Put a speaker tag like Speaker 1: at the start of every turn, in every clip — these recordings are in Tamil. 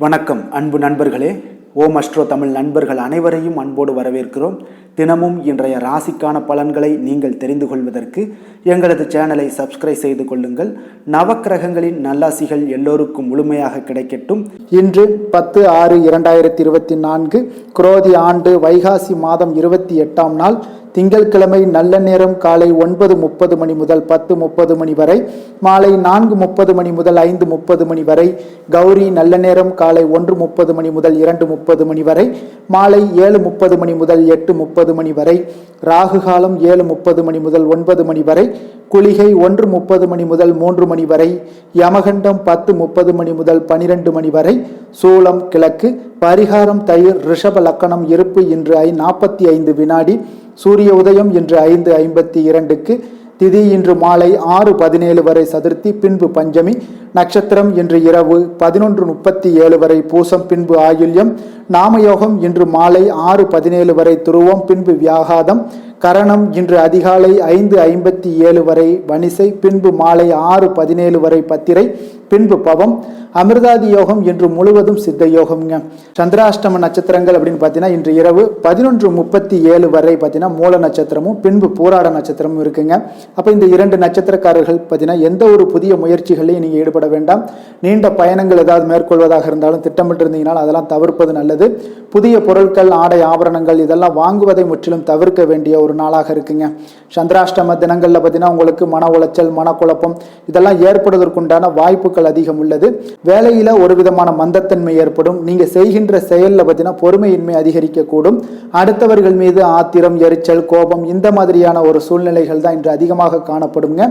Speaker 1: வணக்கம் அன்பு நண்பர்களே. ஓம் அஸ்ட்ரோ தமிழ் நண்பர்கள் அனைவரையும் அன்போடு வரவேற்கிறோம். தினமும் இன்றைய ராசிக்கான பலன்களை நீங்கள் தெரிந்து கொள்வதற்கு எங்களது சேனலை சப்ஸ்கிரைப் செய்து கொள்ளுங்கள். நவக்கிரகங்களின் நல்லாசிகள் எல்லோருக்கும் முழுமையாக கிடைக்கட்டும். இன்று 10/6/2024 குரோதி ஆண்டு வைகாசி மாதம் 28ஆம் நாள் திங்கட்கிழமை. நல்ல நேரம் காலை 9:30 மணி முதல் 10:30 மணி வரை, மாலை 4:30 மணி முதல் 5:30 மணி வரை. கௌரி நல்ல நேரம் காலை 1:30 மணி முதல் 2:30 மணி வரை, மாலை 7:30 மணி முதல் 8:30 மணி வரை. ராகு காலம் 7:30 மணி முதல் 9 மணி வரை. குளிகை 1:30 மணி முதல் 3 மணி வரை. யமகண்டம் 10:30 மணி முதல் 12 மணி வரை. சூலம் கிழக்கு. பரிகாரம் தயிர். ரிஷப லக்கணம். இருப்பு இன்று 45 வினாடி. சூரிய உதயம் இன்று 5:52க்கு. திதி இன்று மாலை 6:17 வரை சதுர்த்தி, பின்பு பஞ்சமி. நட்சத்திரம் இன்று இரவு 11:37 வரை பூசம், பின்பு ஆயுள்யம். நாமயோகம் இன்று மாலை 6:17 வரை துருவம், பின்பு வியாகாதம். கரணம் இன்று அதிகாலை 5:57 வரை வணிசை, பின்பு மாலை 6:17 வரை பத்திரை, பின்பு பவம். அமிர்தாதி யோகம் இன்று முழுவதும் சித்த யோகம்ங்க. சந்திராஷ்டம நட்சத்திரங்கள் அப்படின்னு பார்த்தீங்கன்னா இன்று இரவு 11:37 வரை பார்த்தீங்கன்னா மூல நட்சத்திரமும் பின்பு பூராட நட்சத்திரமும் இருக்குங்க. அப்போ இந்த 2 நட்சத்திரக்காரர்கள் பார்த்தீங்கன்னா எந்த ஒரு புதிய முயற்சிகளையும் நீங்கள் ஈடுபட வேண்டாம். நீண்ட பயணங்கள் ஏதாவது மேற்கொள்வதாக இருந்தாலும் திட்டமிட்டு இருந்தீங்கன்னா அதெல்லாம் தவிர்ப்பது நல்லது. புதிய பொருட்கள், ஆடை, ஆபரணங்கள் இதெல்லாம் வாங்குவதை முற்றிலும் தவிர்க்க வேண்டிய ஒரு நாளாக இருக்குங்க. சந்திராஷ்டம தினங்கள்ல பார்த்தீங்கன்னா உங்களுக்கு மன உளைச்சல், மனக்குழப்பம் இதெல்லாம் ஏற்படுவதற்குண்டான வாய்ப்புகள் அதிகம் உள்ளது. வேலையில ஒரு விதமான மந்தத்தன்மை ஏற்படும். நீங்க செய்கின்ற செயல்ல பார்த்தீங்கன்னா பொறுமையின்மை அதிகரிக்கக்கூடும். அடுத்தவர்கள் மீது ஆத்திரம், எரிச்சல், கோபம் இந்த மாதிரியான ஒரு சூழ்நிலைகள் தான் இன்று அதிகமாக காணப்படுங்க.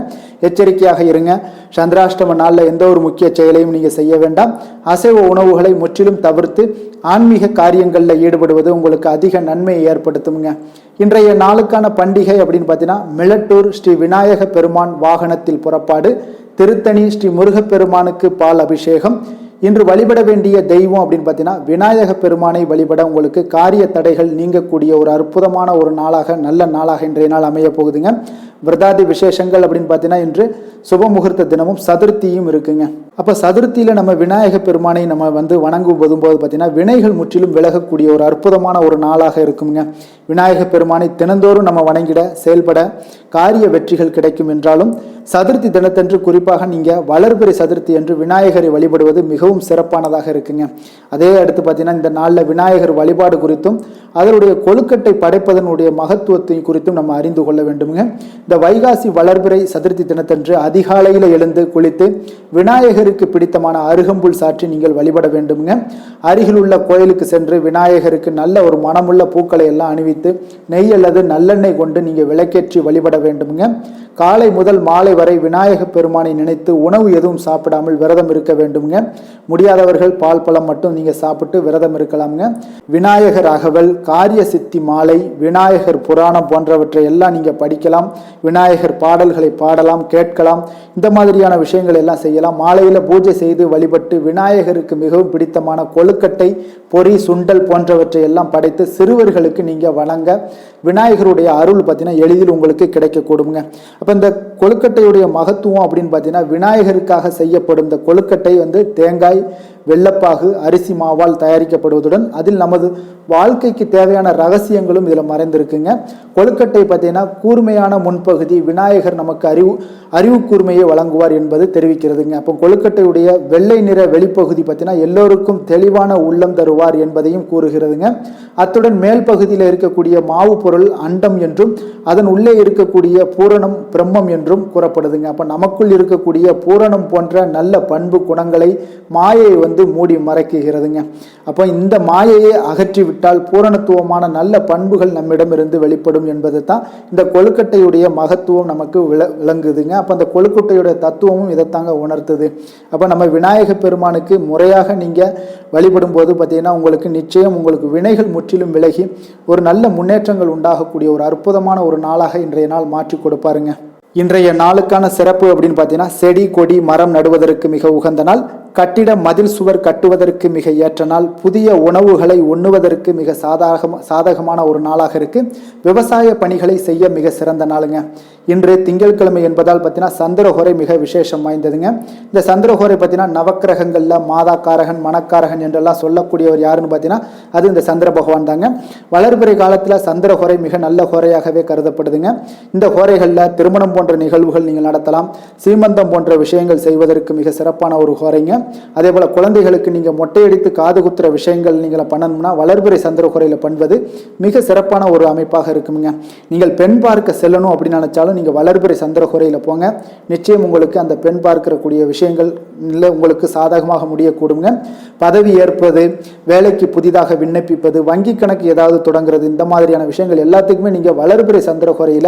Speaker 1: எச்சரிக்கையாக இருங்க. சந்திராஷ்டம நாளில் எந்த ஒரு முக்கிய செயலையும் நீங்க செய்ய வேண்டாம். அசைவ உணவுகளை முற்றிலும் தவிர்த்து ஆன்மீக காரியங்களில் ஈடுபடுவது உங்களுக்கு அதிக நன்மையை ஏற்படுத்துங்க. இன்றைய நாளுக்கான பண்டிகை அப்படின்னு பார்த்தீங்கன்னா மிளட்டூர் ஸ்ரீ விநாயக பெருமான் வாகனத்தில் புறப்பாடு, திருத்தணி ஸ்ரீ முருகப்பெருமானுக்கு பால் அபிஷேகம். இன்று வழிபட வேண்டிய தெய்வம் அப்படின்னு பார்த்தீங்கன்னா விநாயக பெருமானை வழிபட உங்களுக்கு காரிய தடைகள் நீங்கக்கூடிய ஒரு அற்புதமான ஒரு நாளாக, நல்ல நாளாக இன்றைய நாள் அமைய போகுதுங்க. விரதாதி விசேஷங்கள் அப்படின்னு பார்த்தீங்கன்னா இன்று சுப முகூர்த்த தினமும் சதுர்த்தியும் இருக்குங்க. அப்போ சதுர்த்தியில் நம்ம விநாயக பெருமானை நம்ம வணங்கும் போது பார்த்தீங்கன்னா வினைகள் முற்றிலும் விலகக்கூடிய ஒரு அற்புதமான ஒரு நாளாக இருக்குங்க. விநாயக பெருமானை தினந்தோறும் நம்ம வணங்கிட செயல்பட காரிய வெற்றிகள் கிடைக்கும் என்றாலும் சதுர்த்தி தினத்தன்று குறிப்பாக நீங்கள் வளர்பிறை சதுர்த்தி என்று விநாயகரை வழிபடுவது மிகவும் சிறப்பானதாக இருக்குங்க. அதே அடுத்து பார்த்தீங்கன்னா இந்த நாளில் விநாயகர் வழிபாடு குறித்தும் அதனுடைய கொழுக்கட்டை படைப்பதனுடைய மகத்துவத்தை குறித்தும் நம்ம அறிந்து கொள்ள வேண்டுங்க. இந்த வைகாசி வளர்பிறை சதுர்த்தி தினத்தன்று அதிகாலையில் எழுந்து குளித்து விநாயகருக்கு பிடித்தமான அருகம்புல் சாற்றி நீங்கள் வழிபட வேண்டுங்க. அருகில் உள்ள கோயிலுக்கு சென்று விநாயகருக்கு நல்ல ஒரு மனமுள்ள பூக்களை எல்லாம் அணிவித்து நெய் அல்லது நல்லெண்ணெய் கொண்டு நீங்கள் விளக்கேற்றி வழிபட வேண்டுங்க. காலை முதல் மாலை வரை விநாயக பெருமானை நினைத்து உணவு எதுவும் சாப்பிடாமல் விரதம் இருக்க வேண்டுங்க. முடியாதவர்கள் பால் பழம் மட்டும் நீங்க சாப்பிட்டு விரதம் இருக்கலாமுங்க. விநாயகர் அகவல், காரிய சித்தி மாலை, விநாயகர் புராணம் போன்றவற்றை எல்லாம் நீங்க படிக்கலாம். விநாயகர் பாடல்களை பாடலாம், கேட்கலாம். இந்த மாதிரியான விஷயங்கள் எல்லாம் செய்யலாம். மாலையில பூஜை செய்து வழிபட்டு விநாயகருக்கு மிகவும் பிடித்தமான கொழுக்கட்டை, பொரி, சுண்டல் போன்றவற்றை எல்லாம் படைத்து சிறுவர்களுக்கு நீங்க வழங்க விநாயகருடைய அருள் பார்த்தீங்கன்னா எளிதில் உங்களுக்கு கிடைக்கக்கூடுங்க. அப்போ இந்த கொழுக்கட்டையுடைய மகத்துவம் அப்படின்னு பார்த்தீங்கன்னா விநாயகருக்காக செய்யப்படும் இந்த கொழுக்கட்டை தேங்காய், வெள்ளப்பாகு, அரிசி மாவால் தயாரிக்கப்படுவதுடன் அதில் நமது வாழ்க்கைக்கு தேவையான ரகசியங்களும் இதில் மறைந்திருக்குங்க. கொழுக்கட்டை பார்த்தீங்கன்னா கூர்மையான முன்பகுதி, விநாயகர் நமக்கு அறிவு கூர்மையை வழங்குவார் என்பது தெரிவிக்கிறதுங்க. அப்போ கொழுக்கட்டையுடைய வெள்ளை நிற வெளிப்பகுதி பார்த்தீங்கன்னா எல்லோருக்கும் தெளிவான உள்ளம் தருவார் என்பதையும் கூறுகிறதுங்க. அத்துடன் மேல் பகுதியில் இருக்கக்கூடிய மாவு பொருள் அண்டம் என்றும் அதன் உள்ளே இருக்கக்கூடிய பூரணம் பிரம்மம் என்றும் கூறப்படுதுங்க. அப்போ நமக்குள் இருக்கக்கூடிய பூரணம் போன்ற நல்ல பண்பு குணங்களை மாயை மூடி மறைக்குகிறதுங்க. அப்போ இந்த மாயையை அகற்றிவிட்டால் பூரணத்துவமான நல்ல பண்புகள் நம்மிடமிருந்து வெளிப்படும் என்பது தான் இந்த கொழுக்கட்டையுடைய மகத்துவம் நமக்கு விளங்குதுங்க. அப்போ அந்த கொழுக்கட்டையுடைய தத்துவமும் இதைத்தாங்க உணர்த்துது. அப்போ நம்ம விநாயக பெருமானுக்கு முறையாக நீங்கள் வழிபடும் போது பார்த்தீங்கன்னா உங்களுக்கு நிச்சயம் உங்களுக்கு வினைகள் முற்றிலும் விலகி ஒரு நல்ல முன்னேற்றங்கள் உண்டாகக்கூடிய ஒரு அற்புதமான ஒரு நாளாக இன்றைய நாள் மாற்றி கொடுப்பாருங்க. இன்றைய நாளுக்கான சிறப்பு அப்படின்னு பார்த்தீங்கன்னா செடி, கொடி, மரம் நடுவதற்கு மிக உகந்த நாள். கட்டிட மதில் சுவர் கட்டுவதற்கு மிக ஏற்ற நாள். புதிய உணவுகளை உண்ணுவதற்கு மிக சாதகமான ஒரு நாளாக இருக்கு. விவசாய பணிகளை செய்ய மிக சிறந்த நாளுங்க. இன்று திங்கட்கிழமை என்பதால் பார்த்தீங்கன்னா சந்திரஹோரை மிக விசேஷம் வாய்ந்ததுங்க. இந்த சந்திரஹோரை பார்த்தீங்கன்னா நவக்கிரகங்கள்ல மாதாக்காரகன் மணக்காரகன் என்றெல்லாம் சொல்லக்கூடியவர் யாருன்னு பார்த்தீங்கன்னா அது இந்த சந்திர பகவான் தாங்க. வளர்பிறை காலத்தில் சந்திரஹோரை மிக நல்ல ஹோரையாகவே கருதப்படுதுங்க. இந்த ஹோரைகளில் திருமணம் போன்ற நிகழ்வுகள் நீங்கள் நடத்தலாம். சீமந்தம் போன்ற விஷயங்கள் செய்வதற்கு மிக சிறப்பான ஒரு ஹோரைங்க. அதே போல குழந்தைகளுக்கு நீங்க மொட்டையடித்து காது குத்துற விஷயங்கள் நீங்க பண்ணணும்னா வளர்பிறை சந்திரஹோரையில பண்ணுவது மிக சிறப்பான ஒரு அமைப்பாக இருக்குங்க. நீங்கள் பெண் பார்க்க செல்லணும் அப்படின்னு நினைச்சாலும் நீங்க வளர்பிறை சந்திரஹோரையில போங்க. நிச்சயம் உங்களுக்கு அந்த பெண் பார்க்கக்கூடிய விஷயங்கள் உங்களுக்கு சாதகமாக முடியக்கூடுங்க. பதவி ஏற்பது, வேலைக்கு புதிதாக விண்ணப்பிப்பது, வங்கி கணக்கு ஏதாவது தொடங்குறது, இந்த மாதிரியான விஷயங்கள் எல்லாத்துக்குமே நீங்க வளர்பிறை சந்திரஹோரையில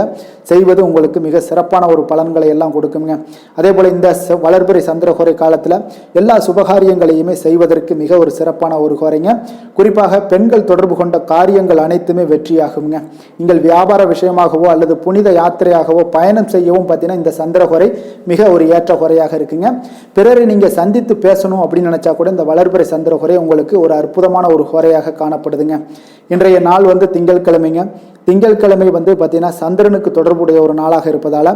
Speaker 1: செய்வது உங்களுக்கு மிக சிறப்பான ஒரு பலன்களை எல்லாம் கொடுக்குங்க. அதே போல இந்த வளர்பிறை சந்திரஹோரை காலத்துல எல்லா சுபகாரியங்களையுமே செய்வதற்கு மிக ஒரு சிறப்பான ஒரு ஹோரைங்க. குறிப்பாக பெண்கள் தொடர்பு கொண்ட காரியங்கள் அனைத்துமே வெற்றியாகுங்க. நீங்கள் வியாபார விஷயமாகவோ அல்லது புனித யாத்திரையாகவோ பயணம் செய்யவும் பார்த்தீங்கன்னா இந்த சந்திரஹோரை மிக ஒரு ஏற்ற ஹோரையாக இருக்குங்க. பிறரை நீங்க சந்தித்து பேசணும் அப்படின்னு நினைச்சா கூட இந்த வளர்பிறை சந்திரஹோரை உங்களுக்கு ஒரு அற்புதமான ஒரு ஹோரையாக காணப்படுதுங்க. இன்றைய நாள் திங்கட்கிழமைங்க. திங்கட்கிழமை பார்த்தீங்கன்னா சந்திரனுக்கு தொடர்புடைய ஒரு நாளாக இருப்பதால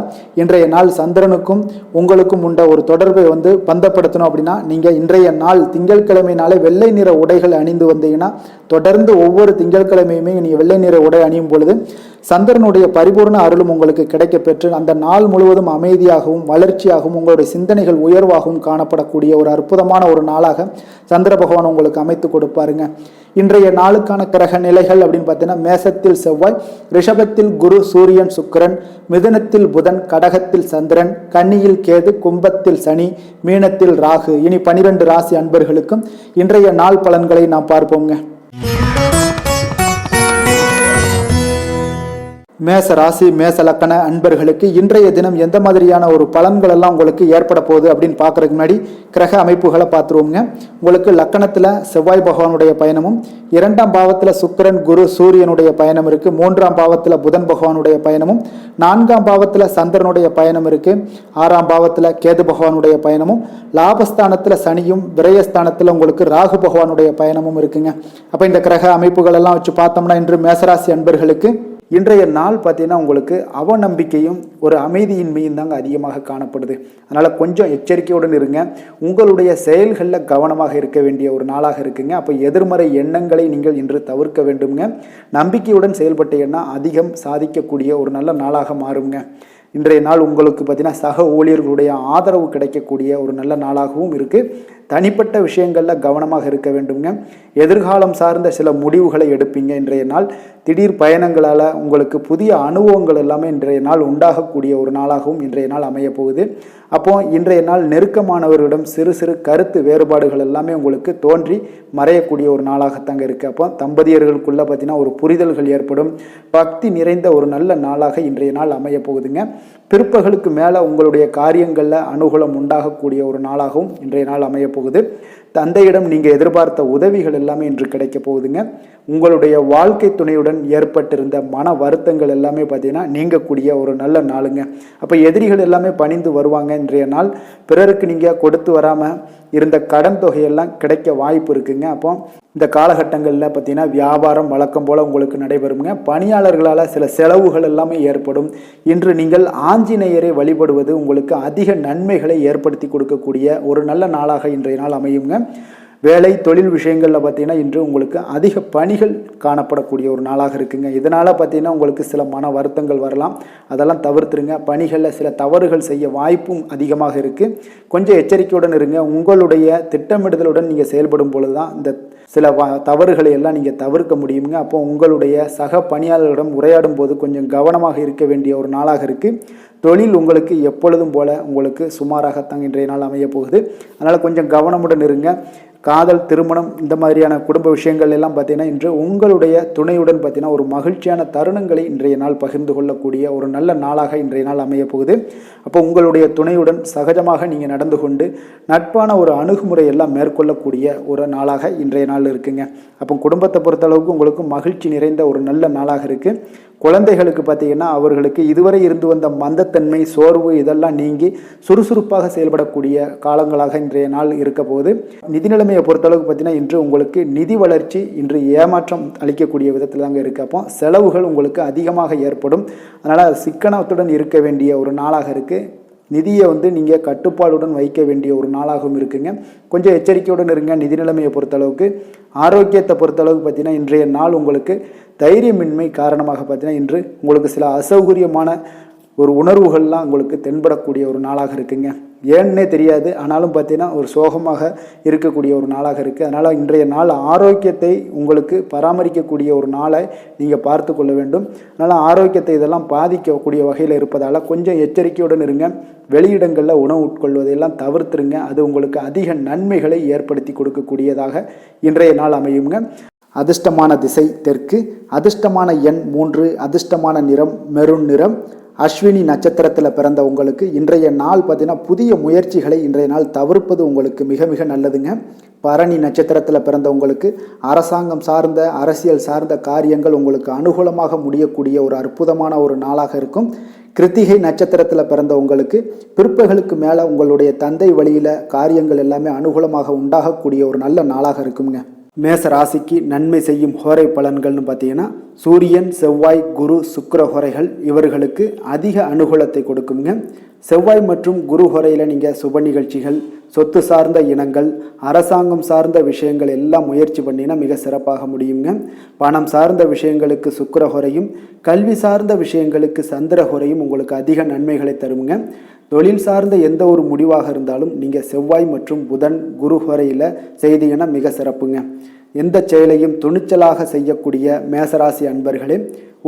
Speaker 1: இன்றைய நாள் சந்திரனுக்கும் உங்களுக்கும் உண்ட ஒரு தொடர்பை பந்தப்படுத்தணும் அப்படின்னா நீங்க இன்றைய நாள் திங்கட்கிழமைனாலே வெள்ளை நிற உடைகள் அணிந்து வந்தீங்கன்னா தொடர்ந்து ஒவ்வொரு திங்கட்கிழமையுமே நீங்க வெள்ளை நிற உடை அணியும் பொழுது சந்திரனுடைய பரிபூர்ண அருளும் உங்களுக்கு கிடைக்க பெற்று அந்த நாள் முழுவதும் அமைதியாகவும் வளர்ச்சியாகவும் உங்களுடைய சிந்தனைகள் உயர்வாகவும் காணப்படக்கூடிய ஒரு அற்புதமான ஒரு நாளாக சந்திர பகவான் உங்களுக்கு அமைத்து கொடுப்பாருங்க. இன்றைய நாளுக்கான கிரக நிலைகள் அப்படின்னு பார்த்தீங்கன்னா மேசத்தில் செவ்வாய், ரிஷபத்தில் குரு சூரியன் சுக்கிரன், மிதுனத்தில் புதன், கடகத்தில் சந்திரன், கன்னியில் கேது, கும்பத்தில் சனி, மீனத்தில் ராகு. இனி 12 ராசி அன்பர்களுக்கும் இன்றைய நாள் பலன்களை நாம் பார்ப்போங்க. மேச ராசி மேச லக்கண அன்பர்களுக்கு இன்றைய தினம் எந்த மாதிரியான ஒரு பலன்கள் எல்லாம் உங்களுக்கு ஏற்பட போகுது அப்படின்னு பார்க்கறதுக்கு முன்னாடி கிரக அமைப்புகளை பார்த்துருவோங்க. உங்களுக்கு லக்கணத்துல செவ்வாய் பகவானுடைய பயணமும், 2ஆம் பாவத்துல சுக்கிரன் குரு சூரியனுடைய பயணம் இருக்கு, 3ஆம் பாவத்துல புதன் பகவானுடைய பயணமும், 4ஆம் பாவத்துல சந்திரனுடைய பயணம் இருக்கு, 6ஆம் பாவத்துல கேது பகவானுடைய பயணமும், லாபஸ்தானத்துல சனியும், விரயஸ்தானத்துல உங்களுக்கு ராகு பகவானுடைய பயணமும் இருக்குங்க. அப்ப இந்த கிரக அமைப்புகள் எல்லாம் வச்சு பார்த்தோம்னா இன்று மேசராசி அன்பர்களுக்கு இன்றைய நாள் பார்த்தீங்கன்னா உங்களுக்கு அவநம்பிக்கையும் ஒரு அமைதியின்மையும் தாங்க அதிகமாக காணப்படுது. அதனால் கொஞ்சம் எச்சரிக்கையுடன் இருங்க. உங்களுடைய செயல்களில் கவனமாக இருக்க வேண்டிய ஒரு நாளாக இருக்குங்க. அப்போ எதிர்மறை எண்ணங்களை நீங்கள் இன்று தவிர்க்க வேண்டுங்க. நம்பிக்கையுடன் செயல்பட்டீங்கன்னா அதிகம் சாதிக்கக்கூடிய ஒரு நல்ல நாளாக மாறுங்க. இன்றைய நாள் உங்களுக்கு பார்த்தீங்கன்னா சக ஊழியர்களுடைய ஆதரவு கிடைக்கக்கூடிய ஒரு நல்ல நாளாகவும் இருக்குது. தனிப்பட்ட விஷயங்களில் கவனமாக இருக்க வேண்டுங்க. எதிர்காலம் சார்ந்த சில முடிவுகளை எடுப்பீங்க. இன்றைய நாள் திடீர் பயணங்களால் உங்களுக்கு புதிய அனுபவங்கள் எல்லாமே இன்றைய நாள் உண்டாகக்கூடிய ஒரு நாளாகவும் இன்றைய நாள் அமைய போகுது. அப்போ இன்றைய நாள் நெருக்கமானவர்களிடம் சிறு சிறு கருத்து வேறுபாடுகள் எல்லாமே உங்களுக்கு தோன்றி மறையக்கூடிய ஒரு நாளாகத்தாங்க இருக்குது. அப்போ தம்பதியர்களுக்குள்ளே பார்த்தீங்கன்னா ஒரு புரிதல்கள் ஏற்படும். பக்தி நிறைந்த ஒரு நல்ல நாளாக இன்றைய நாள் அமைய போகுதுங்க. பிற்பகலுக்கு மேலே உங்களுடைய காரியங்களில் அனுகூலம் உண்டாகக்கூடிய ஒரு நாளாகவும் இன்றைய நாள் அமைய போகுது. தந்தையிடம் நீங்கள் எதிர்பார்த்த உதவிகள் எல்லாமே இன்று கிடைக்க போகுதுங்க. உங்களுடைய வாழ்க்கை துணையுடன் ஏற்பட்டிருந்த மன வருத்தங்கள் எல்லாமே பார்த்தீங்கன்னா நீங்கக்கூடிய ஒரு நல்ல நாளுங்க. அப்போ எதிரிகள் எல்லாமே பணிந்து வருவாங்க இன்றைய நாள். பிறருக்கு நீங்கள் கொடுத்து வராமல் இருந்த கடன் தொகையெல்லாம் கிடைக்க வாய்ப்பு இருக்குங்க. அப்போ இந்த காலகட்டங்களில் பார்த்தீங்கன்னா வியாபாரம் வழக்கம் போல் உங்களுக்கு நடைபெறுங்க. பணியாளர்களால் சில செலவுகள் எல்லாமே ஏற்படும். இன்று நீங்கள் ஆஞ்சநேயரை வழிபடுவது உங்களுக்கு அதிக நன்மைகளை ஏற்படுத்தி கொடுக்கக்கூடிய ஒரு நல்ல நாளாக இன்றைய நாள் அமையுங்க. வேலை தொழில் விஷயங்களில் பார்த்தீங்கன்னா இன்று உங்களுக்கு அதிக பணிகள் காணப்படக்கூடிய ஒரு நாளாக இருக்குங்க. இதனால் பார்த்தீங்கன்னா உங்களுக்கு சில மன வருத்தங்கள் வரலாம். அதெல்லாம் தவிர்த்துருங்க. பணிகளில் சில தவறுகள் செய்ய வாய்ப்பும் அதிகமாக இருக்குது. கொஞ்சம் எச்சரிக்கையுடன் இருங்க. உங்களுடைய திட்டமிடுதலுடன் நீங்கள் செயல்படும் பொழுது தான் இந்த சில தவறுகளை எல்லாம் நீங்கள் தவிர்க்க முடியுங்க. அப்போ உங்களுடைய சக பணியாளர்களிடம் உரையாடும் போது கொஞ்சம் கவனமாக இருக்க வேண்டிய ஒரு நாளாக இருக்குது. தொழில் உங்களுக்கு எப்பொழுதும் போல உங்களுக்கு சுமாராகத்தான் இன்றைய நாள் அமைய போகுது. அதனால் கொஞ்சம் கவனமுடன் இருங்க. காதல், திருமணம், இந்த மாதிரியான குடும்ப விஷயங்கள் எல்லாம் பார்த்தீங்கன்னா இன்று உங்களுடைய துணையுடன் பார்த்தீங்கன்னா ஒரு மகிழ்ச்சியான தருணங்களை இன்றைய நாள் பகிர்ந்து கொள்ளக்கூடிய ஒரு நல்ல நாளாக இன்றைய நாள் அமைய போகுது. அப்போ உங்களுடைய துணையுடன் சகஜமாக நீங்கள் நடந்து கொண்டு நட்பான ஒரு அணுகுமுறை எல்லாம் மேற்கொள்ளக்கூடிய ஒரு நாளாக இன்றைய நாள் இருக்குங்க. அப்போ குடும்பத்தை பொறுத்தளவுக்கு உங்களுக்கு மகிழ்ச்சி நிறைந்த ஒரு நல்ல நாளாக இருக்குது. குழந்தைகளுக்கு பார்த்தீங்கன்னா அவர்களுக்கு இதுவரை இருந்து வந்த மந்தத்தன்மை, சோர்வு இதெல்லாம் நீங்கி சுறுசுறுப்பாக செயல்படக்கூடிய காலங்களாக இன்றைய நாள் இருக்க போது. நிதி நிலைமையை பொறுத்தளவுக்கு பார்த்தீங்கன்னா இன்று உங்களுக்கு நிதி வளர்ச்சி இன்று ஏமாற்றம் அளிக்கக்கூடிய விதத்தில் தாங்க இருக்குது. அப்போ செலவுகள் உங்களுக்கு அதிகமாக ஏற்படும். அதனால் சிக்கனத்துடன் இருக்க வேண்டிய ஒரு நாளாக இருக்குது. நிதியை நீங்கள் கட்டுப்பாடுடன் வைக்க வேண்டிய ஒரு நாளாகவும் இருக்குங்க. கொஞ்சம் எச்சரிக்கையுடன் இருங்க. நிதி நிலைமையை பொறுத்தளவுக்கு ஆரோக்கியத்தை பொறுத்தளவுக்கு பார்த்தீங்கன்னா இன்றைய நாள் உங்களுக்கு தைரியமின்மை காரணமாக பார்த்தீங்கன்னா இன்று உங்களுக்கு சில அசௌகரியமான ஒரு உணர்வுகள்லாம் உங்களுக்கு தென்படக்கூடிய ஒரு நாளாக இருக்குங்க. ஏன்னே தெரியாது, ஆனாலும் பார்த்தீங்கன்னா ஒரு சோகமாக இருக்கக்கூடிய ஒரு நாளாக இருக்குது. அதனால் இன்றைய நாள் ஆரோக்கியத்தை உங்களுக்கு பராமரிக்கக்கூடிய ஒரு நாளை நீங்கள் பார்த்து கொள்ள வேண்டும். அதனால் ஆரோக்கியத்தை இதெல்லாம் பாதிக்கக்கூடிய வகையில் இருப்பதால் கொஞ்சம் எச்சரிக்கையுடன் இருங்க. வெளியிடங்களில் உணவு உட்கொள்வதையெல்லாம் தவிர்த்துருங்க. அது உங்களுக்கு அதிக நன்மைகளை ஏற்படுத்தி கொடுக்கக்கூடியதாக இன்றைய நாள் அமையுங்க. அதிர்ஷ்டமான திசை தெற்கு, அதிர்ஷ்டமான எண் 3, அதிர்ஷ்டமான நிறம் மெரூன் நிறம். அஸ்வினி நட்சத்திரத்தில் பிறந்த உங்களுக்கு இன்றைய நாள் பார்த்தீங்கன்னா புதிய முயற்சிகளை இன்றைய நாள் தவிர்ப்பது உங்களுக்கு மிக மிக நல்லதுங்க. பரணி நட்சத்திரத்தில் பிறந்த உங்களுக்கு அரசாங்கம் சார்ந்த அரசியல் சார்ந்த காரியங்கள் உங்களுக்கு அனுகூலமாக முடியக்கூடிய ஒரு அற்புதமான ஒரு நாளாக இருக்கும். கிருத்திகை நட்சத்திரத்தில் பிறந்த உங்களுக்கு பிற்பகலுக்கு மேலே உங்களுடைய தந்தை வழியில் காரியங்கள் எல்லாமே அனுகூலமாக உண்டாகக்கூடிய ஒரு நல்ல நாளாக இருக்குங்க. மேச ராசிக்கு நன்மை செய்யும் ஹோரை பலன்கள்னு பார்த்தீங்கன்னா சூரியன், செவ்வாய், குரு, சுக்கிர ஹோரைகள் இவர்களுக்கு அதிக அனுகூலத்தை கொடுக்குங்க. செவ்வாய் மற்றும் குரு ஹோரையில் நீங்கள் சுப நிகழ்ச்சிகள், சொத்து சார்ந்த இனங்கள், அரசாங்கம் சார்ந்த விஷயங்கள் எல்லாம் முயற்சி பண்ணினா மிக சிறப்பாக முடியுங்க. பணம் சார்ந்த விஷயங்களுக்கு சுக்கிர ஹோரையும், கல்வி சார்ந்த விஷயங்களுக்கு சந்திர ஹோரையும் உங்களுக்கு அதிக நன்மைகளை தருங்க. தொழில் சார்ந்த எந்த ஒரு முடிவாக இருந்தாலும் நீங்கள் செவ்வாய் மற்றும் புதன், குரு ஹோரையில் செய்தீங்கன்னா மிக சிறப்புங்க. எந்த செயலையும் துணிச்சலாக செய்யக்கூடிய மேசராசி அன்பர்களே,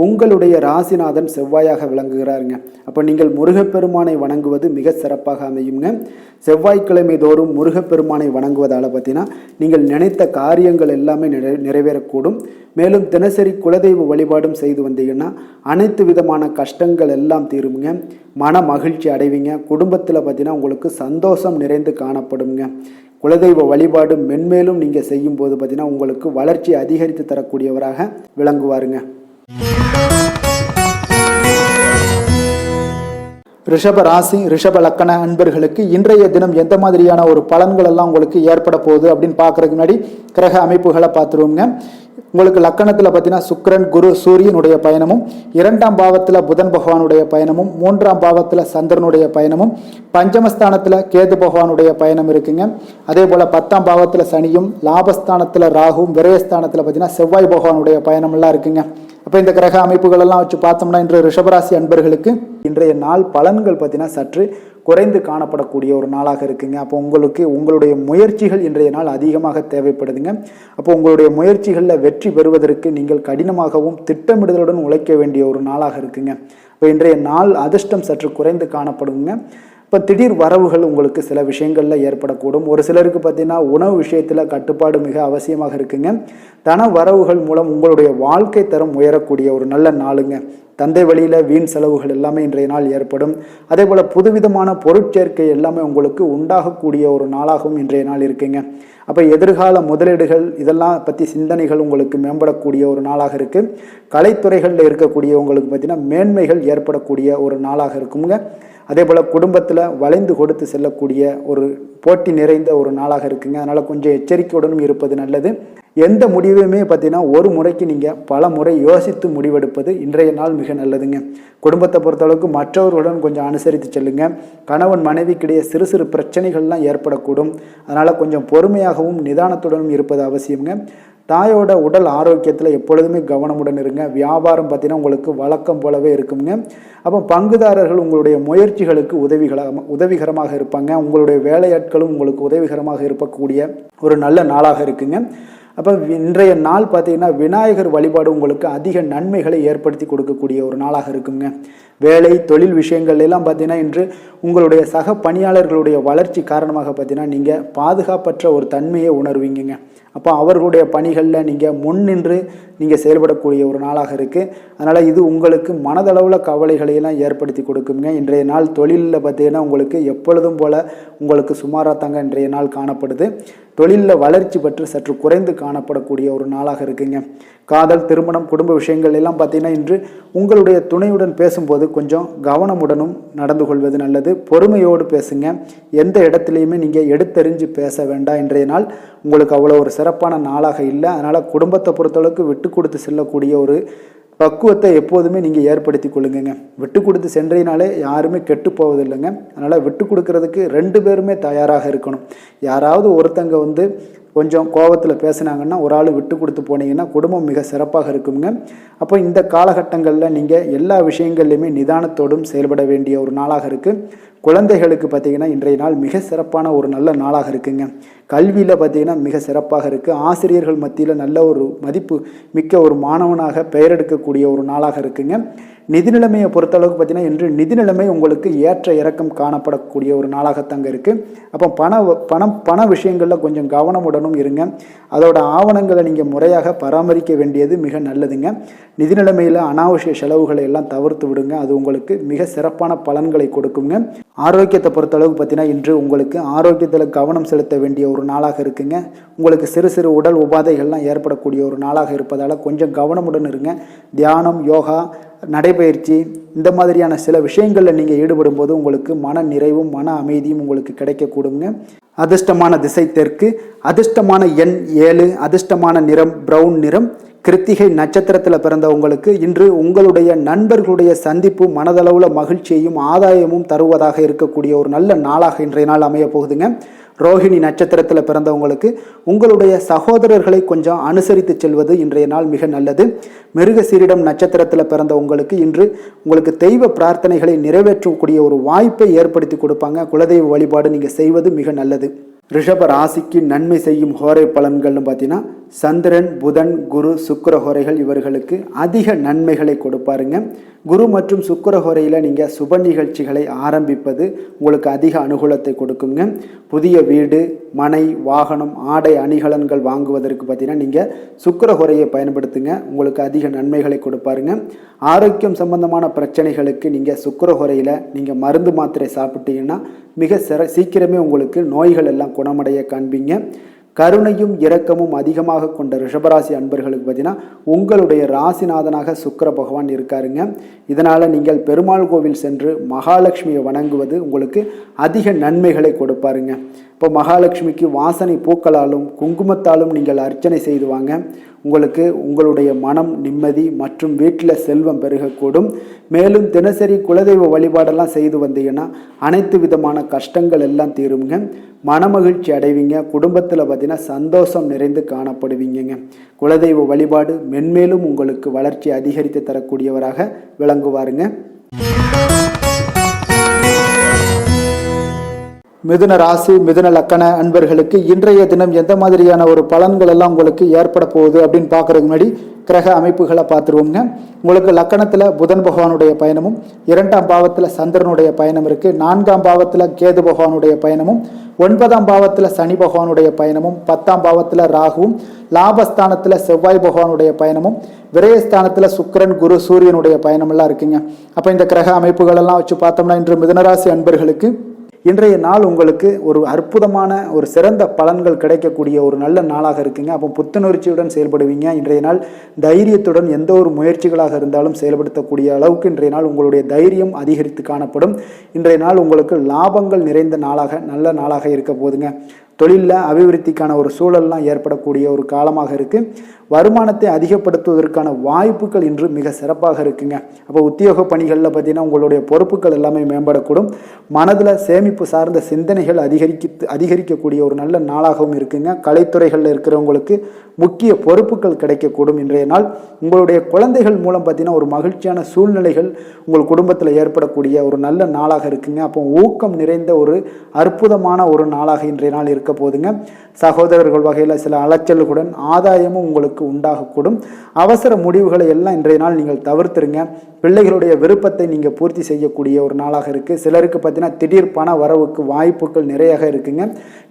Speaker 1: உங்களுடைய ராசிநாதன் செவ்வாயாக விளங்குகிறாருங்க. அப்போ நீங்கள் முருகப்பெருமானை வணங்குவது மிக சிறப்பாக அமையுங்க. செவ்வாய்க்கிழமை தோறும் முருகப்பெருமானை வணங்குவதால் பார்த்தீங்கன்னா நீங்கள் நினைத்த காரியங்கள் எல்லாமே நிறைவேறக்கூடும். மேலும் தினசரி குலதெய்வ வழிபாடும் செய்து வந்தீங்கன்னா அனைத்து விதமான கஷ்டங்கள் எல்லாம் தீருங்க. மன மகிழ்ச்சி அடைவீங்க. குடும்பத்தில் பார்த்தீங்கன்னா உங்களுக்கு சந்தோஷம் நிறைந்து காணப்படுங்க. குலதெய்வ வழிபாடு மென்மேலும் நீங்கள் செய்யும்போது பார்த்தீங்கன்னா உங்களுக்கு வளர்ச்சி அதிகரித்து தரக்கூடியவராக விளங்குவாருங்க. ரிஷப ராசி, ரிஷப லக்கண அன்பர்களுக்கு இன்றைய தினம் எந்த மாதிரியான ஒரு பலன்கள் எல்லாம் உங்களுக்கு ஏற்பட போகுது அப்படின்னு பார்க்கறதுக்கு முன்னாடி கிரக அமைப்புகளை பார்த்துருவோங்க. உங்களுக்கு லக்கணத்தில் பார்த்தீங்கன்னா சுக்கிரன், குரு, சூரியனுடைய பயணமும், 2ஆம் பாவத்தில் புதன் பகவானுடைய பயணமும், 3ஆம் பாவத்தில் சந்திரனுடைய பயணமும், பஞ்சமஸ்தானத்தில் கேது பகவானுடைய பயணம் இருக்குங்க. அதே போல் 10ஆம் பாவத்தில் சனியும், லாபஸ்தானத்தில் ராகுவும், விரயஸ்தானத்தில் பார்த்தீங்கன்னா செவ்வாய் பகவானுடைய பயணமெல்லாம் இருக்குங்க. அப்போ இந்த கிரக அமைப்புகள் எல்லாம் வச்சு பார்த்தோம்னா இன்று ரிஷபராசி அன்பர்களுக்கு இன்றைய நாள் பலன்கள் பார்த்தீங்கன்னா சற்று குறைந்து காணப்படக்கூடிய ஒரு நாளாக இருக்குங்க. அப்போ உங்களுடைய முயற்சிகள் இன்றைய நாள் அதிகமாக தேவைப்படுதுங்க. அப்போ உங்களுடைய முயற்சிகளில் வெற்றி பெறுவதற்கு நீங்கள் கடினமாகவும் திட்டமிடுதலுடன் உழைக்க வேண்டிய ஒரு நாளாக இருக்குங்க. இப்போ இன்றைய நாள் அதிர்ஷ்டம் சற்று குறைந்து காணப்படுங்க. இப்போ திடீர் வரவுகள் உங்களுக்கு சில விஷயங்களில் ஏற்படக்கூடும். ஒரு சிலருக்கு பார்த்தீங்கன்னா உணவு விஷயத்தில் கட்டுப்பாடு மிக அவசியமாக இருக்குங்க. தன வரவுகள் மூலம் உங்களுடைய வாழ்க்கை தரம் உயரக்கூடிய ஒரு நல்ல நாளுங்க. தந்தை வழியில் வீண் செலவுகள் எல்லாமே இன்றைய நாள் ஏற்படும். அதே போல் புதுவிதமான பொருட்சேர்க்கை எல்லாமே உங்களுக்கு உண்டாகக்கூடிய ஒரு நாளாகவும் இன்றைய நாள் இருக்குங்க. அப்போ எதிர்கால முதலீடுகள் இதெல்லாம் பற்றி சிந்தனைகள் உங்களுக்கு மேம்படக்கூடிய ஒரு நாளாக இருக்குது. கலைத்துறைகளில் இருக்கக்கூடியவங்களுக்கு பார்த்தீங்கன்னா மேன்மைகள் ஏற்படக்கூடிய ஒரு நாளாக இருக்குங்க. அதே போல் குடும்பத்தில் வளைந்து கொடுத்து செல்லக்கூடிய ஒரு போட்டி நிறைந்த ஒரு நாளாக இருக்குங்க. அதனால் கொஞ்சம் எச்சரிக்கையுடனும் இருப்பது நல்லது. எந்த முடிவையுமே பார்த்தீங்கன்னா ஒரு முறைக்கு நீங்கள் பல முறை யோசித்து முடிவெடுப்பது இன்றைய நாள் மிக நல்லதுங்க. குடும்பத்தை பொறுத்தளவுக்கு மற்றவர்களுடன் கொஞ்சம் அனுசரித்து செல்லுங்க. கணவன் மனைவிக்கிடையே சிறு சிறு பிரச்சனைகள்லாம் ஏற்படக்கூடும். அதனால் கொஞ்சம் பொறுமையாகவும் நிதானத்துடனும் இருப்பது அவசியங்க. தாயோட உடல் ஆரோக்கியத்தில் எப்பொழுதுமே கவனமுடன் இருங்க. வியாபாரம் பார்த்தீங்கன்னா உங்களுக்கு வழக்கம் போலவே இருக்குங்க. அப்போ பங்குதாரர்கள் உங்களுடைய முயற்சிகளுக்கு உதவிகரமாக இருப்பாங்க. உங்களுடைய வேலையாட்களும் உங்களுக்கு உதவிகரமாக இருக்கக்கூடிய ஒரு நல்ல நாளாக இருக்குங்க. அப்போ இன்றைய நாள் பார்த்தீங்கன்னா விநாயகர் வழிபாடு உங்களுக்கு அதிக நன்மைகளை ஏற்படுத்தி கொடுக்கக்கூடிய ஒரு நாளாக இருக்குங்க. வேலை தொழில் விஷயங்கள் எல்லாம் பார்த்தீங்கன்னா இன்று உங்களுடைய சக பணியாளர்களுடைய வளர்ச்சி காரணமாக பார்த்தீங்கன்னா நீங்கள் பாதுகாப்பற்ற ஒரு தன்மையை உணர்வீங்க. அப்போ அவர்களுடைய பணிகளில் நீங்கள் முன்னின்று நீங்கள் செயல்படக்கூடிய ஒரு நாளாக இருக்குது. அதனால் இது உங்களுக்கு மனதளவில் கவலைகளையெல்லாம் ஏற்படுத்தி கொடுக்குங்க. இன்றைய நாள் தொழிலில் பார்த்தீங்கன்னா உங்களுக்கு எப்பொழுதும் போல் உங்களுக்கு சுமாராக தாங்க இன்றைய நாள் காணப்படுது. தொழிலில் வளர்ச்சி பற்றி சற்று குறைந்து காணப்படக்கூடிய ஒரு நாளாக இருக்குங்க. காதல், திருமணம், குடும்ப விஷயங்கள் எல்லாம் பார்த்தீங்கன்னா இன்று உங்களுடைய துணையுடன் பேசும்போது கொஞ்சம் கவனமுடனும் நடந்து கொள்வது நல்லது. பொறுமையோடு பேசுங்க. எந்த இடத்துலையுமே நீங்கள் எடுத்தெறிஞ்சு பேச வேண்டாம். இன்றைய நாள் உங்களுக்கு அவ்வளோ ஒரு சிறப்பான நாளாக இல்லை. அதனால் குடும்பத்தை பொறுத்தளவுக்கு விட்டு கொடுத்து செல்லக்கூடிய ஒரு பக்குவத்தை எப்போதுமே நீங்கள் ஏற்படுத்தி கொள்ளுங்க. விட்டு கொடுத்து சென்றீனாலே யாருமே கெட்டு போவதில்லைங்க. அதனால் விட்டு கொடுக்கறதுக்கு 2 பேருமே தயாராக இருக்கணும். யாராவது ஒருத்தங்க கொஞ்சம் கோபத்தில் பேசுனாங்கன்னா ஒரு ஆள் விட்டு கொடுத்து போனீங்கன்னா குடும்பம் மிக சிறப்பாக இருக்குங்க. அப்போ இந்த காலகட்டங்களில் நீங்கள் எல்லா விஷயங்கள்லையுமே நிதானத்தோடும் செயல்பட வேண்டிய ஒரு நாளாக இருக்குது. குழந்தைகளுக்கு பார்த்திங்கன்னா இன்றைய நாள் மிக சிறப்பான ஒரு நல்ல நாளாக இருக்குங்க. கல்வியில் பார்த்திங்கன்னா மிக சிறப்பாக இருக்குது. ஆசிரியர்கள் மத்தியில் நல்ல ஒரு மதிப்பு மிக்க ஒரு மாணவனாக பெயர் எடுக்கக்கூடிய ஒரு நாளாக இருக்குங்க. நிதி நிலைமையை பொறுத்தளவுக்கு பார்த்திங்கன்னா இன்று நிதி நிலைமை உங்களுக்கு ஏற்ற இறக்கம் காணப்படக்கூடிய ஒரு நாளாகத்தாங்க இருக்குது. அப்போ பண விஷயங்களில் கொஞ்சம் கவனமுடனும் இருங்க. அதோட ஆவணங்களை நீங்கள் முறையாக பராமரிக்க வேண்டியது மிக நல்லதுங்க. நிதி நிலைமையில் அனாவசிய செலவுகளை எல்லாம் தவிர்த்து விடுங்க. அது உங்களுக்கு மிக சிறப்பான பலன்களை கொடுக்குங்க. ஆரோக்கியத்தை பொறுத்தளவுக்கு பார்த்தீங்கன்னா இன்று உங்களுக்கு ஆரோக்கியத்தில் கவனம் செலுத்த வேண்டிய ஒரு நாளாக இருக்குங்க. உங்களுக்கு சிறு சிறு உடல் உபாதைகள்லாம் ஏற்படக்கூடிய ஒரு நாளாக இருப்பதால் கொஞ்சம் கவனமுடன் இருங்க. தியானம், யோகா, நடைபயிற்சி இந்த மாதிரியான சில விஷயங்களில் நீங்கள் ஈடுபடும் போது உங்களுக்கு மன நிறைவும் மன அமைதியும் உங்களுக்கு கிடைக்கக்கூடுங்க. அதிர்ஷ்டமான திசை தெற்கு, அதிர்ஷ்டமான எண் 7, அதிர்ஷ்டமான நிறம் பிரவுன் நிறம். கிருத்திகை நட்சத்திரத்தில் பிறந்தவங்களுக்கு இன்று உங்களுடைய நண்பர்களுடைய சந்திப்பு மனதளவில் மகிழ்ச்சியையும் ஆதாயமும் தருவதாக இருக்கக்கூடிய ஒரு நல்ல நாளாக இன்றைய நாள் அமைய போகுதுங்க. ரோஹிணி நட்சத்திரத்தில் பிறந்தவங்களுக்கு உங்களுடைய சகோதரர்களை கொஞ்சம் அனுசரித்து செல்வது இன்றைய நாள் மிக நல்லது. மிருகசீரிடம் நட்சத்திரத்தில் பிறந்த உங்களுக்கு இன்று உங்களுக்கு தெய்வ பிரார்த்தனைகளை நிறைவேற்றக்கூடிய ஒரு வாய்ப்பை ஏற்படுத்தி கொடுப்பாங்க. குலதெய்வ வழிபாடு நீங்கள் செய்வது மிக நல்லது. ரிஷப ராசிக்கு நன்மை செய்யும் ஹோரை பலன்கள்னு பார்த்தீங்கன்னா சந்திரன், புதன், குரு, சுக்கிர ஹோரைகள் இவர்களுக்கு அதிக நன்மைகளை கொடுப்பாருங்க. குரு மற்றும் சுக்கிர ஹோரையில் நீங்கள் சுப நிகழ்ச்சிகளை ஆரம்பிப்பது உங்களுக்கு அதிக அனுகூலத்தை கொடுக்குங்க. புதிய வீடு, மனை, வாகனம், ஆடை அணிகலன்கள் வாங்குவதற்கு பார்த்தீங்கன்னா நீங்கள் சுக்கிர ஹோரையை பயன்படுத்துங்க. உங்களுக்கு அதிக நன்மைகளை கொடுப்பாருங்க. ஆரோக்கியம் சம்பந்தமான பிரச்சனைகளுக்கு நீங்கள் சுக்கிர ஹோரையில் நீங்கள் மருந்து மாத்திரை சாப்பிட்டீங்கன்னா மிக சீக்கிரமே உங்களுக்கு நோய்கள் எல்லாம் குணமடைய காண்பீங்க. கருணையும் இரக்கமும் அதிகமாக கொண்ட ரிஷபராசி அன்பர்களுக்கு பார்த்தீங்கன்னா உங்களுடைய ராசிநாதனாக சுக்கிர பகவான் இருக்காருங்க. இதனால் நீங்கள் பெருமாள் கோவில் சென்று மகாலட்சுமியை வணங்குவது உங்களுக்கு அதிக நன்மைகளை கொடுப்பாருங்க. இப்போ மகாலட்சுமிக்கு வாசனை பூக்களாலும் குங்குமத்தாலும் நீங்கள் அர்ச்சனை செய்து வாங்க. உங்களுக்கு உங்களுடைய மனம் நிம்மதி மற்றும் வீட்டில் செல்வம் பெருகக்கூடும். மேலும் தினசரி குலதெய்வ வழிபாடெல்லாம் செய்து வந்தீங்கன்னா அனைத்து விதமான கஷ்டங்கள் எல்லாம் தீருங்க. மனமகிழ்ச்சி அடைவீங்க. குடும்பத்தில் பார்த்தீங்கன்னா சந்தோஷம் நிறைந்து காணப்படுவீங்க. குலதெய்வ வழிபாடு மென்மேலும் உங்களுக்கு வளர்ச்சி அதிகரித்து தரக்கூடியவராக விளங்குவாருங்க. மிதுன ராசி, மிதுன லக்கண அன்பர்களுக்கு இன்றைய தினம் எந்த மாதிரியான ஒரு பலன்கள் எல்லாம் உங்களுக்கு ஏற்பட போகுது அப்படின்னு பார்க்கறதுக்கு முன்னாடி கிரக அமைப்புகளை பார்த்துருவோங்க. உங்களுக்கு லக்கணத்தில் புதன் பகவானுடைய பயணமும், 2ஆம் பாவத்தில் சந்திரனுடைய பயணம் இருக்குது. 4ஆம் பாவத்தில் கேது பகவானுடைய பயணமும், 9ஆம் பாவத்தில் சனி பகவானுடைய பயணமும், 10ஆம் பாவத்தில் ராகுவும், லாபஸ்தானத்தில் செவ்வாய் பகவானுடைய பயணமும், விரயஸ்தானத்தில் சுக்கிரன், குரு, சூரியனுடைய பயணமெல்லாம் இருக்குங்க. அப்போ இந்த கிரக அமைப்புகளெல்லாம் வச்சு பார்த்தோம்னா இன்று மிதுனராசி அன்பர்களுக்கு இன்றைய நாள் உங்களுக்கு ஒரு அற்புதமான ஒரு சிறந்த பலன்கள் கிடைக்கக்கூடிய ஒரு நல்ல நாளாக இருக்குங்க. அப்போ புத்துணர்ச்சியுடன் செயல்படுவீங்க. இன்றைய நாள் தைரியத்துடன் எந்த ஒரு முயற்சிகளாக இருந்தாலும் செயல்படுத்தக்கூடிய அளவுக்கு இன்றைய நாள் உங்களுடைய தைரியம் அதிகரித்து காணப்படும். இன்றைய நாள் உங்களுக்கு லாபங்கள் நிறைந்த நாளாக நல்ல நாளாக இருக்க போதுங்க. தொழிலில் அபிவிருத்திக்கான ஒரு சூழல்லாம் ஏற்படக்கூடிய ஒரு காலமாக இருக்குது. வருமானத்தை அதிகப்படுத்துவதற்கான வாய்ப்புகள் இன்று மிக சிறப்பாக இருக்குங்க. அப்போ உத்தியோக பணிகளில் பார்த்தீங்கன்னா உங்களுடைய பொறுப்புகள் எல்லாமே மேம்படக்கூடும். மனதில் சேமிப்பு சார்ந்த சிந்தனைகள் அதிகரிக்கக்கூடிய ஒரு நல்ல நாளாகவும் இருக்குங்க. கலைத்துறைகளில் இருக்கிறவங்களுக்கு முக்கிய பொறுப்புகள் கிடைக்கக்கூடும். இன்றைய நாள் உங்களுடைய குழந்தைகள் மூலம் பார்த்தீங்கன்னா ஒரு மகிழ்ச்சியான சூழ்நிலைகள் உங்கள் குடும்பத்தில் ஏற்படக்கூடிய ஒரு நல்ல நாளாக இருக்குங்க. அப்போ ஊக்கம் நிறைந்த ஒரு அற்புதமான ஒரு நாளாக இன்றைய நாள் இருக்க போதுங்க. சகோதரர்கள் வகையில் சில அலைச்சல்களுடன் ஆதாயமும் உங்களுக்கு உண்டாகக்கூடும். அவசர முடிவுகளை எல்லாம் இன்றைய நாள் நீங்கள் தவிர்த்துருங்க. பிள்ளைகளுடைய விருப்பத்தை நீங்கள் பூர்த்தி செய்யக்கூடிய ஒரு நாளாக இருக்குது. சிலருக்கு பார்த்தீங்கன்னா திடீர் பண வரவுக்கு வாய்ப்புகள் நிறையாக இருக்குங்க.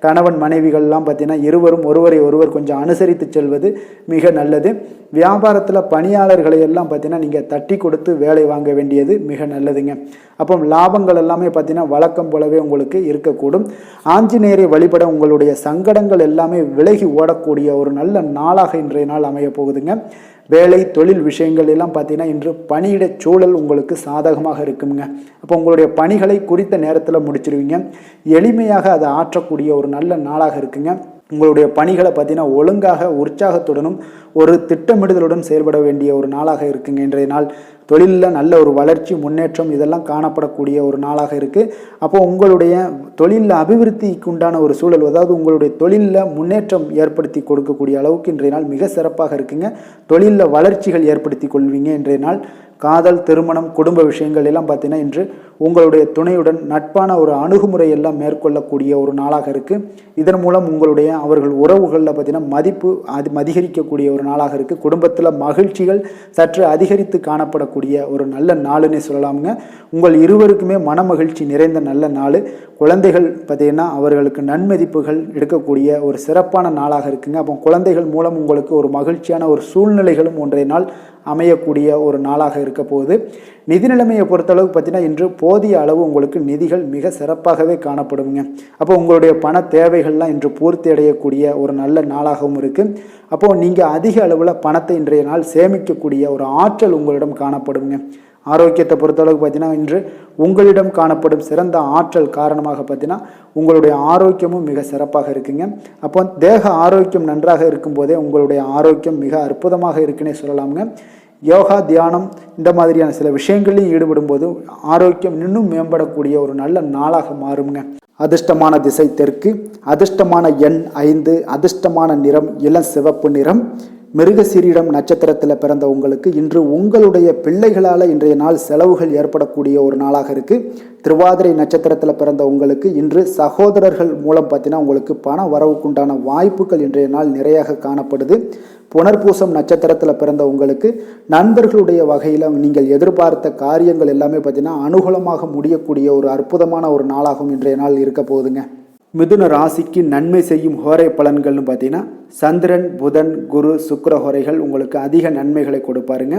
Speaker 1: கணவன் மனைவிகள்லாம் பார்த்தீங்கன்னா இருவரும் ஒருவரை ஒருவர் கொஞ்சம் அனுசரித்து செல்வது மிக நல்லது. வியாபாரத்தில் பணியாளர்களை எல்லாம் பார்த்தீங்கன்னா நீங்கள் தட்டி கொடுத்து வேலை வாங்க வேண்டியது மிக நல்லதுங்க. அப்போ லாபங்கள் எல்லாமே பார்த்தீங்கன்னா வழக்கம் போலவே உங்களுக்கு இருக்கக்கூடும். ஆஞ்சநேயரை வழிபட உங்களுடைய சங்கடங்கள் எல்லாமே விலகி ஓடக்கூடிய ஒரு நல்ல நாளாக இன்றைய நாள் அமைய போகுதுங்க. வேலை தொழில் விஷயங்கள் எல்லாம் பார்த்தீங்கன்னா இன்று பணியிட சூழல் உங்களுக்கு சாதகமாக இருக்குங்க. அப்போ உங்களுடைய பணிகளை குறித்த நேரத்தில் முடிச்சிருவீங்க. எளிமையாக அதை ஆற்றக்கூடிய ஒரு நல்ல நாளாக இருக்குங்க. உங்களுடைய பணிகளை பார்த்தீங்கன்னா ஒழுங்காக உற்சாகத்துடனும் ஒரு திட்டமிடுதலுடன் செயல்பட வேண்டிய ஒரு நாளாக இருக்குங்க. இன்றைய நாள் தொழிலில் நல்ல ஒரு வளர்ச்சி முன்னேற்றம் இதெல்லாம் காணப்படக்கூடிய ஒரு நாளாக இருக்குது. அப்போ உங்களுடைய தொழிலில் அபிவிருத்திக்கு உண்டான ஒரு சூழல், அதாவது உங்களுடைய தொழிலில் முன்னேற்றம் ஏற்படுத்தி கொடுக்கக்கூடிய அளவுக்கு இன்றைய நாள் மிக சிறப்பாக இருக்குங்க. தொழிலில் வளர்ச்சிகள் ஏற்படுத்தி கொள்வீங்க. இன்றைய நாள் காதல், திருமணம், குடும்ப விஷயங்கள் எல்லாம் பார்த்தீங்கன்னா இன்று உங்களுடைய துணையுடன் நட்பான ஒரு அணுகுமுறை எல்லாம் மேற்கொள்ளக்கூடிய ஒரு நாளாக இருக்குது. இதன் மூலம் உங்களுடைய அவர்கள் உறவுகளில் பார்த்தீங்கன்னா மதிப்பு அதிகரிக்கக்கூடிய ஒரு நாளாக இருக்குது. குடும்பத்தில் மகிழ்ச்சிகள் சற்று அதிகரித்து காணப்படக்கூடிய ஒரு நல்ல நாளுன்னே சொல்லலாமுங்க. உங்கள் இருவருக்குமே மன மகிழ்ச்சி நிறைந்த நல்ல நாள். குழந்தைகள் பார்த்தீங்கன்னா அவர்களுக்கு நன்மதிப்புகள் எடுக்கக்கூடிய ஒரு சிறப்பான நாளாக இருக்குங்க. அப்போ குழந்தைகள் மூலம் உங்களுக்கு ஒரு மகிழ்ச்சியான ஒரு சூழ்நிலைகளும் ஒன்றைய நாள் அமையக்கூடிய ஒரு நாளாக இருக்க போகுது. நிதி நிலைமையை பொறுத்தளவுக்கு பார்த்தீங்கன்னா இன்று போதிய அளவு உங்களுக்கு நிதிகள் மிக சிறப்பாகவே காணப்படுங்க. அப்போ உங்களுடைய பண தேவைகள்லாம் இன்று பூர்த்தி அடையக்கூடிய ஒரு நல்ல நாளாகவும் இருக்குது. அப்போது நீங்கள் அதிக அளவில் பணத்தை இன்றைய நாள் சேமிக்கக்கூடிய ஒரு ஆற்றல் உங்களிடம் காணப்படுங்க. ஆரோக்கியத்தை பொறுத்தளவுக்கு பார்த்தீங்கன்னா இன்று உங்களிடம் காணப்படும் சிறந்த ஆற்றல் காரணமாக பார்த்தீங்கன்னா உங்களுடைய ஆரோக்கியமும் மிக சிறப்பாக இருக்குங்க. அப்போ தேக ஆரோக்கியம் நன்றாக இருக்கும்போதே உங்களுடைய ஆரோக்கியம் மிக அற்புதமாக இருக்குன்னே சொல்லலாமுங்க. யோகா, தியானம் இந்த மாதிரியான சில விஷயங்களையும் ஈடுபடும் போது ஆரோக்கியம் இன்னும் மேம்படக்கூடிய ஒரு நல்ல நாளாக மாறுங்க. அதிர்ஷ்டமான திசை தெற்கு, அதிர்ஷ்டமான எண் 5, அதிர்ஷ்டமான நிறம் இளம் சிவப்பு நிறம். மிருகசீரிடம் நட்சத்திரத்தில் பிறந்த உங்களுக்கு இன்று உங்களுடைய பிள்ளைகளால் இன்றைய நாள் செலவுகள் ஏற்படக்கூடிய ஒரு நாளாக இருக்குது. திருவாதிரை நட்சத்திரத்தில் பிறந்த உங்களுக்கு இன்று சகோதரர்கள் மூலம் பார்த்தீங்கன்னா உங்களுக்கு பண வரவுக்குண்டான வாய்ப்புகள் இன்றைய நாள் நிறையாக காணப்படுது. புனர்பூசம் நட்சத்திரத்தில் பிறந்த உங்களுக்கு நண்பர்களுடைய வகையில் நீங்கள் எதிர்பார்த்த காரியங்கள் எல்லாமே பார்த்தீங்கன்னா அனுகூலமாக முடியக்கூடிய ஒரு அற்புதமான ஒரு நாளாகவும் இன்றைய நாள் இருக்க போகுதுங்க. மிதுன ராசிக்கு நன்மை செய்யும் ஹோரை பலன்கள்னு பார்த்தீங்கன்னா சந்திரன், புதன், குரு, சுக்கிர ஹோரைகள் உங்களுக்கு அதிக நன்மைகளை கொடுப்பாருங்க.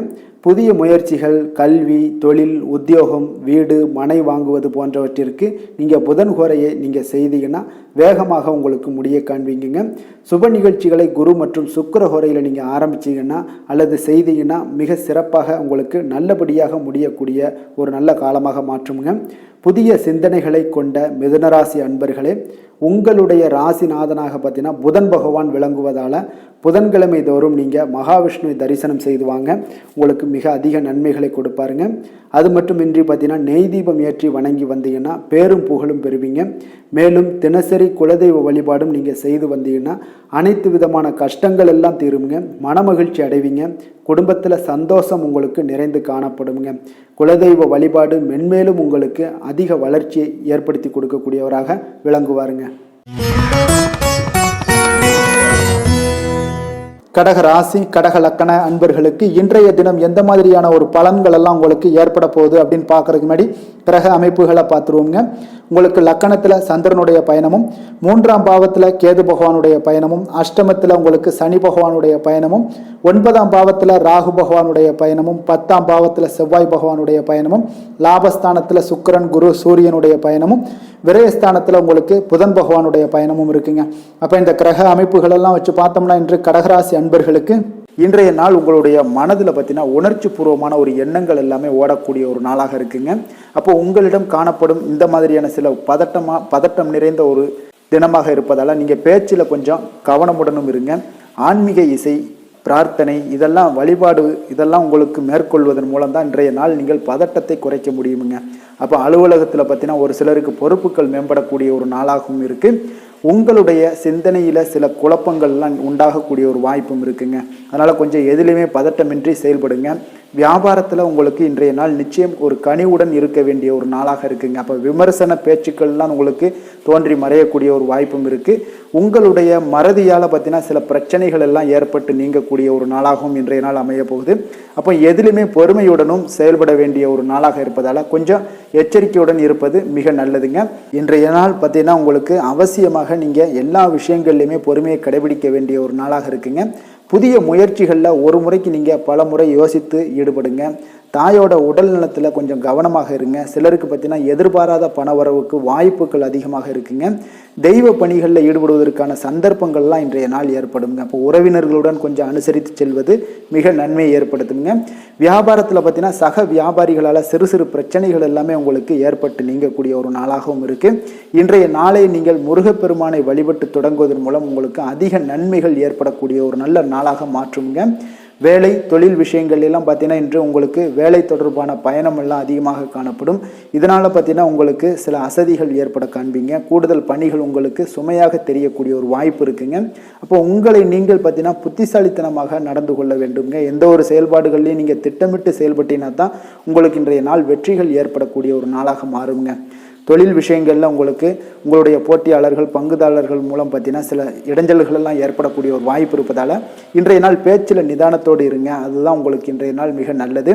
Speaker 1: புதிய முயற்சிகள், கல்வி, தொழில், உத்தியோகம், வீடு, மனை வாங்குவது போன்றவற்றிற்கு நீங்கள் புதன் ஹோரையை நீங்கள் செய்தீங்கன்னா வேகமாக உங்களுக்கு முடிய காண்பீங்க. சுப நிகழ்ச்சிகளை குரு மற்றும் சுக்கிர ஹோரையில் நீங்கள் ஆரம்பிச்சிங்கன்னா அல்லது செய்தீங்கன்னா மிக சிறப்பாக உங்களுக்கு நல்லபடியாக முடியக்கூடிய ஒரு நல்ல காலமாக மாற்றுங்க. புதிய சிந்தனைகளை கொண்ட மிதுனராசி அன்பர்களே, உங்களுடைய ராசிநாதனாக பார்த்தீங்கன்னா புதன் பகவான் விளங்குவதால் புதன்கிழமை தோறும் நீங்கள் மகாவிஷ்ணுவை தரிசனம் செய்து வாங்க. உங்களுக்கு மிக அதிக நன்மைகளை கொடுப்பாருங்க. அது மட்டுமின்றி பார்த்தீங்கன்னா நெய் தீபம் ஏற்றி வணங்கி வந்தீங்கன்னா பேரும் புகழும் பெறுவீங்க. மேலும் தினசரி குலதெய்வ வழிபாடும் நீங்கள் செய்து வந்தீங்கன்னா அனைத்து விதமான கஷ்டங்கள் எல்லாம் தீருங்க. மனமகிழ்ச்சி அடைவீங்க. குடும்பத்தில் சந்தோஷம் உங்களுக்கு நிறைந்து காணப்படுங்க. குலதெய்வ வழிபாடு மென்மேலும் உங்களுக்கு அதிக வளர்ச்சியை ஏற்படுத்தி கொடுக்கக்கூடியவராக விளங்குவாருங்க. கடக ராசி, கடக லக்கண அன்பர்களுக்கு இன்றைய தினம் எந்த மாதிரியான ஒரு பலன்கள் எல்லாம் உங்களுக்கு ஏற்பட போகுது அப்படின்னு பார்க்கறதுக்கு முன்னாடி கிரக அமைப்புகளை பார்த்துருவோங்க. உங்களுக்கு லக்கணத்தில் சந்திரனுடைய பயணமும், 3ஆம் பாவத்தில் கேது பகவானுடைய பயணமும், அஷ்டமத்தில் உங்களுக்கு சனி பகவானுடைய பயணமும், 9ஆம் பாவத்தில் ராகு பகவானுடைய பயணமும், 10ஆம் பாவத்தில் செவ்வாய் பகவானுடைய பயணமும், லாபஸ்தானத்தில் சுக்கிரன், குரு, சூரியனுடைய பயணமும், விரயஸ்தானத்தில் உங்களுக்கு புதன் பகவானுடைய பயணமும் இருக்குங்க. அப்போ இந்த கிரக அமைப்புகள் எல்லாம் வச்சு பார்த்தோம்னா இன்று கடகராசி அன்பர்களுக்கு இன்றைய நாள் உங்களுடைய மனதில் பார்த்தீங்கன்னா உணர்ச்சி பூர்வமான ஒரு எண்ணங்கள் எல்லாமே ஓடக்கூடிய ஒரு நாளாக இருக்குங்க. அப்போ உங்களிடம் காணப்படும் இந்த மாதிரியான சில பதட்டம் நிறைந்த ஒரு தினமாக இருப்பதால் நீங்கள் பேச்சில் கொஞ்சம் கவனமுடனும் இருங்க. ஆன்மீக இசை, பிரார்த்தனை, இதெல்லாம் வழிபாடு இதெல்லாம் உங்களுக்கு மேற்கொள்வதன் மூலம் தான் இன்றைய நாள் நீங்கள் பதட்டத்தை குறைக்க முடியுமுங்க. அப்போ அலுவலகத்தில் பார்த்தீங்கன்னா ஒரு சிலருக்கு பொறுப்புகள் மேம்படக்கூடிய ஒரு நாளாகவும் இருக்குது. உங்களுடைய சிந்தனையில் சில குழப்பங்கள்லாம் உண்டாகக்கூடிய ஒரு வாய்ப்பும் இருக்குங்க. அதனால் கொஞ்சம் எதிலுமே பதட்டமின்றி செயல்படுங்க. வியாபாரத்தில் உங்களுக்கு இன்றைய நாள் நிச்சயம் ஒரு கனிவுடன் இருக்க வேண்டிய ஒரு நாளாக இருக்குங்க. அப்போ விமர்சன பேச்சுக்கள்லாம் உங்களுக்கு தோன்றி மறையக்கூடிய ஒரு வாய்ப்பும் இருக்குது. உங்களுடைய மறதியால் பார்த்தீங்கன்னா சில பிரச்சனைகள் எல்லாம் ஏற்பட்டு நீங்கக்கூடிய ஒரு நாளாகவும் இன்றைய நாள் அமைய போகுது. அப்போ எதிலுமே பொறுமையுடனும் செயல்பட வேண்டிய ஒரு நாளாக இருப்பதால் கொஞ்சம் எச்சரிக்கையுடன் இருப்பது மிக நல்லதுங்க. இன்றைய நாள் பார்த்தீங்கன்னா உங்களுக்கு அவசியமாக நீங்கள் எல்லா விஷயங்கள்லையுமே பொறுமையை கடைபிடிக்க வேண்டிய ஒரு நாளாக இருக்குங்க. புதிய முயற்சிகளில் ஒரு முறைக்கு நீங்கள் பல முறை யோசித்து ஈடுபடுங்க. தாயோட உடல் நலத்தில் கொஞ்சம் கவனமாக இருங்க. சிலருக்கு பார்த்தீங்கன்னா எதிர்பாராத பண வரவுக்கு வாய்ப்புகள் அதிகமாக இருக்குங்க. தெய்வ பணிகளில் ஈடுபடுவதற்கான சந்தர்ப்பங்கள்லாம் இன்றைய நாள் ஏற்படுங்க. அப்போ உறவினர்களுடன் கொஞ்சம் அனுசரித்து செல்வது மிக நன்மையை ஏற்படுத்துங்க. வியாபாரத்தில் பார்த்தீங்கன்னா சக வியாபாரிகளால் சிறு சிறு பிரச்சனைகள் எல்லாமே உங்களுக்கு ஏற்பட்டு நீங்கக்கூடிய ஒரு நாளாகவும் இருக்குது. இன்றைய நாளை நீங்கள் முருகப்பெருமானை வழிபட்டு தொடங்குவதன் மூலம் உங்களுக்கு அதிக நன்மைகள் ஏற்படக்கூடிய ஒரு நல்ல நாளாக மாற்றுங்க. வேலை தொழில் விஷயங்கள் எல்லாம் பார்த்தீங்கன்னா இன்று உங்களுக்கு வேலை தொடர்பான பயணம் எல்லாம் அதிகமாக காணப்படும். இதனால் பார்த்தீங்கன்னா உங்களுக்கு சில அசதிகள் ஏற்பட காண்பீங்க. கூடுதல் பணிகள் உங்களுக்கு சுமையாக தெரியக்கூடிய ஒரு வாய்ப்பு இருக்குங்க. அப்போ உங்களை நீங்கள் பார்த்தீங்கன்னா புத்திசாலித்தனமாக நடந்து கொள்ள வேண்டுங்க. எந்த ஒரு செயல்பாடுகள்லையும் நீங்கள் திட்டமிட்டு செயல்பட்டீங்கன்னா தான் உங்களுக்கு இன்றைய நாள் வெற்றிகள் ஏற்படக்கூடிய ஒரு நாளாக மாறுங்க. தொழில் விஷயங்களில் உங்களுக்கு உங்களுடைய போட்டியாளர்கள் பங்குதாரர்கள் மூலம் பார்த்தீங்கன்னா சில இடைஞ்சல்கள் எல்லாம் ஏற்படக்கூடிய ஒரு வாய்ப்பு இருப்பதால் இன்றைய நாள் பேச்சில் நிதானத்தோடு இருங்க. அதுதான் உங்களுக்கு இன்றைய நாள் மிக நல்லது.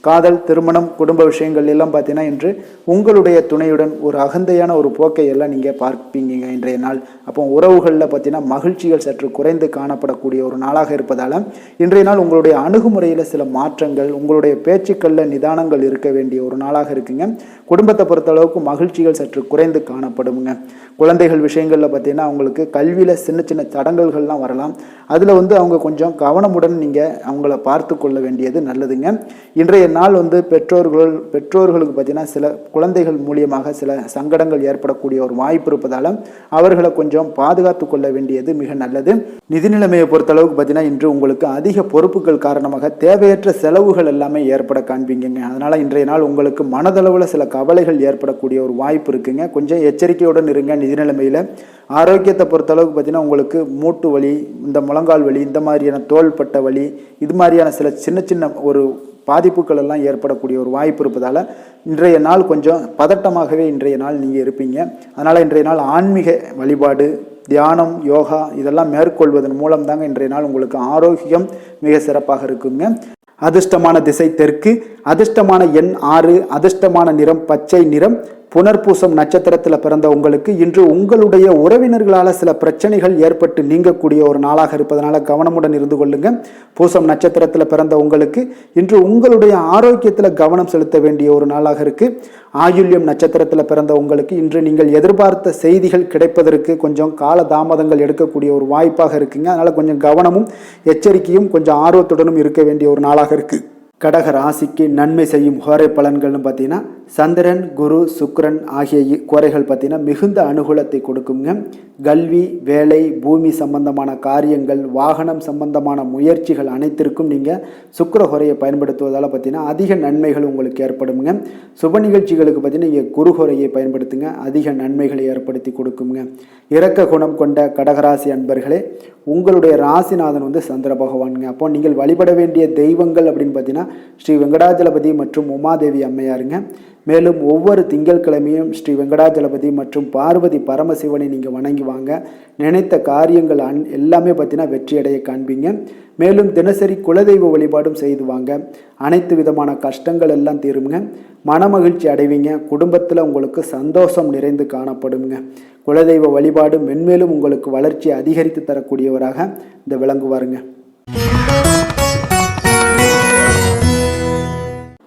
Speaker 1: காதல் திருமணம் குடும்ப விஷயங்கள் எல்லாம் பார்த்தீங்கன்னா இன்று உங்களுடைய துணையுடன் ஒரு அகந்தையான ஒரு போக்கை எல்லாம் நீங்கள் பார்ப்பீங்க இன்றைய நாள். அப்போ உறவுகளில் பார்த்தீங்கன்னா மகிழ்ச்சிகள் சற்று குறைந்து காணப்படக்கூடிய ஒரு நாளாக இருப்பதால் இன்றைய நாள் உங்களுடைய அணுகுமுறையில் சில மாற்றங்கள் உங்களுடைய பேச்சுக்களில் நிதானங்கள் இருக்க வேண்டிய ஒரு நாளாக இருக்குங்க. குடும்பத்தை பொறுத்தளவுக்கு மகிழ்ச்சிகள் சற்று குறைந்து காணப்படுங்க. குழந்தைகள் விஷயங்களில் பார்த்தீங்கன்னா அவங்களுக்கு கல்வியில் சின்ன சின்ன தடங்கல்கள்லாம் வரலாம். அதில் அவங்க கொஞ்சம் கவனமுடன் நீங்கள் அவங்கள பார்த்து கொள்ள வேண்டியது நல்லதுங்க. இன்றைய நாள் பெற்றோர்களுக்கு பார்த்தீங்கன்னா சில குழந்தைகள் மூலியமாக சில சங்கடங்கள் ஏற்படக்கூடிய ஒரு வாய்ப்பு இருப்பதால் அவர்களை கொஞ்சம் பாதுகாத்து கொள்ள வேண்டியது மிக நல்லது. நிதி நிலைமையை பொறுத்தளவுக்கு பார்த்தீங்கன்னா இன்று உங்களுக்கு அதிக பொறுப்புகள் காரணமாக தேவையற்ற செலவுகள் எல்லாமே ஏற்பட காண்பீங்க. அதனால் இன்றைய நாள் உங்களுக்கு மனதளவில் சில கவலைகள் ஏற்படக்கூடிய ஒரு வாய்ப்பு இருக்குங்க. கொஞ்சம் எச்சரிக்கையுடன் இருங்க. நிதி நிலைமையில் ஆரோக்கியத்தை பொறுத்தளவுக்கு பார்த்தீங்கன்னா உங்களுக்கு மூட்டு வலி இந்த முழங்கால் வலி இந்த மாதிரியான தோள்பட்ட வலி இது மாதிரியான சில சின்ன சின்ன ஒரு பாதிப்புகள் எல்லாம் ஏற்படக்கூடிய ஒரு வாய்ப்பு இருப்பதால் இன்றைய நாள் கொஞ்சம் பதட்டமாகவே இன்றைய நாள் நீங்கள் இருப்பீங்க. அதனால் இன்றைய நாள் ஆன்மீக வழிபாடு தியானம் யோகா இதெல்லாம் மேற்கொள்வதன் மூலம் தாங்க இன்றைய நாள் உங்களுக்கு ஆரோக்கியம் மிக சிறப்பாக இருக்குங்க. அதிர்ஷ்டமான திசை தெற்கு, அதிர்ஷ்டமான எண் 6, அதிர்ஷ்டமான நிறம் பச்சை நிறம். புனர்பூசம் நட்சத்திரத்தில் பிறந்த உங்களுக்கு இன்று உங்களுடைய உறவினர்களால் சில பிரச்சனைகள் ஏற்பட்டு நீங்கக்கூடிய ஒரு நாளாக இருப்பதனால கவனமுடன் இருந்து கொள்ளுங்க. பூசம் நட்சத்திரத்தில் பிறந்த உங்களுக்கு இன்று உங்களுடைய ஆரோக்கியத்தில் கவனம் செலுத்த வேண்டிய ஒரு நாளாக இருக்கு. ஆயுள்யம் நட்சத்திரத்தில் பிறந்த உங்களுக்கு இன்று நீங்கள் எதிர்பார்த்த செய்திகள் கிடைப்பதற்கு கொஞ்சம் கால தாமதங்கள் எடுக்கக்கூடிய ஒரு வாய்ப்பாக இருக்குங்க. அதனால கொஞ்சம் கவனமும் எச்சரிக்கையும் கொஞ்சம் ஆர்வத்துடனும் இருக்க வேண்டிய ஒரு நாளாக இருக்கு. கடக ராசிக்கு நன்மை செய்யும் ஹோரை பலன்கள்னு பார்த்தீங்கன்னா சந்திரன் குரு சுக்கிரன் ஆகிய கோரைகள் பார்த்தீங்கன்னா மிகுந்த அனுகூலத்தை கொடுக்குங்க. கல்வி வேலை பூமி சம்பந்தமான காரியங்கள் வாகனம் சம்பந்தமான முயற்சிகள் அனைத்திற்கும் நீங்கள் சுக்கிர ஹோரையை பயன்படுத்துவதால் பார்த்தீங்கன்னா அதிக நன்மைகள் உங்களுக்கு ஏற்படுங்க. சுப நிகழ்ச்சிகளுக்கு பார்த்தீங்கன்னா நீங்கள் குரு ஹோரையை பயன்படுத்துங்க, அதிக நன்மைகளை ஏற்படுத்தி கொடுக்குங்க. இரக்க குணம் கொண்ட கடகராசி அன்பர்களே, உங்களுடைய ராசிநாதன் சந்திர பகவானுங்க. அப்போ நீங்கள் வழிபட வேண்டிய தெய்வங்கள் அப்படின்னு பார்த்தீங்கன்னா ஸ்ரீ வெங்கடாஜலபதி மற்றும் உமாதேவி அம்மையாருங்க. மேலும் ஒவ்வொரு திங்கட்கிழமையும் ஸ்ரீ வெங்கடாஜலபதி மற்றும் பார்வதி பரமசிவனை நீங்கள் வணங்கி வாங்க. நினைத்த காரியங்கள் எல்லாமே பார்த்தீங்கன்னா வெற்றியடைய காண்பீங்க. மேலும் தினசரி குலதெய்வ வழிபாடும் செய்து வாங்க. அனைத்து விதமான கஷ்டங்கள் எல்லாம் தீருங்க. மனமகிழ்ச்சி அடைவீங்க. குடும்பத்தில் உங்களுக்கு சந்தோஷம் நிறைந்து காணப்படுங்க. குலதெய்வ வழிபாடு மென்மேலும் உங்களுக்கு வளர்ச்சி அதிகரித்து தரக்கூடியவராக இந்த விளங்குவாருங்க.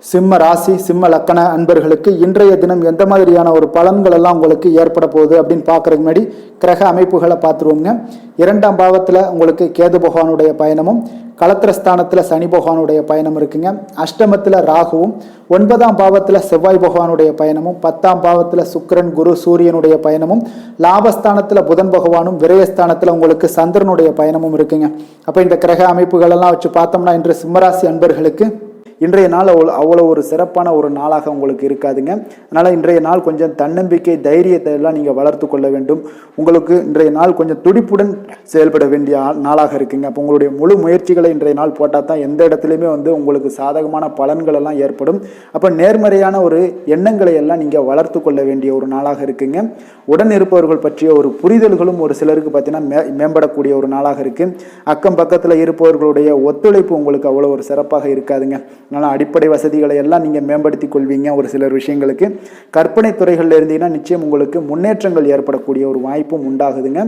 Speaker 1: சிம்ம ராசி சிம்ம லக்கண அன்பர்களுக்கு இன்றைய தினம் எந்த மாதிரியான ஒரு பலன்கள் எல்லாம் உங்களுக்கு ஏற்பட போகுது அப்படின்னு பார்க்கறதுக்கு முன்னாடி கிரக அமைப்புகளை பார்த்துருவோங்க. 2ஆம் பாவத்தில் உங்களுக்கு கேது பகவானுடைய பயணமும், களத்திரஸ்தானத்தில் சனி பகவானுடைய பயணம் இருக்குங்க. அஷ்டமத்தில் ராகுவும், 9ஆம் பாவத்தில் செவ்வாய் பகவானுடைய பயணமும், 10ஆம் பாவத்தில் சுக்கிரன் குரு சூரியனுடைய பயணமும், லாபஸ்தானத்தில் புதன் பகவானும், விரயஸ்தானத்தில் உங்களுக்கு சந்திரனுடைய பயணமும் இருக்குங்க. அப்போ இந்த கிரக அமைப்புகள் எல்லாம் வச்சு பார்த்தோம்னா இன்று சிம்மராசி அன்பர்களுக்கு இன்றைய நாள் அவ்வளோ ஒரு சிறப்பான ஒரு நாளாக உங்களுக்கு இருக்காதுங்க. அதனால் இன்றைய நாள் கொஞ்சம் தன்னம்பிக்கை தைரியத்தை எல்லாம் நீங்கள் வளர்த்து கொள்ள வேண்டும். உங்களுக்கு இன்றைய நாள் கொஞ்சம் துடிப்புடன் செயல்பட வேண்டிய நாளாக இருக்குங்க. அப்போ உங்களுடைய முழு முயற்சிகளை இன்றைய நாள் போட்டால் தான் எந்த இடத்துலையுமே உங்களுக்கு சாதகமான பலன்கள் எல்லாம் ஏற்படும். அப்போ நேர்மறையான ஒரு எண்ணங்களை எல்லாம் நீங்கள் வளர்த்து கொள்ள வேண்டிய ஒரு நாளாக இருக்குங்க. உடன் இருப்பவர்கள் பற்றிய ஒரு புரிதல்களும் ஒரு சிலருக்கு பார்த்தீங்கன்னா மேம்படக்கூடிய ஒரு நாளாக இருக்கு. அக்கம் பக்கத்தில் இருப்பவர்களுடைய ஒத்துழைப்பு உங்களுக்கு அவ்வளோ ஒரு சிறப்பாக இருக்காதுங்க. அதனால் அடிப்படை வசதிகளை எல்லாம் நீங்கள் மேம்படுத்தி கொள்வீங்க. ஒரு சிலர் விஷயங்களுக்கு கற்பனை துறைகளில் இருந்தீங்கன்னா நிச்சயம் உங்களுக்கு முன்னேற்றங்கள் ஏற்படக்கூடிய ஒரு வாய்ப்பும் உண்டாகுதுங்க.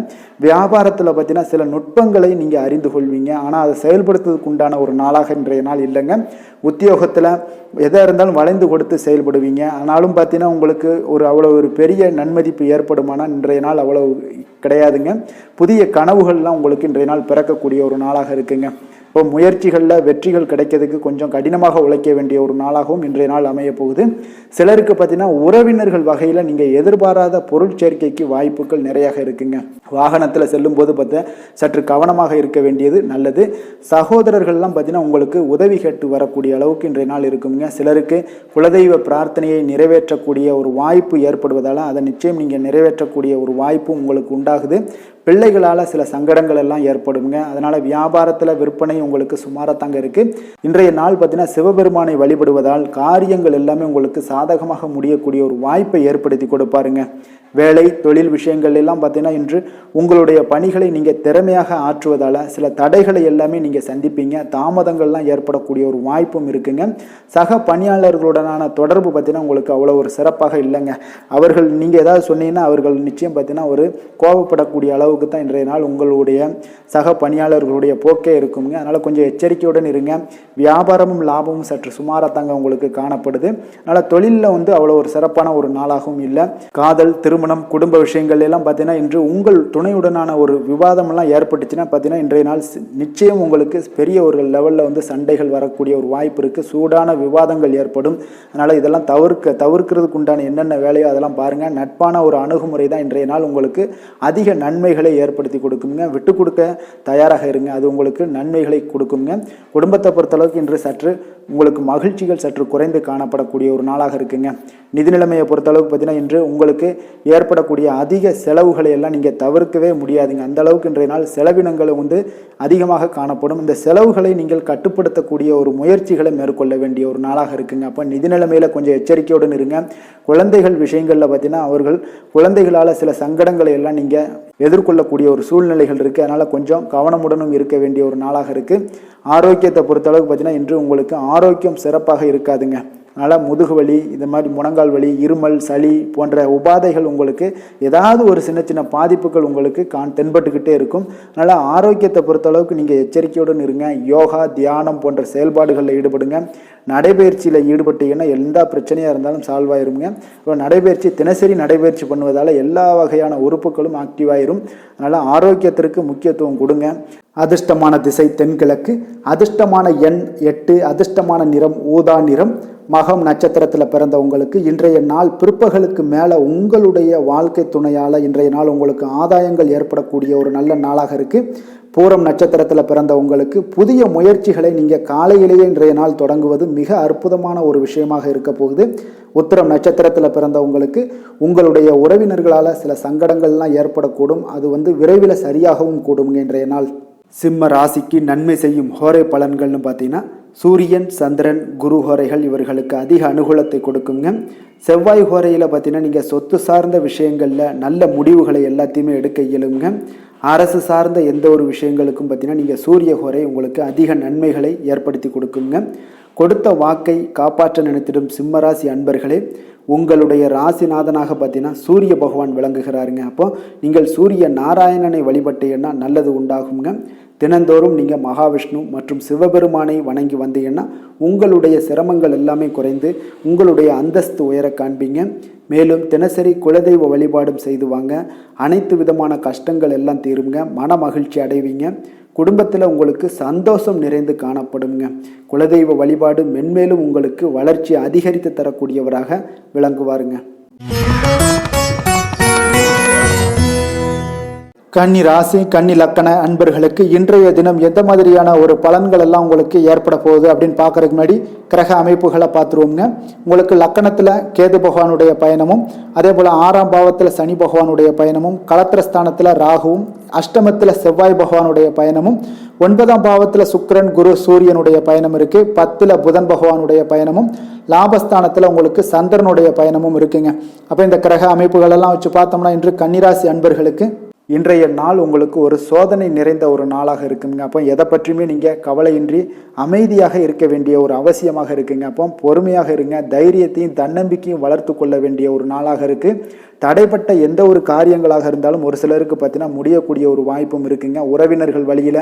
Speaker 1: வியாபாரத்தில் பார்த்தீங்கன்னா சில நுட்பங்களை நீங்கள் அறிந்து கொள்வீங்க. ஆனால் அதை செயல்படுத்துவதற்கு உண்டான ஒரு நாளாக இன்றைய நாள் இல்லைங்க. உத்தியோகத்தில் எதாக இருந்தாலும் வளைந்து கொடுத்து செயல்படுவீங்க. ஆனாலும் பார்த்தீங்கன்னா உங்களுக்கு அவ்வளோ ஒரு பெரிய நன்மதிப்பு ஏற்படுமானால் இன்றைய நாள் அவ்வளோ கிடையாதுங்க. புதிய கனவுகள்லாம் உங்களுக்கு இன்றைய நாள் பிறக்கக்கூடிய ஒரு நாளாக இருக்குங்க. இப்போ முயற்சிகளில் வெற்றிகள் கிடைக்கிறதுக்கு கொஞ்சம் கடினமாக உழைக்க வேண்டிய ஒரு நாளாகவும் இன்றைய நாள் அமைய போகுது. சிலருக்கு பார்த்தீங்கன்னா உறவினர்கள் வகையில் நீங்கள் எதிர்பாராத பொருள் சேர்க்கைக்கு வாய்ப்புகள் நிறையாக இருக்குங்க. வாகனத்தில் செல்லும் போது பார்த்தா சற்று கவனமாக இருக்க வேண்டியது நல்லது. சகோதரர்கள்லாம் பார்த்தீங்கன்னா உங்களுக்கு உதவி கேட்டு வரக்கூடிய அளவுக்கு இன்றைய நாள் இருக்குங்க. சிலருக்கு குலதெய்வ பிரார்த்தனையை நிறைவேற்றக்கூடிய ஒரு வாய்ப்பு ஏற்படுவதால் அதை நிச்சயம் நீங்கள் நிறைவேற்றக்கூடிய ஒரு வாய்ப்பும் உங்களுக்கு உண்டாகுது. பிள்ளைகளால் சில சங்கடங்கள் எல்லாம் ஏற்படுங்க. அதனால் வியாபாரத்தில் விற்பனை உங்களுக்கு சுமாரத்தாங்க இருக்குது. இன்றைய நாள் பார்த்தீங்கன்னா சிவபெருமானை வழிபடுவதால் காரியங்கள் எல்லாமே உங்களுக்கு சாதகமாக முடியக்கூடிய ஒரு வாய்ப்பை ஏற்படுத்தி கொடுப்பாருங்க. வேலை தொழில் விஷயங்கள் எல்லாம் பார்த்தீங்கன்னா இன்று உங்களுடைய பணிகளை நீங்கள் திறமையாக ஆற்றுவதால் சில தடைகளை எல்லாமே நீங்கள் சந்திப்பீங்க. தாமதங்கள்லாம் ஏற்படக்கூடிய ஒரு வாய்ப்பும் இருக்குங்க. சக பணியாளர்களுடனான தொடர்பு பார்த்தீங்கன்னா உங்களுக்கு அவ்வளோ ஒரு சிறப்பாக இல்லைங்க. அவர்கள் நீங்கள் ஏதாவது சொன்னீங்கன்னா அவர்கள் நிச்சயம் பார்த்தீங்கன்னா ஒரு கோபப்படக்கூடிய அளவுக்கு தான் இன்றைய நாள் உங்களுடைய சக பணியாளர்களுடைய போக்கே இருக்குங்க. அதனால் கொஞ்சம் எச்சரிக்கையுடன் இருங்க. வியாபாரமும் லாபமும் சற்று சுமாரத்தாங்க உங்களுக்கு காணப்படுது. அதனால் தொழிலில் அவ்வளோ ஒரு சிறப்பான ஒரு நாளாகவும் இல்லை. காதல் திருமணம் குடும்ப விஷயங்கள் எல்லாம் பார்த்தீங்கன்னா இன்று உங்கள் துணையுடனான ஒரு விவாதமெல்லாம் ஏற்பட்டுச்சுன்னா பார்த்தீங்கன்னா இன்றைய நாள் நிச்சயம் உங்களுக்கு பெரிய ஒரு லெவலில் சண்டைகள் வரக்கூடிய ஒரு வாய்ப்பு இருக்குது. சூடான விவாதங்கள் ஏற்படும். அதனால் இதெல்லாம் தவிர்க்கிறதுக்கு உண்டான என்னென்ன வேலையோ அதெல்லாம் பாருங்கள். நட்பான ஒரு அணுகுமுறை தான் இன்றைய நாள் உங்களுக்கு அதிக நன்மைகளை ஏற்படுத்தி கொடுக்குங்க. விட்டு கொடுக்க தயாராக இருங்க. அது உங்களுக்கு நன்மைகளை கொடுக்குங்க. குடும்பத்தை பொறுத்தளவுக்கு இன்று சற்று உங்களுக்கு மகிழ்ச்சிகள் சற்று குறைந்து காணப்படக்கூடிய ஒரு நாளாக இருக்குங்க. நிதி நிலைமையை பொறுத்தளவுக்கு பார்த்தீங்கன்னா இன்று உங்களுக்கு ஏற்படக்கூடிய அதிக செலவுகளை எல்லாம் நீங்கள் தவிர்க்கவே முடியாதுங்க. அந்த அளவுக்கு இன்றைய நாள் செலவினங்கள் அதிகமாக காணப்படும். இந்த செலவுகளை நீங்கள் கட்டுப்படுத்தக்கூடிய ஒரு முயற்சிகளை மேற்கொள்ள வேண்டிய ஒரு நாளாக இருக்குங்க. அப்போ நிதி நிலைமையில் கொஞ்சம் எச்சரிக்கையுடன் இருங்க. குழந்தைகள் விஷயங்களில் பார்த்தீங்கன்னா அவர்கள் குழந்தைகளால் சில சங்கடங்களை எல்லாம் நீங்கள் எதிர்கொள்ளக்கூடிய ஒரு சூழ்நிலைகள் இருக்குது. அதனால் கொஞ்சம் கவனமுடனும் இருக்க வேண்டிய ஒரு நாளாக இருக்குது. ஆரோக்கியத்தை பொறுத்தளவுக்கு பார்த்தீங்கன்னா இன்று உங்களுக்கு ஆரோக்கியம் சிறப்பாக இருக்காதுங்க. அதனால் முதுகு வலி, இந்த மாதிரி முழங்கால் வலி, இருமல், சளி போன்ற உபாதைகள் உங்களுக்கு ஏதாவது ஒரு சின்ன சின்ன பாதிப்புகள் உங்களுக்கு தென்பட்டுக்கிட்டே இருக்கும். அதனால் ஆரோக்கியத்தை பொறுத்தளவுக்கு நீங்கள் எச்சரிக்கையுடன் இருங்க. யோகா தியானம் போன்ற செயல்பாடுகளில் ஈடுபடுங்க. நடைபயிற்சியில் ஈடுபட்டீங்கன்னா எந்த பிரச்சனையாக இருந்தாலும் சால்வ் ஆயிருங்க. இப்போ நடைபயிற்சி தினசரி நடைபயிற்சி பண்ணுவதால் எல்லா வகையான உறுப்புகளும் ஆக்டிவாயிரும். அதனால் ஆரோக்கியத்திற்கு முக்கியத்துவம் கொடுங்க. அதிர்ஷ்டமான திசை தென்கிழக்கு, அதிர்ஷ்டமான எண் 8, அதிர்ஷ்டமான நிறம் ஊதா நிறம். மகம் நட்சத்திரத்தில் பிறந்த உங்களுக்கு இன்றைய நாள் பிற்பகலுக்கு மேலே உங்களுடைய வாழ்க்கை துணையால் இன்றைய நாள் உங்களுக்கு ஆதாயங்கள் ஏற்படக்கூடிய ஒரு நல்ல நாளாக இருக்குது. பூரம் நட்சத்திரத்தில் பிறந்த உங்களுக்கு புதிய முயற்சிகளை நீங்கள் காலையிலேயே இன்றைய நாள் தொடங்குவது மிக அற்புதமான ஒரு விஷயமாக இருக்க போகுது. உத்திரம் நட்சத்திரத்தில் பிறந்த உங்களுக்கு உங்களுடைய உறவினர்களால் சில சங்கடங்கள்லாம் ஏற்படக்கூடும். அது விரைவில் சரியாகவும் கூடுங்க இன்றைய நாள். சிம்ம ராசிக்கு நன்மை செய்யும் ஹோரை பலன்கள்னு பார்த்தீங்கன்னா சூரியன் சந்திரன் குரு ஹோரைகள் இவர்களுக்கு அதிக அனுகூலத்தை கொடுக்குங்க. செவ்வாய் ஹோரையில் பார்த்தீங்கன்னா நீங்கள் சொத்து சார்ந்த விஷயங்களில் நல்ல முடிவுகளை எல்லாத்தையுமே எடுக்க இயலுங்க. அரசு சார்ந்த எந்த ஒரு விஷயங்களுக்கும் பார்த்தீங்கன்னா நீங்கள் சூரிய ஹோரை உங்களுக்கு அதிக நன்மைகளை ஏற்படுத்தி கொடுக்குங்க. கொடுத்த வாக்கை காப்பாற்ற நினைத்திடும் சிம்மராசி அன்பர்களே, உங்களுடைய ராசிநாதனாக பார்த்தீங்கன்னா சூரிய பகவான் விளங்குகிறாருங்க. அப்போ நீங்கள் சூரிய நாராயணனை வழிபட்டீங்கன்னா நல்லது உண்டாகுங்க. தினந்தோறும் நீங்கள் மகாவிஷ்ணு மற்றும் சிவபெருமானை வணங்கி வந்தீங்கன்னா உங்களுடைய சிரமங்கள் எல்லாமே குறைந்து உங்களுடைய அந்தஸ்து உயர காண்பீங்க. மேலும் தினசரி குலதெய்வ வழிபாடும் செய்து வாங்க. அனைத்து விதமான கஷ்டங்கள் எல்லாம் தீருங்க. மன மகிழ்ச்சி அடைவீங்க. குடும்பத்தில் உங்களுக்கு சந்தோஷம் நிறைந்து காணப்படுங்க. குலதெய்வ வழிபாடு மென்மேலும் உங்களுக்கு வளர்ச்சி அதிகரித்து தரக்கூடியவராக விளங்குவாருங்க. கன்னி ராசி கன்னி லக்கண அன்பர்களுக்கு இன்றைய தினம் எந்த மாதிரியான ஒரு பலன்கள் எல்லாம் உங்களுக்கு ஏற்பட போகுது அப்படின்னு பார்க்கறதுக்கு முன்னாடி கிரக அமைப்புகளை பார்த்துருவோங்க. உங்களுக்கு லக்கணத்தில் கேது பகவானுடைய பயணமும், அதே போல் 6ஆம் பாவத்தில் சனி பகவானுடைய பயணமும், களத்திரஸ்தானத்தில் ராகுவும், அஷ்டமத்தில் செவ்வாய் பகவானுடைய பயணமும், 9ஆம் பாவத்தில் சுக்கிரன் குரு சூரியனுடைய பயணம் இருக்கு, 10ல் புதன் பகவானுடைய பயணமும், லாபஸ்தானத்தில் உங்களுக்கு சந்திரனுடைய பயணமும் இருக்குங்க. அப்போ இந்த கிரக அமைப்புகள் எல்லாம் வச்சு பார்த்தோம்னா இன்று கன்னிராசி அன்பர்களுக்கு இன்றைய நாள் உங்களுக்கு ஒரு சோதனை நிறைந்த ஒரு நாளாக இருக்குங்க. அப்போ எதை பற்றியுமே நீங்கள் கவலையின்றி அமைதியாக இருக்க வேண்டிய ஒரு அவசியமாக இருக்குங்க. அப்போ பொறுமையாக இருங்க, தைரியத்தையும் தன்னம்பிக்கையும் வளர்த்து கொள்ள வேண்டிய ஒரு நாளாக இருக்குது. தடைப்பட்ட எந்த ஒரு காரியங்களாக இருந்தாலும் ஒரு சிலருக்கு பார்த்தீங்கன்னா முடியக்கூடிய ஒரு வாய்ப்பும் இருக்குங்க. உறவினர்கள் வழியில்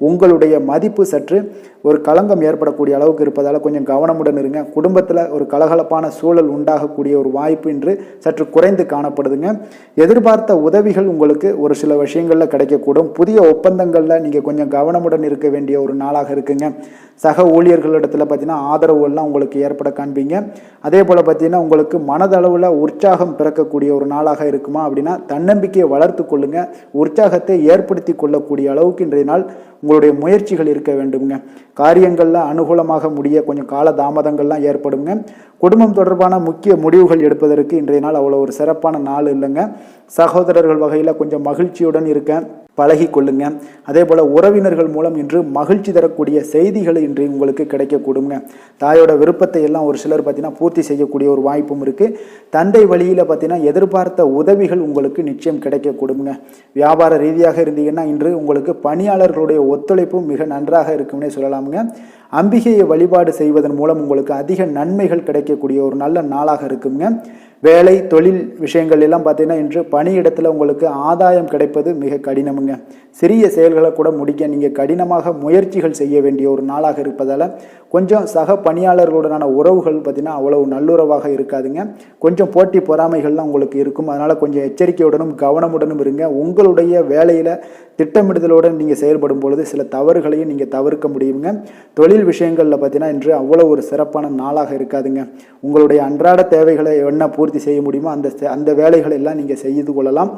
Speaker 1: உங்களுடைய மதிப்பு சற்று ஒரு களங்கம் ஏற்படக்கூடிய அளவுக்கு இருப்பதால் கொஞ்சம் கவனமுடன் இருங்க. குடும்பத்தில் ஒரு கலகலப்பான சூழல் உண்டாகக்கூடிய ஒரு வாய்ப்பு இன்று சற்று குறைந்து காணப்படுதுங்க. எதிர்பார்த்த உதவிகள் உங்களுக்கு ஒரு சில விஷயங்களில் கிடைக்கக்கூடும். புதிய ஒப்பந்தங்களில் நீங்கள் கொஞ்சம் கவனமுடன் இருக்க வேண்டிய ஒரு நாளாக இருக்குங்க. சக ஊழியர்களிடத்தில் பார்த்தீங்கன்னா ஆதரவுலாம் உங்களுக்கு ஏற்பட காண்பீங்க. அதே போல் பார்த்தீங்கன்னா உங்களுக்கு மனதளவில் உற்சாகம் பிறக்கக்கூடிய ஒரு நாளாக இருக்குமா அப்படின்னா தன்னம்பிக்கையை வளர்த்து கொள்ளுங்க. உற்சாகத்தை ஏற்படுத்தி கொள்ளக்கூடிய அளவுக்கு இன்றைய நாள் உங்களுடைய முயற்சிகள் இருக்க வேண்டுங்க. காரியங்களில் அனுகூலமாக முடிய கொஞ்சம் கால தாமதங்கள்லாம் ஏற்படுங்க. குடும்பம் தொடர்பான முக்கிய முடிவுகள் எடுப்பதற்கு இன்றைய நாள் அவ்வளோ ஒரு சிறப்பான நாள் இல்லைங்க. சகோதரர்கள் வகையில் கொஞ்சம் மகிழ்ச்சியுடன் இருக்க பழகி கொள்ளுங்க. அதே போல் உறவினர்கள் மூலம் இன்று மகிழ்ச்சி தரக்கூடிய செய்திகள் இன்று உங்களுக்கு கிடைக்கக்கூடுங்க. தாயோட விருப்பத்தை எல்லாம் ஒரு சிலர் பார்த்தீங்கன்னா பூர்த்தி செய்யக்கூடிய ஒரு வாய்ப்பும் இருக்குது. தந்தை வழியில் பார்த்தீங்கன்னா எதிர்பார்த்த உதவிகள் உங்களுக்கு நிச்சயம் கிடைக்கக்கூடுங்க. வியாபார ரீதியாக இருந்தீங்கன்னா இன்று உங்களுக்கு பணியாளர்களுடைய ஒத்துழைப்பும் மிக நன்றாக இருக்கும்னே சொல்லலாமுங்க. அம்பிகையை வழிபாடு செய்வதன் மூலம் உங்களுக்கு அதிக நன்மைகள் கிடைக்கக்கூடிய ஒரு நல்ல நாளாக இருக்குங்க. வேலை தொழில் விஷயங்கள் எல்லாம் பார்த்தீங்கன்னா இன்று பணியிடத்தில் உங்களுக்கு ஆதாயம் கிடைப்பது மிக கடினமுங்க. சிறிய செயல்களை கூட முடிக்க நீங்கள் கடினமாக முயற்சிகள் செய்ய வேண்டிய ஒரு நாளாக இருப்பதால் கொஞ்சம் சக பணியாளர்களுடனான உறவுகள் பார்த்தீங்கன்னா அவ்வளவு நல்லுறவாக இருக்காதுங்க. கொஞ்சம் போட்டி பொறாமைகள்லாம் உங்களுக்கு இருக்கும். அதனால் கொஞ்சம் எச்சரிக்கையுடனும் கவனமுடனும் இருங்க. உங்களுடைய வேலையில் திட்டமிடுதலுடன் நீங்கள் செயல்படும் பொழுது சில தவறுகளையும் நீங்கள் தவிர்க்க முடியுங்க. தொழில் விஷயங்களில் பார்த்தீங்கன்னா இன்று அவ்வளோ ஒரு சிறப்பான நாளாக இருக்காதுங்க. உங்களுடைய அன்றாட தேவைகளை என்ன பூர்த்தி செய்ய முடியுமோ அந்த வேலைகளை எல்லாம் நீங்கள் செய்து கொள்ளலாம்.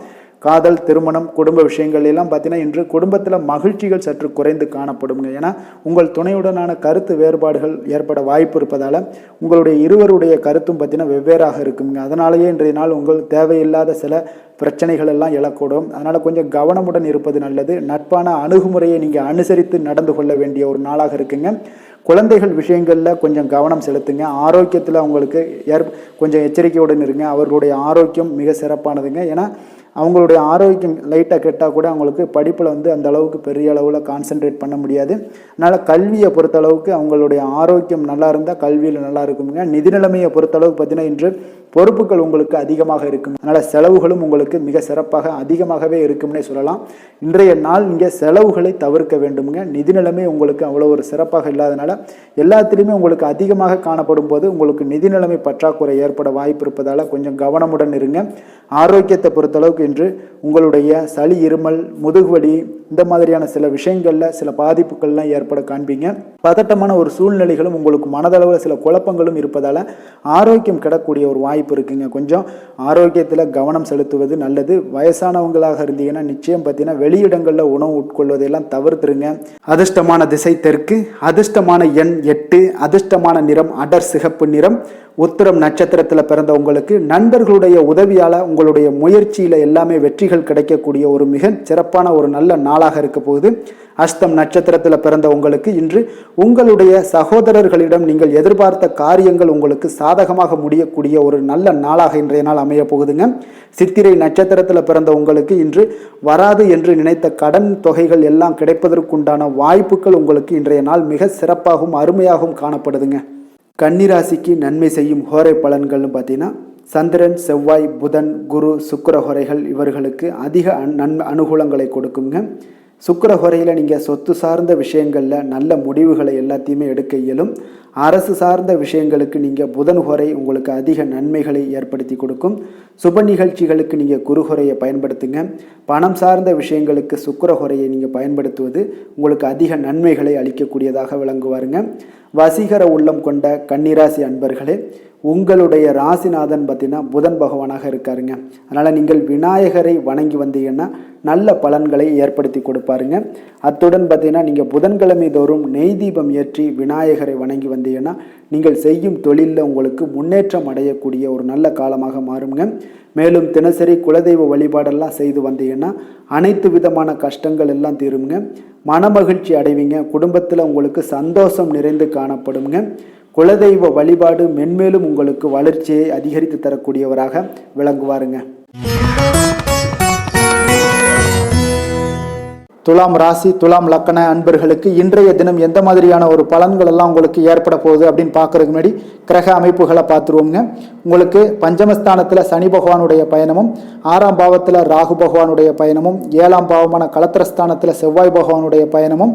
Speaker 1: காதல், திருமணம், குடும்ப விஷயங்கள் எல்லாம் பார்த்தீங்கன்னா இன்று குடும்பத்தில் மகிழ்ச்சிகள் சற்று குறைந்து காணப்படுங்க. ஏன்னா உங்கள் துணையுடனான கருத்து வேறுபாடுகள் ஏற்பட வாய்ப்பு இருப்பதால் உங்களுடைய இருவருடைய கருத்தும் பார்த்தீங்கன்னா வெவ்வேறாக இருக்குங்க. அதனாலேயே இன்றைய நாள் உங்கள் தேவையில்லாத சில பிரச்சனைகள் எல்லாம் எழக்கூடும். அதனால் கொஞ்சம் கவனமுடன் இருப்பது நல்லது. நட்பான அணுகுமுறையை நீங்கள் அனுசரித்து நடந்து கொள்ள வேண்டிய ஒரு நாளாக இருக்குங்க. குழந்தைகள் விஷயங்களில் கொஞ்சம் கவனம் செலுத்துங்க. ஆரோக்கியத்தில் அவங்களுக்கு கொஞ்சம் எச்சரிக்கையுடன் இருங்க. அவர்களுடைய ஆரோக்கியம் மிக சிறப்பானதுங்க. ஏன்னா அவங்களுடைய ஆரோக்கியம் லைட்டாக கெட்டால் கூட அவங்களுக்கு படிப்பில் அந்த அளவுக்கு பெரிய அளவில் கான்சென்ட்ரேட் பண்ண முடியாது. அதனால் கல்வியை பொறுத்தளவுக்கு அவங்களுடைய ஆரோக்கியம் நல்லா இருந்தால் கல்வியில் நல்லா இருக்குங்க. நிதி நிலைமையை பொறுத்தளவுக்கு பார்த்தீங்கன்னா இன்று பொறுப்புகள் உங்களுக்கு அதிகமாக இருக்கும். அதனால் செலவுகளும் உங்களுக்கு மிக சிறப்பாக அதிகமாகவே இருக்கும்னே சொல்லலாம். இன்றைய நாள் இங்கே செலவுகளை தவிர்க்க வேண்டுமுங்க. நிதி நிலைமை உங்களுக்கு அவ்வளோ ஒரு சிறப்பாக இல்லாதனால எல்லாத்திலையுமே உங்களுக்கு அதிகமாக காணப்படும் போது உங்களுக்கு நிதி நிலைமை பற்றாக்குறை ஏற்பட வாய்ப்பு இருப்பதால் கொஞ்சம் கவனமுடன் இருங்க. ஆரோக்கியத்தை பொறுத்தளவுக்கு இன்று உங்களுடைய சளி, இருமல், முதுகுவலி இந்த மாதிரியான சில விஷயங்களில் சில பாதிப்புகள்லாம் ஏற்பட காண்பீங்க. பதட்டமான ஒரு சூழ்நிலைகளும் உங்களுக்கு மனதளவில் சில குழப்பங்களும் இருப்பதால் ஆரோக்கியம் கிடக்கூடிய ஒரு வாய்ப்பு இருக்குங்க. கொஞ்சம் ஆரோக்கியத்தில் கவனம் செலுத்துவது நல்லது. வயசானவங்களாக இருந்தீங்கன்னா நிச்சயம் பார்த்தீங்கன்னா வெளியிடங்களில் உணவு உட்கொள்வதையெல்லாம் தவிர்த்துருங்க. அதிர்ஷ்டமான திசை தெற்கு, அதிர்ஷ்டமான எண் 8, அதிர்ஷ்டமான நிறம் அடர் சிகப்பு நிறம். உத்திரம் நட்சத்திரத்தில் பிறந்த உங்களுக்கு நண்பர்களுடைய உதவியால் உங்களுடைய முயற்சியில் எல்லாமே வெற்றிகள் கிடைக்கக்கூடிய ஒரு மிக சிறப்பான ஒரு நல்ல நாளாக இருக்க போகுது. அஸ்தம் நட்சத்திரத்தில் பிறந்த உங்களுக்கு இன்று உங்களுடைய சகோதரர்களிடம் நீங்கள் எதிர்பார்த்த காரியங்கள் உங்களுக்கு சாதகமாக முடியக்கூடிய ஒரு நல்ல நாளாக இன்றைய நாள் அமைய போகுதுங்க. சித்திரை நட்சத்திரத்தில் பிறந்த உங்களுக்கு இன்று வராது என்று நினைத்த கடன் தொகைகள் எல்லாம் கிடைப்பதற்குண்டான வாய்ப்புகள் உங்களுக்கு இன்றைய நாள் மிக சிறப்பாகவும் அருமையாகவும் காணப்படுதுங்க. கன்னிராசிக்கு நன்மை செய்யும் ஹோரை பலன்கள்னு பார்த்தீங்கன்னா சந்திரன், செவ்வாய், புதன், குரு, சுக்கிர ஹோரைகள் இவர்களுக்கு அதிக அனுகூலங்களை கொடுக்குங்க. சுக்கிர ஹோரையில் நீங்கள் சொத்து சார்ந்த விஷயங்களில் நல்ல முடிவுகளை எல்லாத்தையுமே எடுக்க இயலும். அரசு சார்ந்த விஷயங்களுக்கு நீங்கள் புதன் ஹோரை உங்களுக்கு அதிக நன்மைகளை ஏற்படுத்தி கொடுக்கும். சுப நிகழ்ச்சிகளுக்கு நீங்கள் குரு ஹோரையை பயன்படுத்துங்க. பணம் சார்ந்த விஷயங்களுக்கு சுக்கிர ஹோரையை நீங்கள் பயன்படுத்துவது உங்களுக்கு அதிக நன்மைகளை அளிக்கக்கூடியதாக விளங்குவாருங்க. வசீகர உள்ளம் கொண்ட கன்னிராசி அன்பர்களே, உங்களுடைய ராசிநாதன் பார்த்தீங்கன்னா புதன் பகவானாக இருக்காருங்க. அதனால் நீங்கள் விநாயகரை வணங்கி வந்தீங்கன்னா நல்ல பலன்களை ஏற்படுத்தி கொடுப்பாருங்க. அத்துடன் பார்த்தீங்கன்னா நீங்கள் புதன்கிழமை தோறும் நெய் தீபம் ஏற்றி விநாயகரை வணங்கி வந்தீங்கன்னா நீங்கள் செய்யும் தொழிலில் உங்களுக்கு முன்னேற்றம் அடையக்கூடிய ஒரு நல்ல காலமாக மாறுங்க. மேலும் தினசரி குலதெய்வ வழிபாடெல்லாம் செய்து வந்தீங்கன்னா அனைத்து விதமான கஷ்டங்கள் எல்லாம் தீருங்க. மனமகிழ்ச்சி அடைவீங்க. குடும்பத்தில் உங்களுக்கு சந்தோஷம் நிறைந்து காணப்படுங்க. குலதெய்வ வழிபாடு மென்மேலும் உங்களுக்கு வளர்ச்சியை அதிகரித்து தரக்கூடியவராக விளங்குவாருங்க. துலாம் ராசி துலாம் லக்கண அன்பர்களுக்கு இன்றைய தினம் எந்த மாதிரியான ஒரு பலன்கள் எல்லாம் உங்களுக்கு ஏற்பட போகுது அப்படின்னு பார்க்கறதுக்கு முன்னாடி கிரக அமைப்புகளை பார்த்துருவோங்க. உங்களுக்கு பஞ்சமஸ்தானத்தில் சனி பகவானுடைய பயணமும், 6ஆம் பாவத்தில் ராகு பகவானுடைய பயணமும், 7ஆம் பாவமான கலத்திரஸ்தானத்தில் செவ்வாய் பகவானுடைய பயணமும்,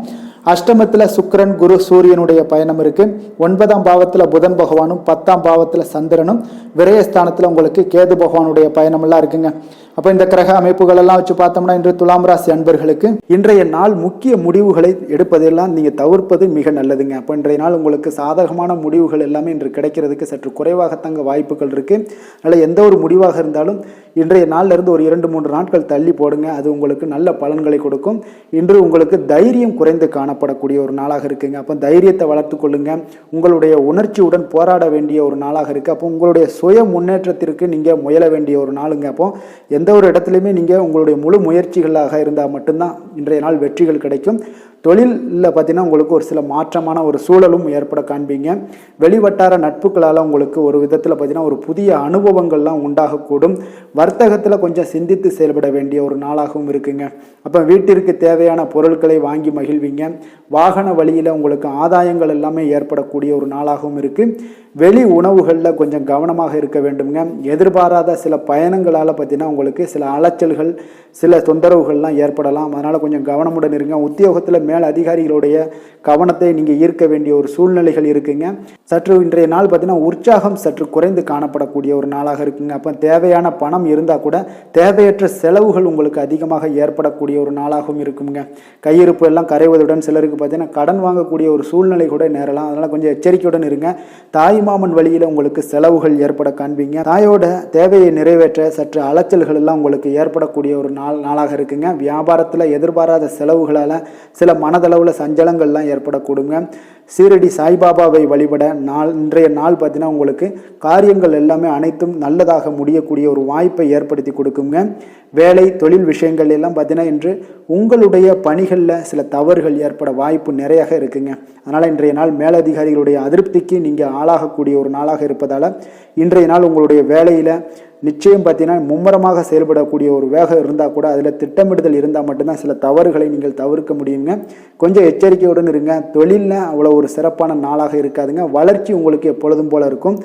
Speaker 1: அஷ்டமத்தில் சுக்கிரன் குரு சூரியனுடைய பயணம் இருக்கு. 9ஆம் பாவத்தில் புதன் பகவானும், 10ஆம் பாவத்தில் சந்திரனும், விரயஸ்தானத்தில் உங்களுக்கு கேது பகவானுடைய பயணம் எல்லாம் இருக்குங்க. அப்போ இந்த கிரக அமைப்புகள் எல்லாம் வச்சு பார்த்தோம்னா இன்று துலாம் ராசி அன்பர்களுக்கு இன்றைய நாள் முக்கிய முடிவுகளை எடுப்பதெல்லாம் நீங்கள் தவிர்ப்பது மிக நல்லதுங்க. அப்போ இன்றைய நாள் உங்களுக்கு சாதகமான முடிவுகள் எல்லாமே இன்று கிடைக்கிறதுக்கு சற்று குறைவாகத்தாங்க வாய்ப்புகள் இருக்கு. அதனால் எந்த ஒரு முடிவாக இருந்தாலும் இன்றைய நாள்ல இருந்து ஒரு 2-3 நாட்கள் தள்ளி போடுங்க. அது உங்களுக்கு நல்ல பலன்களை கொடுக்கும். இன்று உங்களுக்கு தைரியம் குறைந்து காணப்படக்கூடிய ஒரு நாளாக இருக்குங்க. அப்போ தைரியத்தை வளர்த்து கொள்ளுங்க. உங்களுடைய உணர்ச்சியுடன் போராட வேண்டிய ஒரு நாளாக இருக்கு. அப்போ உங்களுடைய சுய முன்னேற்றத்திற்கு நீங்க முயல வேண்டிய ஒரு நாளுங்க. அப்போ எந்த ஒரு இடத்துலையுமே நீங்கள் உங்களுடைய முழு முயற்சிகளாக இருந்தால் மட்டும்தான் இன்றைய நாள் வெற்றிகள் கிடைக்கும். தொழிலில் பார்த்தீங்கன்னா உங்களுக்கு ஒரு சில மாற்றமான ஒரு சூழலும் ஏற்பட காண்பீங்க. வெளிவட்டார நட்புகளால் உங்களுக்கு ஒரு விதத்தில் பார்த்தீங்கன்னா ஒரு புதிய அனுபவங்கள்லாம் உண்டாகக்கூடும். வர்த்தகத்தில் கொஞ்சம் சிந்தித்து செயல்பட வேண்டிய ஒரு நாளாகவும் இருக்குங்க. அப்போ வீட்டிற்கு தேவையான பொருட்களை வாங்கி மகிழ்வீங்க. வாகன வழியில் உங்களுக்கு ஆதாயங்கள் எல்லாமே ஏற்படக்கூடிய ஒரு நாளாகவும் இருக்குது. வெளி உணவுகளில் கொஞ்சம் கவனமாக இருக்க வேண்டுங்க. எதிர்பாராத சில பயணங்களால் பார்த்தீங்கன்னா உங்களுக்கு சில அலைச்சல்கள், சில தொந்தரவுகள்லாம் ஏற்படலாம். அதனால் கொஞ்சம் கவனமுடன் இருங்க. உத்தியோகத்தில் மேல் அதிகாரிகளுடைய கவனத்தை நீங்கள் ஈர்க்க வேண்டிய ஒரு சூழ்நிலைகள் இருக்குங்க. சற்று இன்றைய நாள் பார்த்தீங்கன்னா உற்சாகம் சற்று குறைந்து காணப்படக்கூடிய ஒரு நாளாக இருக்குங்க. அப்போ தேவையான பணம் இருந்தால் கூட தேவையற்ற செலவுகள் உங்களுக்கு அதிகமாக ஏற்படக்கூடிய ஒரு நாளாகவும் இருக்குங்க. கையிருப்பு எல்லாம் கரைவதுடன் சிலருக்கு பார்த்தீங்கன்னா கடன் வாங்கக்கூடிய ஒரு சூழ்நிலை கூட நேரலாம். அதனால் கொஞ்சம் எச்சரிக்கையுடன் இருங்க. தாய்மாமன் வழியில் உங்களுக்கு செலவுகள் ஏற்பட காண்பீங்க. தாயோட தேவையை நிறைவேற்ற சற்று அலைச்சல்கள் எல்லாம் உங்களுக்கு ஏற்படக்கூடிய ஒரு நாளாக இருக்குங்க. வியாபாரத்தில் எதிர்பாராத செலவுகளால் சில மனதளவில் சஞ்சலங்கள்லாம் ஏற்படக்கூடுங்க. சீரடி சாய்பாபாவை வழிபட இன்றைய நாள் பார்த்தீங்கன்னா உங்களுக்கு காரியங்கள் எல்லாமே அனைத்தும் நல்லதாக முடியக்கூடிய ஒரு வாய்ப்பை ஏற்படுத்தி கொடுக்குங்க. வேலை தொழில் விஷயங்கள் எல்லாம் பார்த்தீங்கன்னா இன்று உங்களுடைய பணிகளில் சில தவறுகள் ஏற்பட வாய்ப்பு நிறையாக இருக்குங்க. அதனால் இன்றைய நாள் மேலதிகாரிகளுடைய அதிருப்திக்கு நீங்கள் ஆளாகக்கூடிய ஒரு நாளாக இருப்பதால் இன்றைய நாள் உங்களுடைய வேலையில் நிச்சயம் பார்த்தீங்கன்னா மும்முரமாக செயல்படக்கூடிய ஒரு வேகம் இருந்தால் கூட அதில் திட்டமிடுதல் இருந்தால் மட்டும்தான் சில தவறுகளை நீங்கள் தவிர்க்க முடியுங்க. கொஞ்சம் எச்சரிக்கையுடன் இருங்க. தொழிலில் அவ்வளோ ஒரு சிறப்பான நாளாக இருக்காதுங்க. வளர்ச்சி உங்களுக்கு எப்பொழுதும் போல இருக்கும்.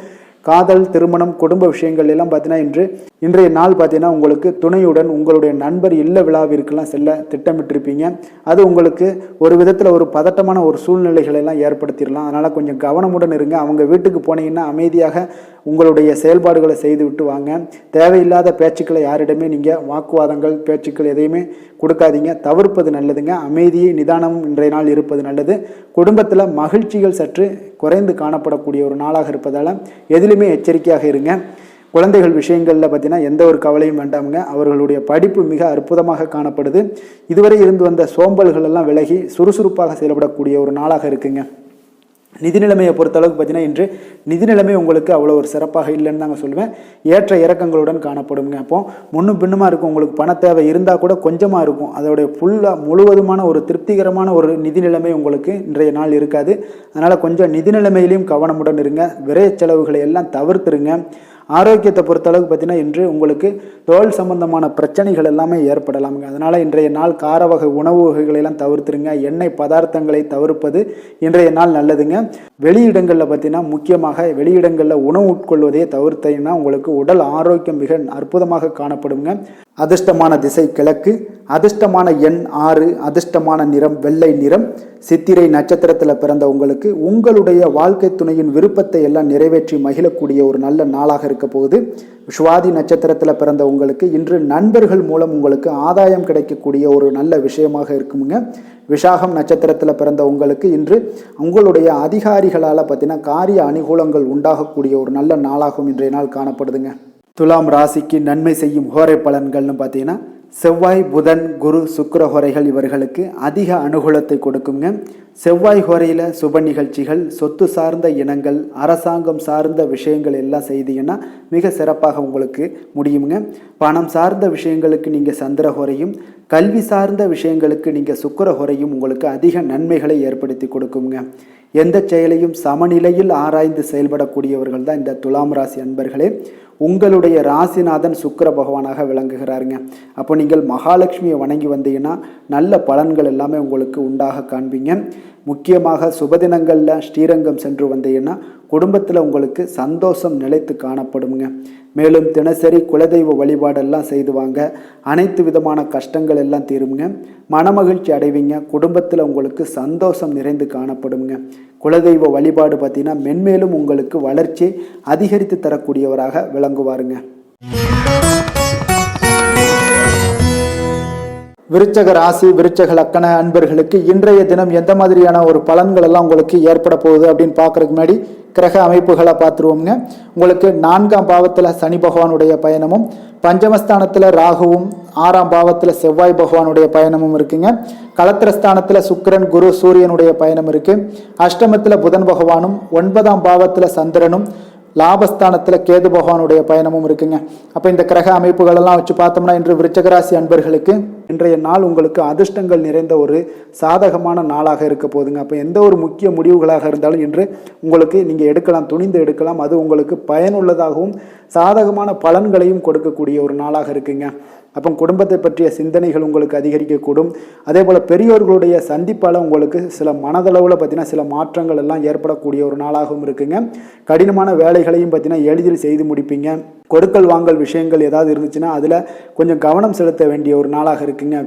Speaker 1: காதல், திருமணம், குடும்ப விஷயங்கள் எல்லாம் பார்த்தீங்கன்னா இன்றைய நாள் பார்த்தீங்கன்னா உங்களுக்கு துணையுடன் உங்களுடைய நண்பர் இல்ல விழாவிற்கெல்லாம் செல்ல திட்டமிட்டிருப்பீங்க. அது உங்களுக்கு ஒரு விதத்தில் ஒரு பதட்டமான ஒரு சூழ்நிலைகளை எல்லாம் ஏற்படுத்திடலாம். அதனால் கொஞ்சம் கவனமுடன் இருங்க. அவங்க வீட்டுக்கு போனீங்கன்னா அமைதியாக உங்களுடைய செயல்பாடுகளை செய்து விட்டு வாங்க. தேவையில்லாத பேச்சுக்களை யாரிடமே நீங்கள் வாக்குவாதங்கள் பேச்சுக்கள் எதையுமே கொடுக்காதீங்க. தவிர்ப்பது நல்லதுங்க. அமைதியை நிதானமும் இன்றைய நாள் இருப்பது நல்லது. குடும்பத்தில் மகிழ்ச்சிகள் சற்று குறைந்து காணப்படக்கூடிய ஒரு நாளாக இருப்பதால் எதிலுமே எச்சரிக்கையாக இருங்க. குழந்தைகள் விஷயங்களில் பார்த்தீங்கன்னா எந்த ஒரு கவலையும் வேண்டாமுங்க. அவர்களுடைய படிப்பு மிக அற்புதமாக காணப்படுது. இதுவரை இருந்து வந்த சோம்பல்கள் எல்லாம் விலகி சுறுசுறுப்பாக செயல்படக்கூடிய ஒரு நாளாக இருக்குங்க. நிதி நிலைமையை பொறுத்தளவுக்கு பார்த்தீங்கன்னா இன்று நிதி நிலைமை உங்களுக்கு அவ்வளோ ஒரு சிறப்பாக இல்லைன்னு தாங்க சொல்லுவேன். ஏற்ற இறக்கங்களுடன் காணப்படுங்க. அப்போ முன்னும் பின்னுமா இருக்கும். உங்களுக்கு பண தேவை இருந்தால் கூட கொஞ்சமாக இருக்கும். அதோடைய முழுவதுமான ஒரு திருப்திகரமான ஒரு நிதி நிலைமை உங்களுக்கு இன்றைய நாள் இருக்காது. அதனால் கொஞ்சம் நிதி நிலைமையிலையும் கவனமுடன் இருங்க. விரைய செலவுகளை எல்லாம் தவிர்த்துருங்க. ஆரோக்கியத்தை பொறுத்தளவுக்கு பார்த்தீங்கன்னா இன்று உங்களுக்கு தோல் சம்பந்தமான பிரச்சனைகள் எல்லாமே ஏற்படலாமுங்க. அதனால் இன்றைய நாள் கார வகை உணவு வகைகளெல்லாம் தவிர்த்துருங்க. எண்ணெய் பதார்த்தங்களை தவிர்ப்பது இன்றைய நாள் நல்லதுங்க. வெளியிடங்களில் பார்த்தீங்கன்னா முக்கியமாக வெளியிடங்களில் உணவு உட்கொள்வதையே தவிர்த்தீங்கன்னா உங்களுக்கு உடல் ஆரோக்கியம் மிக அற்புதமாக காணப்படுங்க. அதிர்ஷ்டமான திசை கிழக்கு, அதிர்ஷ்டமான எண் 6, அதிர்ஷ்டமான நிறம் வெள்ளை நிறம். சித்திரை நட்சத்திரத்தில் பிறந்த உங்களுக்கு உங்களுடைய வாழ்க்கை துணையின் விருப்பத்தை எல்லாம் நிறைவேற்றி மகிழக்கூடிய ஒரு நல்ல நாளாக இருக்க போகுது. சுவாதி நட்சத்திரத்தில் பிறந்த உங்களுக்கு இன்று நண்பர்கள் மூலம் உங்களுக்கு ஆதாயம் கிடைக்கக்கூடிய ஒரு நல்ல விஷயமாக இருக்குமுங்க. விஷாகம் நட்சத்திரத்தில் பிறந்த உங்களுக்கு இன்று உங்களுடைய அதிகாரிகளால் பார்த்தீங்கன்னா காரிய அனுகூலங்கள் உண்டாகக்கூடிய ஒரு நல்ல நாளாகவும் இன்றைய நாள் காணப்படுதுங்க. துலாம் ராசிக்கு நன்மை செய்யும் ஹோரை பலன்கள்னு பார்த்தீங்கன்னா செவ்வாய், புதன், குரு, சுக்கிர ஹோரைகள் இவர்களுக்கு அதிக அனுகூலத்தை கொடுக்குங்க. செவ்வாய் ஹோரையில் சுப நிகழ்ச்சிகள், சொத்து சார்ந்த இனங்கள், அரசாங்கம் சார்ந்த விஷயங்கள் எல்லாம் செய்தீங்கன்னா மிக சிறப்பாக உங்களுக்கு முடியுங்க. பணம் சார்ந்த விஷயங்களுக்கு நீங்கள் சந்திர ஹோரையும், கல்வி சார்ந்த விஷயங்களுக்கு நீங்கள் சுக்கிர ஹோரையும் உங்களுக்கு அதிக நன்மைகளை ஏற்படுத்தி கொடுக்குங்க. எந்த செயலையும் சமநிலையில் ஆராய்ந்து செயல்படக்கூடியவர்கள் தான் இந்த துலாம் ராசி அன்பர்களே. உங்களுடைய ராசிநாதன் சுக்கிர பகவானாக விளங்குகிறாருங்க. அப்போ நீங்கள் மகாலட்சுமியை வணங்கி வந்தீங்கன்னா நல்ல பலன்கள் எல்லாமே உங்களுக்கு உண்டாக காண்பீங்க. முக்கியமாக சுபதினங்களில் ஸ்ரீரங்கம் சென்று வந்தீங்கன்னா குடும்பத்தில் உங்களுக்கு சந்தோஷம் நிலைத்து காணப்படுங்க. மேலும் தினசரி குலதெய்வ வழிபாடெல்லாம் செய்துவாங்க. அனைத்து விதமான கஷ்டங்கள் எல்லாம் தீருங்க. மனமகிழ்ச்சி அடைவீங்க. குடும்பத்தில் உங்களுக்கு சந்தோஷம் நிறைந்து காணப்படுங்க. குலதெய்வ வழிபாடு பார்த்தீங்கன்னா மென்மேலும் உங்களுக்கு வளர்ச்சி அதிகரித்து தரக்கூடியவராக விளங்குவாருங்க. விருச்சக ராசி, விருச்சக லக்கண அன்பர்களுக்கு இன்றைய தினம் எந்த மாதிரியான ஒரு பலன்கள் எல்லாம் உங்களுக்கு ஏற்பட போகுது அப்படின்னு பார்க்கறதுக்கு முன்னாடி கிரக அமைப்புகளை பார்த்துருவோம்ங்க. உங்களுக்கு 4ஆம் பாவத்தில் சனி பகவானுடைய பயணமும், பஞ்சமஸ்தானத்தில் ராகுவும், 6ஆம் பாவத்தில் செவ்வாய் பகவானுடைய பயணமும் இருக்குங்க. களத்திரஸ்தானத்தில் சுக்கிரன், குரு, சூரியனுடைய பயணம் இருக்கு. அஷ்டமத்தில் புதன் பகவானும், 9ஆம் பாவத்தில் சந்திரனும், லாபஸ்தானத்தில் கேது பகவானுடைய பயணமும் இருக்குங்க. அப்போ இந்த கிரக அமைப்புகள் எல்லாம் வச்சு பார்த்தோம்னா இன்று விருச்சகராசி அன்பர்களுக்கு இன்றைய நாள் உங்களுக்கு அதிர்ஷ்டங்கள் நிறைந்த ஒரு சாதகமான நாளாக இருக்க போகுதுங்க. அப்போ எந்த ஒரு முக்கிய முடிவுகளாக இருந்தாலும் இன்று உங்களுக்கு நீங்கள் எடுக்கலாம், துணிந்து எடுக்கலாம். அது உங்களுக்கு பயனுள்ளதாகவும் சாதகமான பலன்களையும் கொடுக்கக்கூடிய ஒரு நாளாக இருக்குங்க. அப்போ குடும்பத்தை பற்றிய சிந்தனைகள் உங்களுக்கு அதிகரிக்கக்கூடும். அதே போல் பெரியோர்களுடைய சந்திப்பால் உங்களுக்கு சில மனதளவில் பார்த்தீங்கன்னா சில மாற்றங்கள் எல்லாம் ஏற்படக்கூடிய ஒரு நாளாகவும் இருக்குங்க. கடினமான வேலைகளையும் பார்த்தீங்கன்னா எளிதில் செய்து முடிப்பீங்க. கொடுக்கல் வாங்கல் விஷயங்கள் ஏதாவது இருந்துச்சுன்னா அதில் கொஞ்சம் கவனம் செலுத்த வேண்டிய ஒரு நாளாக இருக்குங்க.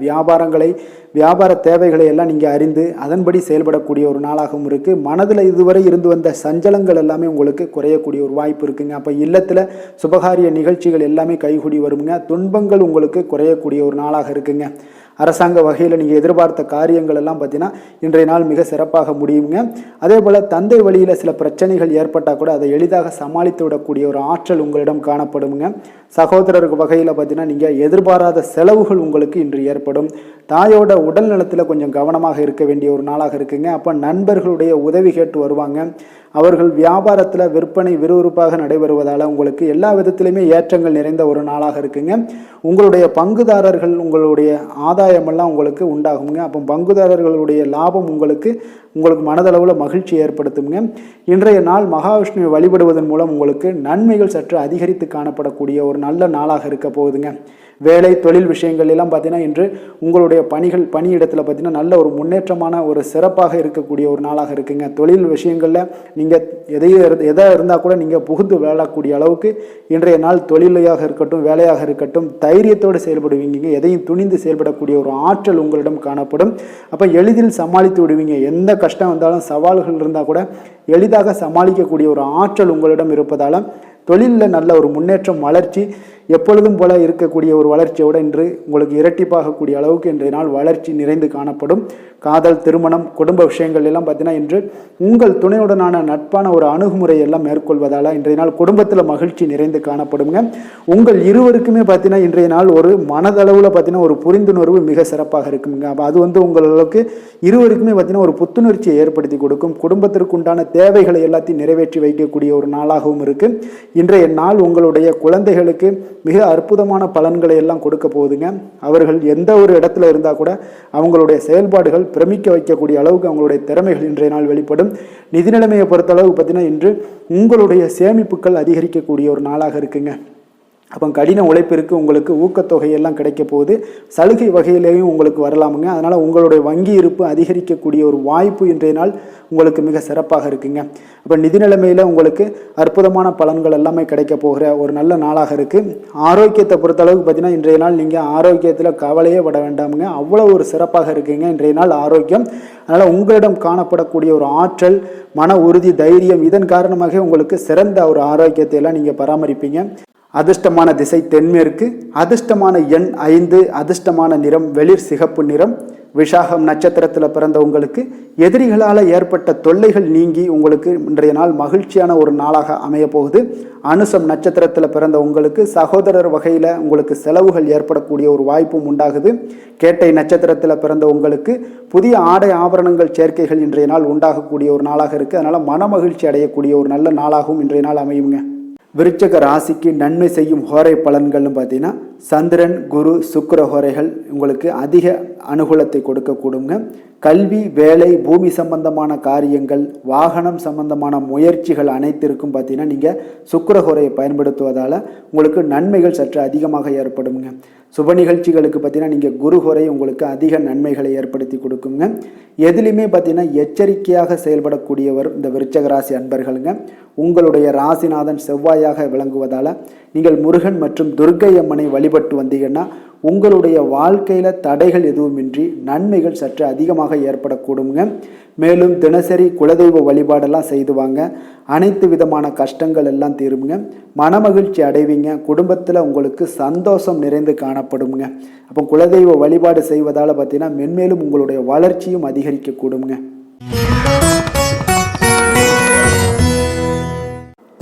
Speaker 1: வியாபார தேவைகளை எல்லாம் நீங்கள் அறிந்து அதன்படி செயல்படக்கூடிய ஒரு நாளாகவும் இருக்குது. மனதில் இதுவரை இருந்து வந்த சஞ்சலங்கள் எல்லாமே உங்களுக்கு குறையக்கூடிய ஒரு வாய்ப்பு இருக்குங்க. அப்போ இல்லத்தில் சுபகாரிய நிகழ்ச்சிகள் எல்லாமே கைகூடி வருங்க. துன்பங்கள் உங்களுக்கு குறையக்கூடிய ஒரு நாளாக இருக்குங்க. அரசாங்க வகையில் நீங்கள் எதிர்பார்த்த காரியங்கள் எல்லாம் பார்த்தீங்கன்னா இன்றைய நாள் மிக சிறப்பாக முடியுங்க. அதே போல் தந்தை வழியில் சில பிரச்சனைகள் ஏற்பட்டால் கூட அதை எளிதாக சமாளித்து விடக்கூடிய ஒரு ஆற்றல் உங்களிடம் காணப்படுங்க. சகோதரருக்கு வகையில் பார்த்தீங்கன்னா நீங்கள் எதிர்பாராத செலவுகள் உங்களுக்கு இன்று ஏற்படும். தாயோட உடல் நலத்தில் கொஞ்சம் கவனமாக இருக்க வேண்டிய ஒரு நாளாக இருக்குங்க. அப்போ நண்பர்களுடைய உதவி கேட்டு வருவாங்க. அவர்கள் வியாபாரத்தில் விற்பனை விறுவிறுப்பாக நடைபெறுவதால் உங்களுக்கு எல்லா விதத்திலையுமே ஏற்றங்கள் நிறைந்த ஒரு நாளாக இருக்குங்க. உங்களுடைய பங்குதாரர்கள் உங்களுடைய ஆதாயமெல்லாம் உங்களுக்கு உண்டாகுங்க. அப்போ பங்குதாரர்களுடைய லாபம் உங்களுக்கு மனதளவில் மகிழ்ச்சி ஏற்படுத்துங்க. இன்றைய நாள் மகாவிஷ்ணுவை வழிபடுவதன் மூலம் உங்களுக்கு நன்மைகள் சற்று அதிகரித்து காணப்படக்கூடிய ஒரு நல்ல நாளாக இருக்க போகுதுங்க. வேலை தொழில் விஷயங்கள் எல்லாம் பார்த்தீங்கன்னா இன்று உங்களுடைய பணியிடத்தில் பார்த்தீங்கன்னா நல்ல ஒரு முன்னேற்றமான ஒரு சிறப்பாக இருக்கக்கூடிய ஒரு நாளாக இருக்குங்க. தொழில் விஷயங்களில் நீங்கள் எதாக இருந்தால் கூட நீங்கள் புகுந்து விளையாடக்கூடிய அளவுக்கு இன்றைய நாள் தொழிலையாக இருக்கட்டும் வேலையாக இருக்கட்டும் தைரியத்தோடு செயல்படுவீங்க. எதையும் துணிந்து செயல்படக்கூடிய ஒரு ஆற்றல் உங்களிடம் காணப்படும். அப்போ எளிதில் சமாளித்து விடுவீங்க. எந்த கஷ்டம் வந்தாலும் சவால்கள் இருந்தால் கூட எளிதாக சமாளிக்கக்கூடிய ஒரு ஆற்றல் உங்களிடம் இருப்பதால் தொழிலில் நல்ல ஒரு முன்னேற்றம் வளர்ச்சி எப்பொழுதும் போல இருக்கக்கூடிய ஒரு வளர்ச்சியோடு இன்று உங்களுக்கு இரட்டிப்பாகக்கூடிய அளவுக்கு இன்றைய நாள் வளர்ச்சி நிறைந்து காணப்படும். காதல், திருமணம், குடும்ப விஷயங்கள் எல்லாம் பார்த்தீங்கன்னா இன்று உங்கள் துணையுடனான நட்பான ஒரு அணுகுமுறை எல்லாம் மேற்கொள்வதால் இன்றைய நாள் குடும்பத்தில் மகிழ்ச்சி நிறைந்து காணப்படுங்க. உங்கள் இருவருக்குமே பார்த்தீங்கன்னா இன்றைய நாள் ஒரு மனதளவில் பார்த்தீங்கன்னா ஒரு புரிந்துணர்வு மிக சிறப்பாக இருக்குங்க. அப்போ அது உங்களுக்கு இருவருக்குமே பார்த்தீங்கன்னா ஒரு புத்துணர்ச்சியை ஏற்படுத்தி கொடுக்கும். குடும்பத்திற்கு உண்டான தேவைகளை எல்லாத்தையும் நிறைவேற்றி வைக்கக்கூடிய ஒரு நாளாகவும் இருக்குது. இன்றைய நாள் உங்களுடைய குழந்தைகளுக்கு மிக அற்புதமான பலன்களை எல்லாம் கொடுக்க போகுதுங்க. அவர்கள் எந்த ஒரு இடத்துல இருந்தால் கூட அவங்களுடைய செயல்பாடுகள் பிரமிக்க வைக்கக்கூடிய அளவுக்கு அவங்களுடைய திறமைகள் இன்றைய நாள் வெளிப்படும். நிதி நிலைமையை பொறுத்தளவு பார்த்தீங்கன்னா இன்று உங்களுடைய சேமிப்புகள் அதிகரிக்கக்கூடிய ஒரு நாளாக இருக்குங்க. அப்போ கடின உழைப்பிற்கு உங்களுக்கு ஊக்கத்தொகையெல்லாம் கிடைக்க போகுது. சலுகை வகையிலேயும் உங்களுக்கு வரலாமுங்க. அதனால் உங்களுடைய வங்கி இருப்பு அதிகரிக்கக்கூடிய ஒரு வாய்ப்பு இன்றைய நாள் உங்களுக்கு மிக சிறப்பாக இருக்குங்க. அப்போ நிதி நிலைமையில் உங்களுக்கு அற்புதமான பலன்கள் எல்லாமே கிடைக்க போகிற ஒரு நல்ல நாளாக இருக்குது. ஆரோக்கியத்தை பொறுத்தளவுக்கு பார்த்தீங்கன்னா இன்றைய நாள் நீங்கள் ஆரோக்கியத்தில் கவலையே பட வேண்டாமுங்க. அவ்வளோ ஒரு சிறப்பாக இருக்குங்க இன்றைய நாள் ஆரோக்கியம். அதனால் உங்களிடம் காணப்படக்கூடிய ஒரு ஆற்றல், மன உறுதி, தைரியம் இதன் காரணமாக உங்களுக்கு சிறந்த ஒரு ஆரோக்கியத்தை எல்லாம் நீங்கள் பராமரிப்பீங்க. அதிர்ஷ்டமான திசை தென்மேற்கு, அதிர்ஷ்டமான எண் 5, அதிர்ஷ்டமான நிறம் வெளிர் சிகப்பு நிறம். விஷாகம் நட்சத்திரத்தில் பிறந்த உங்களுக்கு எதிரிகளால் ஏற்பட்ட தொல்லைகள் நீங்கி உங்களுக்கு இன்றைய நாள் மகிழ்ச்சியான ஒரு நாளாக அமைய போகுது. அனுசம் நட்சத்திரத்தில் பிறந்த உங்களுக்கு சகோதரர் வகையில் உங்களுக்கு செலவுகள் ஏற்படக்கூடிய ஒரு வாய்ப்பும் உண்டாகுது. கேட்டை நட்சத்திரத்தில் பிறந்த உங்களுக்கு புதிய ஆடை ஆபரணங்கள் சேர்க்கைகள் இன்றைய நாள் உண்டாகக்கூடிய ஒரு நாளாக இருக்குது. அதனால் மன மகிழ்ச்சி அடையக்கூடிய ஒரு நல்ல நாளாகவும் இன்றைய நாள் அமையுங்க. விருச்சக ராசிக்கு நன்மை செய்யும் ஹோரை பலன்கள்னு பார்த்தீங்கன்னா சந்திரன், குரு, சுக்கிர ஹோரைகள் உங்களுக்கு அதிக அனுகூலத்தை கொடுக்கக்கூடுங்க. கல்வி, வேலை, பூமி சம்பந்தமான காரியங்கள், வாகனம் சம்பந்தமான முயற்சிகள் அனைத்திற்கும் பார்த்தீங்கன்னா நீங்கள் சுக்கிர ஹோரையை பயன்படுத்துவதால் உங்களுக்கு நன்மைகள் சற்று அதிகமாக ஏற்படுங்க. சுப நிகழ்ச்சிகளுக்கு பார்த்தீங்கன்னா நீங்கள் குரு ஹோரை உங்களுக்கு அதிக நன்மைகளை ஏற்படுத்தி கொடுக்குங்க. எதுலையுமே பார்த்தீங்கன்னா எச்சரிக்கையாக செயல்படக்கூடியவர் இந்த விருச்சக ராசி அன்பர்களுங்க. உங்களுடைய ராசிநாதன் செவ்வாயாக விளங்குவதால் நீங்கள் முருகன் மற்றும் துர்க்கை அம்மனை வழிபட்டு வந்தீங்கன்னா உங்களுடைய வாழ்க்கையில் தடைகள் எதுவுமின்றி நன்மைகள் சற்று அதிகமாக ஏற்படக்கூடுங்க. மேலும் தினசரி குலதெய்வ வழிபாடெல்லாம் செய்து வாங்க. அனைத்து விதமான கஷ்டங்கள் எல்லாம் தீருங்க. மனமகிழ்ச்சி அடைவீங்க. குடும்பத்தில் உங்களுக்கு சந்தோஷம் நிறைந்து காணப்படுங்க. அப்போ குலதெய்வ வழிபாடு செய்வதால் பார்த்தீங்கன்னா மென்மேலும் உங்களுடைய வளர்ச்சியும் அதிகரிக்கக்கூடுங்க.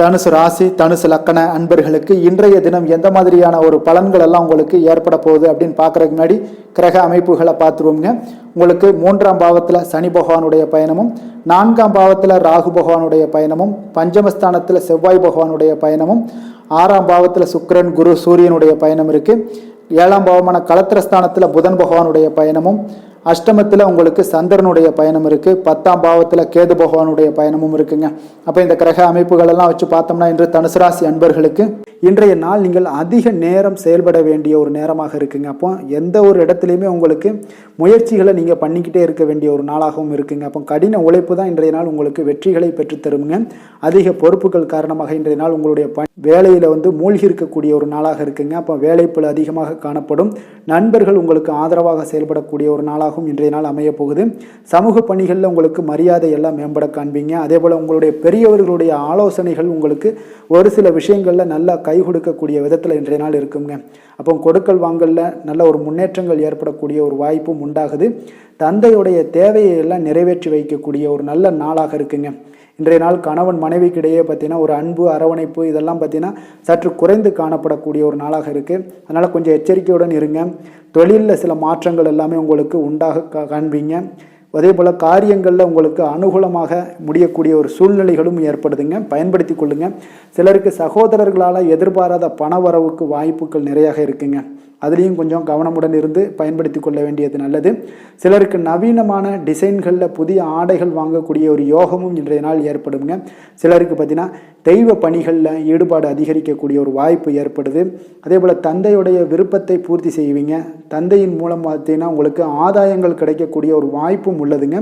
Speaker 1: தனுசு ராசி, தனுசு லக்கண அன்பர்களுக்கு இன்றைய தினம் எந்த மாதிரியான ஒரு பலன்கள் எல்லாம் உங்களுக்கு ஏற்பட போகுது அப்படின்னு பார்க்குறதுக்கு முன்னாடி கிரக அமைப்புகளை பார்த்துருவோங்க. உங்களுக்கு 3ஆம் பாவத்தில் சனி பகவானுடைய பயணமும், 4ஆம் பாவத்தில் ராகு பகவானுடைய பயணமும், பஞ்சமஸ்தானத்தில் செவ்வாய் பகவானுடைய பயணமும், 6ஆம் பாவத்தில் சுக்கிரன், குரு, சூரியனுடைய பயணம் இருக்குது. 7ஆம் பாவமான களத்திரஸ்தானத்தில் புதன் பகவானுடைய பயணமும், அஷ்டமத்தில் உங்களுக்கு சந்திரனுடைய பயணம் இருக்குது. 10ஆம் பாவத்தில் கேது பகவானுடைய பயணமும் இருக்குங்க. அப்போ இந்த கிரக அமைப்புகள் எல்லாம் வச்சு பார்த்தோம்னா இன்று தனுசு ராசி அன்பர்களுக்கு இன்றைய நாள் நீங்கள் அதிக நேரம் செயல்பட வேண்டிய ஒரு நேரமாக இருக்குங்க. அப்போ எந்த ஒரு இடத்துலையுமே உங்களுக்கு முயற்சிகளை நீங்கள் பண்ணிக்கிட்டே இருக்க வேண்டிய ஒரு நாளாகவும் இருக்குங்க. அப்போ கடின உழைப்பு தான் இன்றைய நாள் உங்களுக்கு வெற்றிகளை பெற்றுத்தருங்க. அதிக பொறுப்புகள் காரணமாக இன்றைய நாள் உங்களுடைய வேலையில் மூழ்கி இருக்கக்கூடிய ஒரு நாளாக இருக்குங்க. அப்போ வேலைப்பளு அதிகமாக காணப்படும். நண்பர்கள் உங்களுக்கு ஆதரவாக செயல்படக்கூடிய ஒரு நாளாகவும் இன்றைய நாள் அமைய போகுது. சமூக பணிகளில் உங்களுக்கு மரியாதை எல்லாம் மேம்பட காண்பீங்க. அதே போல் உங்களுடைய பெரியவர்களுடைய ஆலோசனைகள் உங்களுக்கு ஒரு சில விஷயங்களில் நல்லா கை கொடுக்கக்கூடிய விதத்தில் இன்றைய நாள் இருக்குங்க. அப்போ கொடுக்கல் வாங்கலில் நல்ல ஒரு முன்னேற்றங்கள் ஏற்படக்கூடிய ஒரு வாய்ப்பும் உண்டாகுது. தந்தையுடைய தேவையை எல்லாம் நிறைவேற்றி வைக்கக்கூடிய ஒரு நல்ல நாளாக இருக்குங்க. இன்றைய நாள் கணவன் மனைவிக்கிடையே பார்த்தீங்கன்னா ஒரு அன்பு, அரவணைப்பு இதெல்லாம் பார்த்தீங்கன்னா சற்று குறைந்து காணப்படக்கூடிய ஒரு நாளாக இருக்குது. அதனால் கொஞ்சம் எச்சரிக்கையுடன் இருங்க. தொழிலில் சில மாற்றங்கள் எல்லாமே உங்களுக்கு உண்டாக காண்பீங்க. அதே போல் காரியங்களில் உங்களுக்கு அனுகூலமாக முடியக்கூடிய ஒரு சூழ்நிலைகளும் ஏற்படுதுங்க. பயன்படுத்தி கொள்ளுங்கள். சிலருக்கு சகோதரர்களால் எதிர்பாராத பண வரவுக்கு வாய்ப்புகள் நிறையாக இருக்குங்க. அதுலேயும் கொஞ்சம் கவனமுடன் இருந்து பயன்படுத்தி கொள்ள வேண்டியது நல்லது. சிலருக்கு நவீனமான டிசைன்களில் புதிய ஆடைகள் வாங்கக்கூடிய ஒரு யோகமும் இன்றைய நாள் ஏற்படுங்க. சிலருக்கு பார்த்தீங்கன்னா தெய்வ பணிகளில் ஈடுபாடு அதிகரிக்கக்கூடிய ஒரு வாய்ப்பு ஏற்படுது. அதே போல் தந்தையுடைய விருப்பத்தை பூர்த்தி செய்வீங்க. தந்தையின் மூலம் பார்த்தீங்கன்னா உங்களுக்கு ஆதாயங்கள் கிடைக்கக்கூடிய ஒரு வாய்ப்பும் உள்ளதுங்க.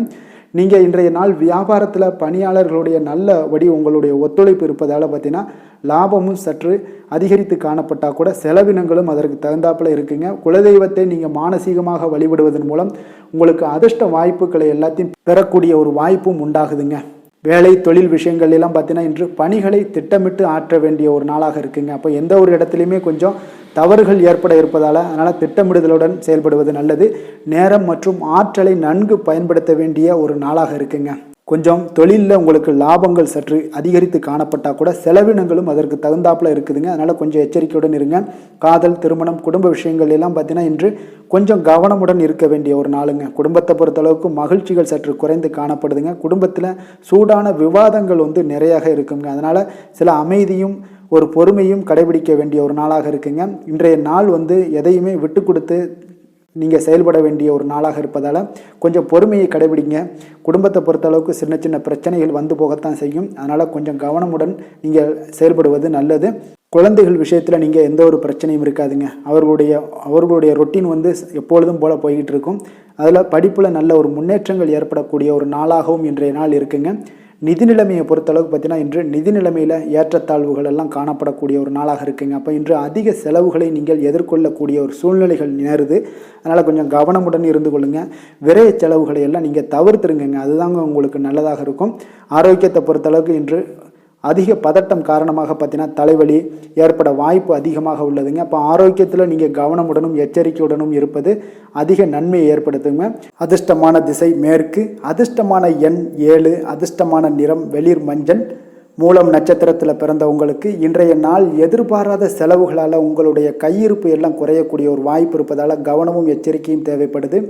Speaker 1: நீங்கள் இன்றைய நாள் வியாபாரத்தில் பணியாளர்களுடைய நல்லபடி உங்களுடைய ஒத்துழைப்பு இருப்பதால் பார்த்தீங்கன்னா லாபமும் சற்று அதிகரித்து காணப்பட்டால் கூட செலவினங்களும் அதற்கு தகுந்தாப்பில் இருக்குங்க. குலதெய்வத்தை நீங்கள் மானசீகமாக வழிபடுவதன் மூலம் உங்களுக்கு அதிர்ஷ்ட வாய்ப்புகளை எல்லாத்தையும் பெறக்கூடிய ஒரு வாய்ப்பும் உண்டாகுதுங்க. வேலை, தொழில் விஷயங்கள் எல்லாம் பார்த்தீங்கன்னா இன்று பணிகளை திட்டமிட்டு ஆற்ற வேண்டிய ஒரு நாளாக இருக்குங்க. அப்போ எந்த ஒரு இடத்துலையுமே கொஞ்சம் தவறுகள் ஏற்பட இருப்பதால் அதனால் திட்டமிடுதலுடன் செயல்படுவது நல்லது. நேரம் மற்றும் ஆற்றலை நன்கு பயன்படுத்த வேண்டிய ஒரு நாளாக இருக்குங்க. கொஞ்சம் தொழிலில் உங்களுக்கு லாபங்கள் சற்று அதிகரித்து காணப்பட்டால் கூட செலவினங்களும் அதற்கு தகுந்தாப்பில் இருக்குதுங்க. அதனால் கொஞ்சம் எச்சரிக்கையுடன் இருங்க. காதல், திருமணம், குடும்ப விஷயங்கள் எல்லாம் பார்த்தீங்கன்னா இன்று கொஞ்சம் கவனமுடன் இருக்க வேண்டிய ஒரு நாளுங்க. குடும்பத்தை பொறுத்தளவுக்கு மகிழ்ச்சிகள் சற்று குறைந்து காணப்படுதுங்க. குடும்பத்தில் சூடான விவாதங்கள் நிறையாக இருக்குங்க. அதனால் சில அமைதியும் ஒரு பொறுமையும் கடைபிடிக்க வேண்டிய ஒரு நாளாக இருக்குங்க. இன்றைய நாள் எதையுமே விட்டு கொடுத்து நீங்கள் செயல்பட வேண்டிய ஒரு நாளாக இருப்பதால் கொஞ்சம் பொறுமையை கடைபிடிங்க. குடும்பத்தை பொறுத்தளவுக்கு சின்ன சின்ன பிரச்சனைகள் போகத்தான் செய்யும். அதனால் கொஞ்சம் கவனமுடன் நீங்கள் செயல்படுவது நல்லது. குழந்தைகள் விஷயத்தில் நீங்கள் எந்த ஒரு பிரச்சனையும் இருக்காதுங்க. அவர்களுடைய ரொட்டீன் வந்து எப்பொழுதும் போல் போய்கிட்டு இருக்கும். அதில் படிப்பில் நல்ல ஒரு முன்னேற்றங்கள் ஏற்படக்கூடிய ஒரு நாளாகவும் இன்றைய நாள் இருக்குங்க. நிதி நிலைமையை பொறுத்தளவுக்கு பார்த்தீங்கன்னா இன்று நிதி நிலைமையில் ஏற்றத்தாழ்வுகள் எல்லாம் காணப்படக்கூடிய ஒரு நாளாக இருக்குங்க. அப்போ இன்று அதிக செலவுகளை நீங்கள் எதிர்கொள்ளக்கூடிய ஒரு சூழ்நிலைகள் நேருது. அதனால் கொஞ்சம் கவனமுடன் இருந்து கொள்ளுங்க. விரைய செலவுகளை எல்லாம் நீங்கள் தவிர்த்துருங்க. அதுதாங்க உங்களுக்கு நல்லதாக இருக்கும். ஆரோக்கியத்தை பொறுத்தளவுக்கு இன்று அதிக பதட்டம் காரணமாக பார்த்தீங்கன்னா தலைவலி ஏற்பட வாய்ப்பு அதிகமாக உள்ளதுங்க. அப்போ ஆரோக்கியத்தில் நீங்கள் கவனமுடனும் எச்சரிக்கையுடனும் இருப்பது அதிக நன்மையை ஏற்படுத்துங்க. அதிர்ஷ்டமான திசை மேற்கு, அதிர்ஷ்டமான எண் 7, அதிர்ஷ்டமான நிறம் வெளிர் மஞ்சள். மூலம் நட்சத்திரத்தில் பிறந்த உங்களுக்கு இன்றைய நாள் எதிர்பாராத செலவுகளால் உங்களுடைய கையிருப்பு எல்லாம் குறையக்கூடிய ஒரு வாய்ப்பு இருப்பதால் கவனமும் எச்சரிக்கையும் தேவைப்படுது.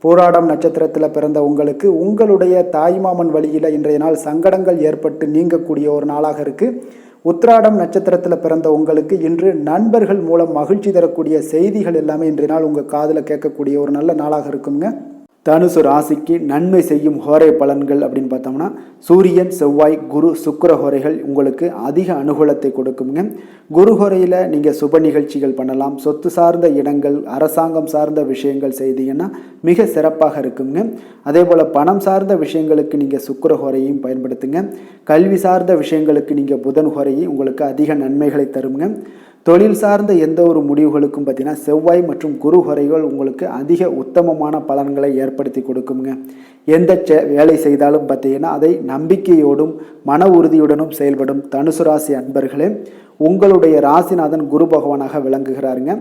Speaker 1: போராடம் நட்சத்திரத்தில் பிறந்த உங்களுக்கு உங்களுடைய தாய்மாமன் வழியில் இன்றைய நாள் சங்கடங்கள் ஏற்பட்டு நீங்கக்கூடிய ஒரு நாளாக இருக்குது. உத்திராடம் நட்சத்திரத்தில் பிறந்த உங்களுக்கு இன்று நண்பர்கள் மூலம் மகிழ்ச்சி தரக்கூடிய செய்திகள் எல்லாமே இன்றைய நாள் உங்கள் காதில் கேட்கக்கூடிய ஒரு நல்ல நாளாக இருக்குங்க. தனுசு ராசிக்கு நன்மை செய்யும் ஹோரை பலன்கள் அப்படின்னு பார்த்தோம்னா சூரியன், செவ்வாய், குரு, சுக்கிர ஹோரைகள் உங்களுக்கு அதிக அனுகூலத்தை கொடுக்குங்க. குரு ஹோரையில் நீங்கள் சுப நிகழ்ச்சிகள் பண்ணலாம். சொத்து சார்ந்த இடங்கள், அரசாங்கம் சார்ந்த விஷயங்கள் செய்தீங்கன்னா மிக சிறப்பாக இருக்குங்க. அதே போல் பணம் சார்ந்த விஷயங்களுக்கு நீங்கள் சுக்கிர ஹோரையும் பயன்படுத்துங்க. கல்வி சார்ந்த விஷயங்களுக்கு நீங்கள் புதன் ஹோரையும் உங்களுக்கு அதிக நன்மைகளை தருங்க. தொழில் சார்ந்த எந்த ஒரு முடிவுகளுக்கும் பார்த்தீங்கன்னா செவ்வாய் மற்றும் குரு ஹோரைகள் உங்களுக்கு அதிக உத்தமமான பலன்களை ஏற்படுத்தி கொடுக்குங்க. எந்த வேலை செய்தாலும் பார்த்தீங்கன்னா அதை நம்பிக்கையோடும் மன உறுதியுடனும் செயல்படும் தனுசு ராசி அன்பர்களே, உங்களுடைய ராசிநாதன் குரு பகவானாக விளங்குகிறாருங்க.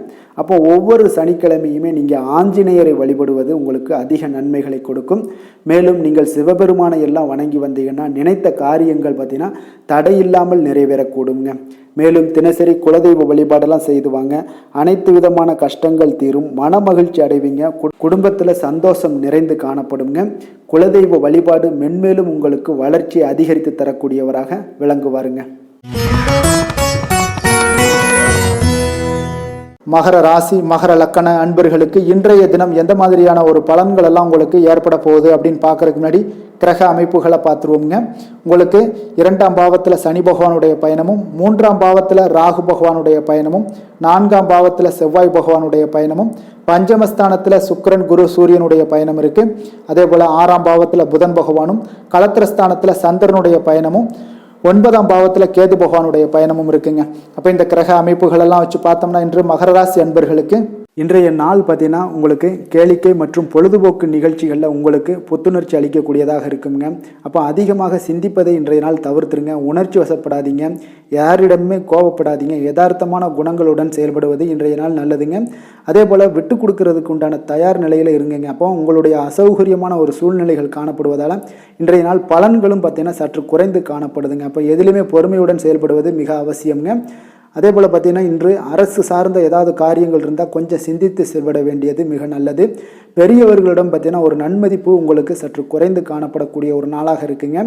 Speaker 1: அப்போ ஒவ்வொரு சனிக்கிழமையுமே நீங்கள் ஆஞ்சநேயரை வழிபடுவது உங்களுக்கு அதிக நன்மைகளை கொடுக்கும். மேலும் நீங்கள் சிவபெருமானை எல்லாம் வணங்கி வந்தீங்கன்னா நினைத்த காரியங்கள் பார்த்தீங்கன்னா தடையில்லாமல் நிறைவேறக்கூடுங்க. மேலும் தினசரி குலதெய்வ வழிபாடெல்லாம் செய்து வாங்க. அனைத்து விதமான கஷ்டங்கள் தீரும், மன மகிழ்ச்சி அடைவீங்க, குடும்பத்தில் சந்தோஷம் நிறைந்து காணப்படுங்க. குலதெய்வ வழிபாடு மென்மேலும் உங்களுக்கு வளர்ச்சியை அதிகரித்து தரக்கூடியவராக விளங்குவாருங்க. மகர ராசி மகர லக்கண அன்பர்களுக்கு இன்றைய தினம் எந்த மாதிரியான ஒரு பலன்கள் எல்லாம் உங்களுக்கு ஏற்பட போகுது அப்படின்னு பார்க்கறதுக்கு முன்னாடி கிரக அமைப்புகளை பார்த்துருவோங்க. உங்களுக்கு 2ஆம் பாவத்தில் சனி பகவானுடைய பயணமும், 3ஆம் பாவத்தில் ராகு பகவானுடைய பயணமும், 4ஆம் பாவத்தில் செவ்வாய் பகவானுடைய பயணமும், பஞ்சமஸ்தானத்தில் சுக்கிரன், குரு, சூரியனுடைய பயணம் இருக்கு. அதே போல 6ஆம் பாவத்தில் புதன் பகவானும், களத்திரஸ்தானத்தில் சந்திரனுடைய பயணமும், 9ஆம் பாவத்தில் கேது பகவானுடைய பயணமும் இருக்குங்க. அப்போ இந்த கிரக அமைப்புகள் எல்லாம் வச்சு பார்த்தோம்னா இன்று மகர ராசி அன்பர்களுக்கு இன்றைய நாள் பார்த்தீங்கன்னா உங்களுக்கு கேளிக்கை மற்றும் பொழுதுபோக்கு நிகழ்ச்சிகளில் உங்களுக்கு புத்துணர்ச்சி அளிக்கக்கூடியதாக இருக்குங்க. அப்போ அதிகமாக சிந்திப்பதை இன்றைய நாள் தவிர்த்துருங்க. உணர்ச்சி வசப்படாதீங்க, யாரிடமே கோபப்படாதீங்க. யதார்த்தமான குணங்களுடன் செயல்படுவது இன்றைய நாள் நல்லதுங்க. அதே போல் விட்டு கொடுக்கறதுக்கு உண்டான தயார் நிலையில் இருங்குங்க. அப்போ உங்களுடைய அசௌகரியமான ஒரு சூழ்நிலைகள் காணப்படுவதால் இன்றைய நாள் பலன்களும் பார்த்தீங்கன்னா சற்று குறைந்து காணப்படுதுங்க. அப்போ எதிலுமே பொறுமையுடன் செயல்படுவது மிக அவசியம்ங்க. அதே போல் பார்த்தீங்கன்னா இன்று அரசு சார்ந்த ஏதாவது காரியங்கள் இருந்தால் கொஞ்சம் சிந்தித்து செயல்பட வேண்டியது மிக நல்லது. பெரியவர்களிடம் பார்த்தீங்கன்னா ஒரு நன்மதிப்பு உங்களுக்கு சற்று குறைந்து காணப்படக்கூடிய ஒரு நாளாக இருக்குங்க.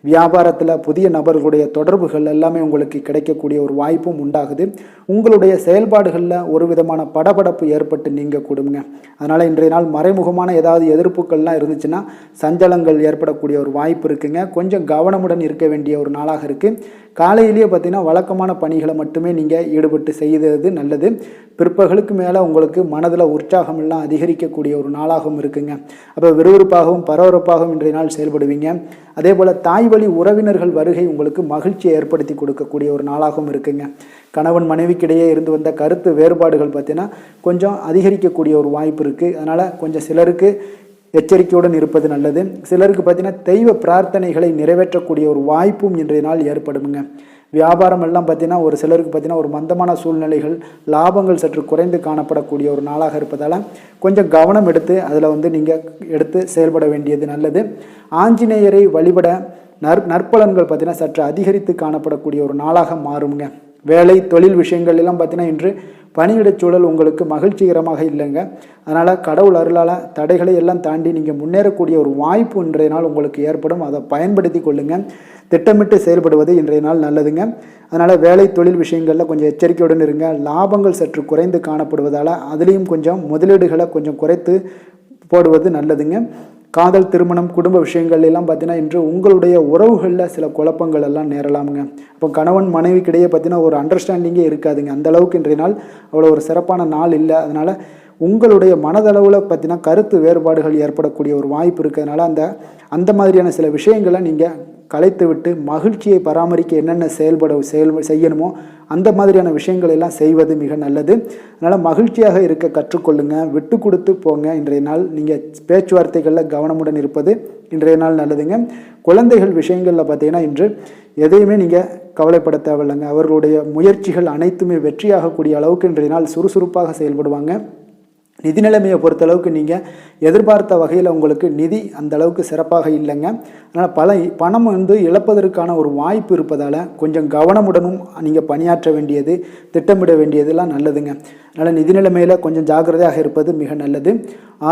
Speaker 1: வியாபாரத்தில் புதிய நபர்களுடைய தொடர்புகள் எல்லாமே உங்களுக்கு கிடைக்கக்கூடிய ஒரு வாய்ப்பும் உண்டாகுது. உங்களுடைய செயல்பாடுகளில் ஒரு விதமான படபடப்பு ஏற்பட்டு நீங்க கொடுங்க. அதனால் இன்றைய நாள் மறைமுகமான ஏதாவது எதிர்ப்புகள்லாம் இருந்துச்சுன்னா சஞ்சலங்கள் ஏற்படக்கூடிய ஒரு வாய்ப்பு இருக்குங்க. கொஞ்சம் கவனமுடன் இருக்க வேண்டிய ஒரு நாளாக இருக்குது. காலையிலேயே பார்த்தீங்கன்னா வழக்கமான பணிகளை மட்டுமே நீங்கள் ஈடுபட்டு செய்வது நல்லது. பிற்பகலுக்கு மேலே உங்களுக்கு மனதில் உற்சாகம் எல்லாம் அதிகரிக்கக்கூடிய ஒரு நாளாகவும் இருக்குங்க. அப்போ விறுவிறுப்பாகவும் பரபரப்பாகவும் இன்றைய நாள் செயல்படுவீங்க. அதே போல் தாய் வழி உறவினர்கள் வருகை உங்களுக்கு மகிழ்ச்சியை ஏற்படுத்தி கொடுக்கக்கூடிய ஒரு நாளாகவும் இருக்குங்க. கணவன் மனைவிக்கிடையே இருந்து வந்த கருத்து வேறுபாடுகள் பார்த்தீங்கன்னா கொஞ்சம் அதிகரிக்கக்கூடிய ஒரு வாய்ப்பு இருக்குது. அதனால் கொஞ்சம் சிலருக்கு எச்சரிக்கையுடன் இருப்பது நல்லது. சிலருக்கு பார்த்தீங்கன்னா தெய்வ பிரார்த்தனைகளை நிறைவேற்றக்கூடிய ஒரு வாய்ப்பும் இன்றைய நாள் ஏற்படுங்க. வியாபாரம் எல்லாம் பார்த்தீங்கன்னா ஒரு சிலருக்கு பார்த்தீங்கன்னா ஒரு மந்தமான சூழ்நிலைகள், லாபங்கள் சற்று குறைந்து காணப்படக்கூடிய ஒரு நாளாக இருப்பதால் கொஞ்சம் கவனம் எடுத்து அதில் நீங்கள் எடுத்து செயல்பட வேண்டியது நல்லது. ஆஞ்சநேயரை வழிபட நற்பலன்கள் பார்த்தீங்கன்னா சற்று அதிகரித்து காணப்படக்கூடிய ஒரு நாளாக மாறுங்க. வேலை தொழில் விஷயங்கள் எல்லாம் பார்த்தீங்கன்னா இன்று பணியிடச் சூழல் உங்களுக்கு மகிழ்ச்சிகரமாக இல்லைங்க. அதனால் கடவுள் அருளால் தடைகளை எல்லாம் தாண்டி நீங்கள் முன்னேறக்கூடிய ஒரு வாய்ப்பு இன்றைய நாள் உங்களுக்கு ஏற்படும். அதை பயன்படுத்தி கொள்ளுங்கள். திட்டமிட்டு செயல்படுவது இன்றைய நாள் நல்லதுங்க. அதனால் வேலை தொழில் விஷயங்களில் கொஞ்சம் எச்சரிக்கையுடன் இருங்க. லாபங்கள் சற்று குறைந்து காணப்படுவதால் அதுலேயும் கொஞ்சம் முதலீடுகளை கொஞ்சம் குறைத்து போடுவது நல்லதுங்க. காதல், திருமணம், குடும்ப விஷயங்கள் எல்லாம் பார்த்தீங்கன்னா இன்று உங்களுடைய உறவுகளில் சில குழப்பங்கள் எல்லாம் நேரலாமுங்க. இப்போ கணவன் மனைவிக்கிடையே பார்த்தீங்கன்னா ஒரு அண்டர்ஸ்டாண்டிங்கே இருக்காதுங்க. அந்த அளவுக்கு இன்றைய நாள் அவ்வளோ ஒரு சிறப்பான நாள் இல்லை. அதனால் உங்களுடைய மனதளவில் பார்த்தீங்கன்னா கருத்து வேறுபாடுகள் ஏற்படக்கூடிய ஒரு வாய்ப்பு இருக்கிறதுனால அந்த மாதிரியான சில விஷயங்களை நீங்கள் கலைத்து விட்டு மகிழ்ச்சியை பராமரிக்க என்னென்ன செய்யணுமோ அந்த மாதிரியான விஷயங்கள் எல்லாம் செய்வது மிக நல்லது. அதனால் மகிழ்ச்சியாக இருக்க கற்றுக்கொள்ளுங்க, விட்டு கொடுத்து போங்க. இன்றைய நாள் நீங்கள் பேச்சுவார்த்தைகளில் கவனமுடன் இருப்பது இன்றைய நாள் நல்லதுங்க. குழந்தைகள் விஷயங்களில் பார்த்தீங்கன்னா இன்று எதையுமே நீங்கள் கவலைப்பட தேவையில்லைங்க. அவர்களுடைய முயற்சிகள் அனைத்துமே வெற்றியாகக்கூடிய அளவுக்கு இன்றைய நாள் சுறுசுறுப்பாக செயல்படுவாங்க. நிதி நிலைமையை பொறுத்தளவுக்கு நீங்கள் எதிர்பார்த்த வகையில் உங்களுக்கு நிதி அந்த அளவுக்கு சிறப்பாக இல்லைங்க. அதனால் பணம் இழப்பதற்கான ஒரு வாய்ப்பு இருப்பதால் கொஞ்சம் கவனமுடனும் நீங்கள் பணியாற்ற வேண்டியது, திட்டமிட வேண்டியதெல்லாம் நல்லதுங்க. அதனால் நிதி நிலைமையில் கொஞ்சம் ஜாக்கிரதையாக இருப்பது மிக நல்லது.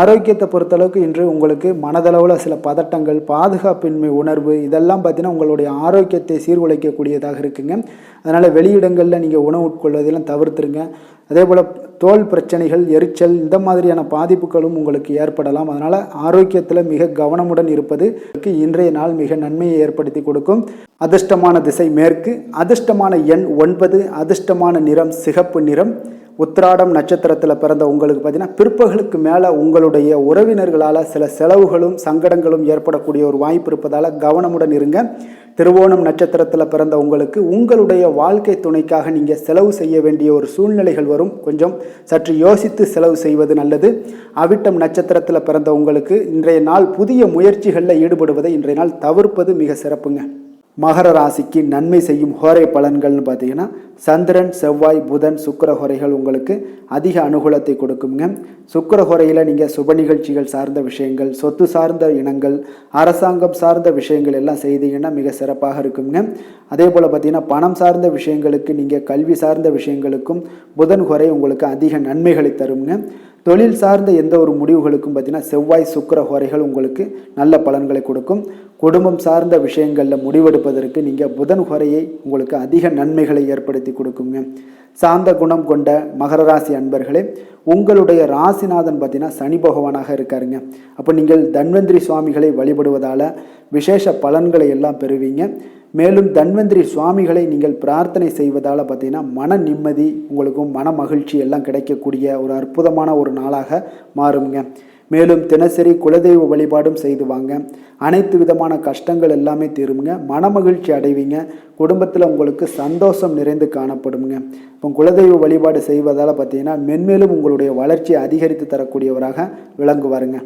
Speaker 1: ஆரோக்கியத்தை பொறுத்தளவுக்கு இன்று உங்களுக்கு மனதளவில் சில பதட்டங்கள், பாதுகாப்பின்மை உணர்வு இதெல்லாம் பார்த்தீங்கன்னா உங்களுடைய ஆரோக்கியத்தை சீர்குலைக்கக்கூடியதாக இருக்குங்க. அதனால் வெளியிடங்களில் நீங்கள் உணவு உட்கொள்வதெல்லாம் தவிர்த்துருங்க. அதே போல் தோல் பிரச்சனைகள், எரிச்சல் இந்த மாதிரியான பாதிப்புகளும் உங்களுக்கு ஏற்படலாம். அதனால் ஆரோக்கியத்தில் மிக கவனமுடன் இருப்பது இன்றைய நாள் மிக நன்மையை ஏற்படுத்தி கொடுக்கும். அதிர்ஷ்டமான திசை மேற்கு, அதிர்ஷ்டமான எண் 9, அதிர்ஷ்டமான நிறம் சிகப்பு நிறம். உத்திராடம் நட்சத்திரத்தில் பிறந்த உங்களுக்கு பார்த்தீங்கன்னா பிற்பகலுக்கு மேலே உங்களுடைய உறவினர்களால் சில செலவுகளும் சங்கடங்களும் ஏற்படக்கூடிய ஒரு வாய்ப்பு இருப்பதால் கவனமுடன் இருங்க. திருவோணம் நட்சத்திரத்தில் பிறந்த உங்களுக்கு உங்களுடைய வாழ்க்கை துணைக்காக நீங்கள் செலவு செய்ய வேண்டிய ஒரு சூழ்நிலைகள் வரும். கொஞ்சம் சற்று யோசித்து செலவு செய்வது நல்லது. அவிட்டம் நட்சத்திரத்தில் பிறந்த உங்களுக்கு இன்றைய நாள் புதிய முயற்சிகளில் ஈடுபடுவதை இன்றைய நாள் தவிர்ப்பது மிக சிறப்புங்க. மகர ராசிக்கு நன்மை செய்யும் ஹோரை பலன்கள்னு பார்த்தீங்கன்னா சந்திரன், செவ்வாய், புதன், சுக்கிர ஹோரைகள் உங்களுக்கு அதிக அனுகூலத்தை கொடுக்குங்க. சுக்கிர ஹோரையில் நீங்கள் சுப நிகழ்ச்சிகள் சார்ந்த விஷயங்கள், சொத்து சார்ந்த இனங்கள், அரசாங்கம் சார்ந்த விஷயங்கள் எல்லாம் செய்தீங்கன்னா மிக சிறப்பாக இருக்குங்க. அதே போல் பார்த்தீங்கன்னா பணம் சார்ந்த விஷயங்களுக்கு, நீங்கள் கல்வி சார்ந்த விஷயங்களுக்கும் புதன் ஹோரை உங்களுக்கு அதிக நன்மைகளை தருங்க. தொழில் சார்ந்த எந்த ஒரு முடிவுகளுக்கும் பார்த்தீங்கன்னா செவ்வாய், சுக்கிர ஹோரைகள் உங்களுக்கு நல்ல பலன்களை கொடுக்கும். குடும்பம் சார்ந்த விஷயங்களில் முடிவெடுப்பதற்கு நீங்கள் புதன் ஹோரையை உங்களுக்கு அதிக நன்மைகளை ஏற்படுத்தி கொடுக்குங்க. சாந்த குணம் கொண்ட மகர ராசி அன்பர்களே, உங்களுடைய ராசிநாதன் பார்த்தீங்கன்னா சனி பகவானாக இருக்காருங்க. அப்போ நீங்கள் தன்வந்திரி சுவாமிகளை வழிபடுவதால் விசேஷ பலன்களை எல்லாம் பெறுவீங்க. மேலும் தன்வந்திரி சுவாமிகளை நீங்கள் பிரார்த்தனை செய்வதால் பார்த்தீங்கன்னா மன நிம்மதி, உங்களுக்கும் மன மகிழ்ச்சி எல்லாம் கிடைக்கக்கூடிய ஒரு அற்புதமான ஒரு நாளாக மாறுங்க. மேலும் தினசரி குலதெய்வ வழிபாடும் செய்து வாங்க. அனைத்து விதமான கஷ்டங்கள் எல்லாமே தீருங்க. மன மகிழ்ச்சி அடைவீங்க. குடும்பத்தில் உங்களுக்கு சந்தோஷம் நிறைந்து காணப்படுங்க. இப்போ குலதெய்வ வழிபாடு செய்வதால் பார்த்தீங்கன்னா மென்மேலும் உங்களுடைய வளர்ச்சியை அதிகரித்து தரக்கூடியவராக விளங்குவாருங்க.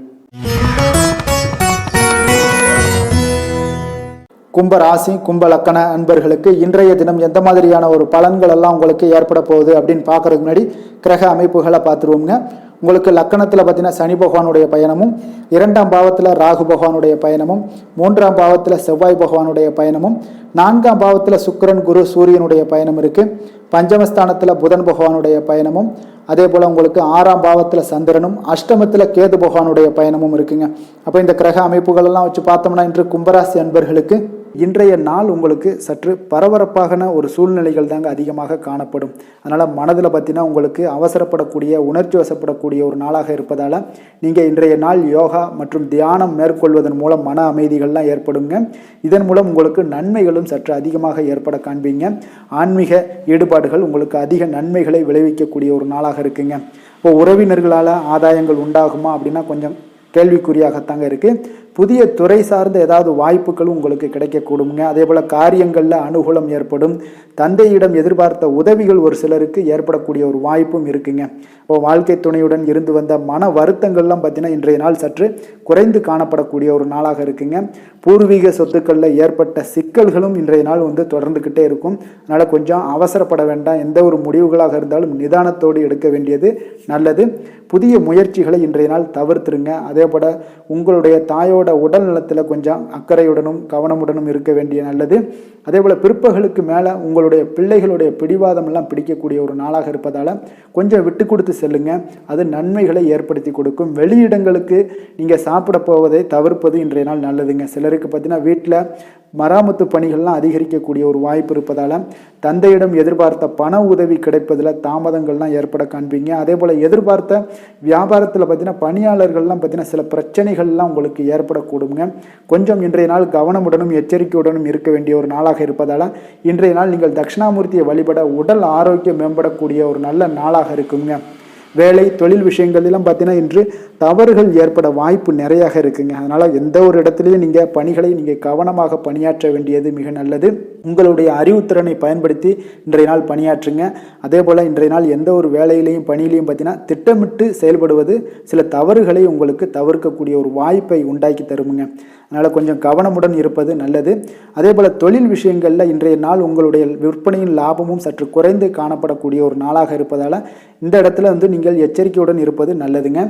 Speaker 1: கும்ப ராசி, கும்ப லக்கண அன்பர்களுக்கு இன்றைய தினம் எந்த மாதிரியான ஒரு பலன்கள் எல்லாம் உங்களுக்கு ஏற்பட போகுது அப்படின்னு பார்க்கறதுக்கு முன்னாடி கிரக அமைப்புகளை பார்த்துருவோங்க. உங்களுக்கு லக்கணத்தில் பார்த்தீங்கன்னா சனி பகவானுடைய பயணமும், 2ஆம் பாவத்தில் ராகு பகவானுடைய பயணமும், 3ஆம் பாவத்தில் செவ்வாய் பகவானுடைய பயணமும், 4ஆம் பாவத்தில் சுக்கிரன், குரு, சூரியனுடைய பயணம் இருக்குது. பஞ்சமஸ்தானத்தில் புதன் பகவானுடைய பயணமும், அதே போல் உங்களுக்கு 6ஆம் பாவத்தில் சந்திரனும், அஷ்டமத்தில் கேது பகவானுடைய பயணமும் இருக்குங்க. அப்போ இந்த கிரக அமைப்புகள் எல்லாம் வச்சு பார்த்தோம்னா இன்று கும்பராசி அன்பர்களுக்கு இன்றைய நாள் உங்களுக்கு சற்று பரபரப்பான ஒரு சூழ்நிலைகள் தாங்க அதிகமாக காணப்படும். அதனால் மனதில் பார்த்தீங்கன்னா உங்களுக்கு அவசரப்படக்கூடிய, உணர்ச்சி வசப்படக்கூடிய ஒரு நாளாக இருப்பதால் நீங்கள் இன்றைய நாள் யோகா மற்றும் தியானம் மேற்கொள்வதன் மூலம் மன அமைதிகள்லாம் ஏற்படுங்க. இதன் மூலம் உங்களுக்கு நன்மைகளும் சற்று அதிகமாக ஏற்பட காண்பீங்க. ஆன்மீக ஈடுபாடுகள் உங்களுக்கு அதிக நன்மைகளை விளைவிக்கக்கூடிய ஒரு நாளாக இருக்குங்க. இப்போ உறவினர்களால் ஆதாயங்கள் உண்டாகுமா அப்படின்னா கொஞ்சம் கேள்விக்குறியாகத்தாங்க இருக்குது. புதிய துறை சார்ந்த ஏதாவது வாய்ப்புகளும் உங்களுக்கு கிடைக்கக்கூடுங்க. அதே போல் காரியங்களில் அனுகூலம் ஏற்படும். தந்தையிடம் எதிர்பார்த்த உதவிகள் ஒரு சிலருக்கு ஏற்படக்கூடிய ஒரு வாய்ப்பும் இருக்குங்க. இப்போ வாழ்க்கை துணையுடன் இருந்து வந்த மன வருத்தங்கள்லாம் பார்த்தீங்கன்னா இன்றைய நாள் சற்று குறைந்து காணப்படக்கூடிய ஒரு நாளாக இருக்குங்க. பூர்வீக சொத்துக்களில் ஏற்பட்ட சிக்கல்களும் இன்றைய நாள் தொடர்ந்துக்கிட்டே இருக்கும். அதனால் கொஞ்சம் அவசரப்பட வேண்டாம். எந்த ஒரு முடிவுகளாக இருந்தாலும் நிதானத்தோடு எடுக்க வேண்டியது நல்லது. புதிய முயற்சிகளை இன்றைய நாள் தவிர்த்துருங்க. அதே போல் உங்களுடைய தாயோட உடல் நலத்தில் கொஞ்சம் அக்கறையுடனும் கவனமுடனும் இருக்க வேண்டிய நல்லது. அதே போல் பிற்பகலுக்கு மேலே உங்களுடைய பிள்ளைகளுடைய பிடிவாதம் எல்லாம் பிடிக்கக்கூடிய ஒரு நாளாக இருப்பதால் கொஞ்சம் விட்டு கொடுத்து செல்லுங்க. அது நன்மைகளை ஏற்படுத்தி கொடுக்கும். வெளியிடங்களுக்கு நீங்கள் சாப்பிட போவதை தவிர்ப்பது இன்றைய நாள் நல்லதுங்க. சிலருக்கு பார்த்தீங்கன்னா வீட்டில் மராமத்து பணிகள்லாம் அதிகரிக்கக்கூடிய ஒரு வாய்ப்பு இருப்பதால் தந்தையிடம் எதிர்பார்த்த பண உதவி கிடைப்பதில் தாமதங்கள்லாம் ஏற்பட காண்பீங்க. அதே போல் எதிர்பார்த்த வியாபாரத்தில் பார்த்தீங்கன்னா பணியாளர்கள்லாம் பார்த்தீங்கன்னா சில பிரச்சனைகள்லாம் உங்களுக்கு ஏற்படக்கூடுங்க. கொஞ்சம் இன்றைய நாள் கவனமுடனும் எச்சரிக்கையுடனும் இருக்க வேண்டிய ஒரு நாளாக இருப்பதால் இன்றைய நாள் நீங்கள் தட்சிணாமூர்த்தியை வழிபட உடல் ஆரோக்கியம் மேம்படக்கூடிய ஒரு நல்ல நாளாக இருக்குங்க. வேலை தொழில் விஷயங்கள்லாம் பார்த்தீங்கன்னா இன்று தவறுகள் ஏற்பட வாய்ப்பு நிறையாக இருக்குங்க. அதனால் எந்த ஒரு இடத்துலையும் நீங்கள் பணிகளை நீங்கள் கவனமாக பணியாற்ற வேண்டியது மிக நல்லது. உங்களுடைய அறிவுத்திறனை பயன்படுத்தி இன்றைய நாள் பணியாற்றுங்க. அதே போல் இன்றைய நாள் எந்த ஒரு வேலையிலையும் பணியிலையும் பார்த்தீங்கன்னா திட்டமிட்டு செயல்படுவது சில தவறுகளை உங்களுக்கு தவிர்க்கக்கூடிய ஒரு வாய்ப்பை உண்டாக்கி தருமுங்க. அதனால் கொஞ்சம் கவனமுடன் இருப்பது நல்லது. அதே போல் தொழில் விஷயங்களில் இன்றைய நாள் உங்களுடைய விற்பனையின் லாபமும் சற்று குறைந்து காணப்படக்கூடிய ஒரு நாளாக இருப்பதால் இந்த இடத்துல நீங்கள் எச்சரிக்கையுடன் இருப்பது நல்லதுங்க.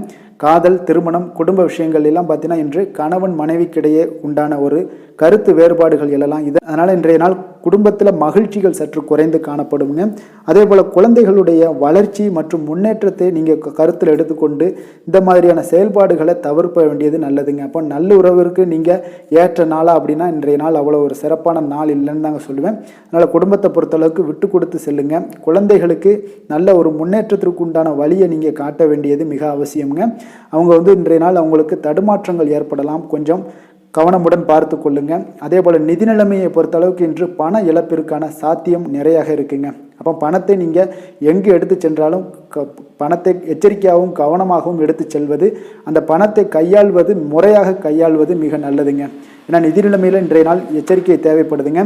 Speaker 1: காதல், திருமணம், குடும்ப விஷயங்கள் எல்லாம் பார்த்தீங்கன்னா இன்று கணவன் மனைவிக்கிடையே உண்டான ஒரு கருத்து வேறுபாடுகள் எழலாம். அதனால் இன்றைய நாள் குடும்பத்தில் மகிழ்ச்சிகள் சற்று குறைந்து காணப்படுங்க. அதே போல் குழந்தைகளுடைய வளர்ச்சி மற்றும் முன்னேற்றத்தை நீங்கள் கருத்தில் எடுத்துக்கொண்டு இந்த மாதிரியான செயல்பாடுகளை தவிர்க்க வேண்டியது நல்லதுங்க. அப்போ நல்லுறவிற்கு நீங்கள் ஏற்ற நாளா அப்படின்னா இன்றைய நாள் அவ்வளோ ஒரு சிறப்பான நாள் இல்லைன்னு தாங்க சொல்லுவேன். அதனால் குடும்பத்தை பொறுத்தளவுக்கு விட்டு கொடுத்து செல்லுங்க. குழந்தைகளுக்கு நல்ல ஒரு முன்னேற்றத்திற்கு உண்டான வழியை நீங்கள் காட்ட வேண்டியது மிக அவசியம்ங்க. அவங்க இன்றைய நாள் அவங்களுக்கு தடுமாற்றங்கள் ஏற்படலாம், கொஞ்சம் கவனமுடன் பார்த்து கொள்ளுங்க. அதே போல் நிதி நிலைமையை பொறுத்தளவுக்கு இன்று பண இழப்பிற்கான சாத்தியம் நிறையாக இருக்குங்க. அப்போ பணத்தை நீங்கள் எங்கு எடுத்து சென்றாலும் பணத்தை எச்சரிக்கையாகவும் கவனமாகவும் எடுத்து செல்வது, அந்த பணத்தை கையாள்வது முறையாக கையாள்வது மிக நல்லதுங்க. ஏன்னா நிதி நிலைமையில் இன்றைய நாள் எச்சரிக்கை தேவைப்படுதுங்க.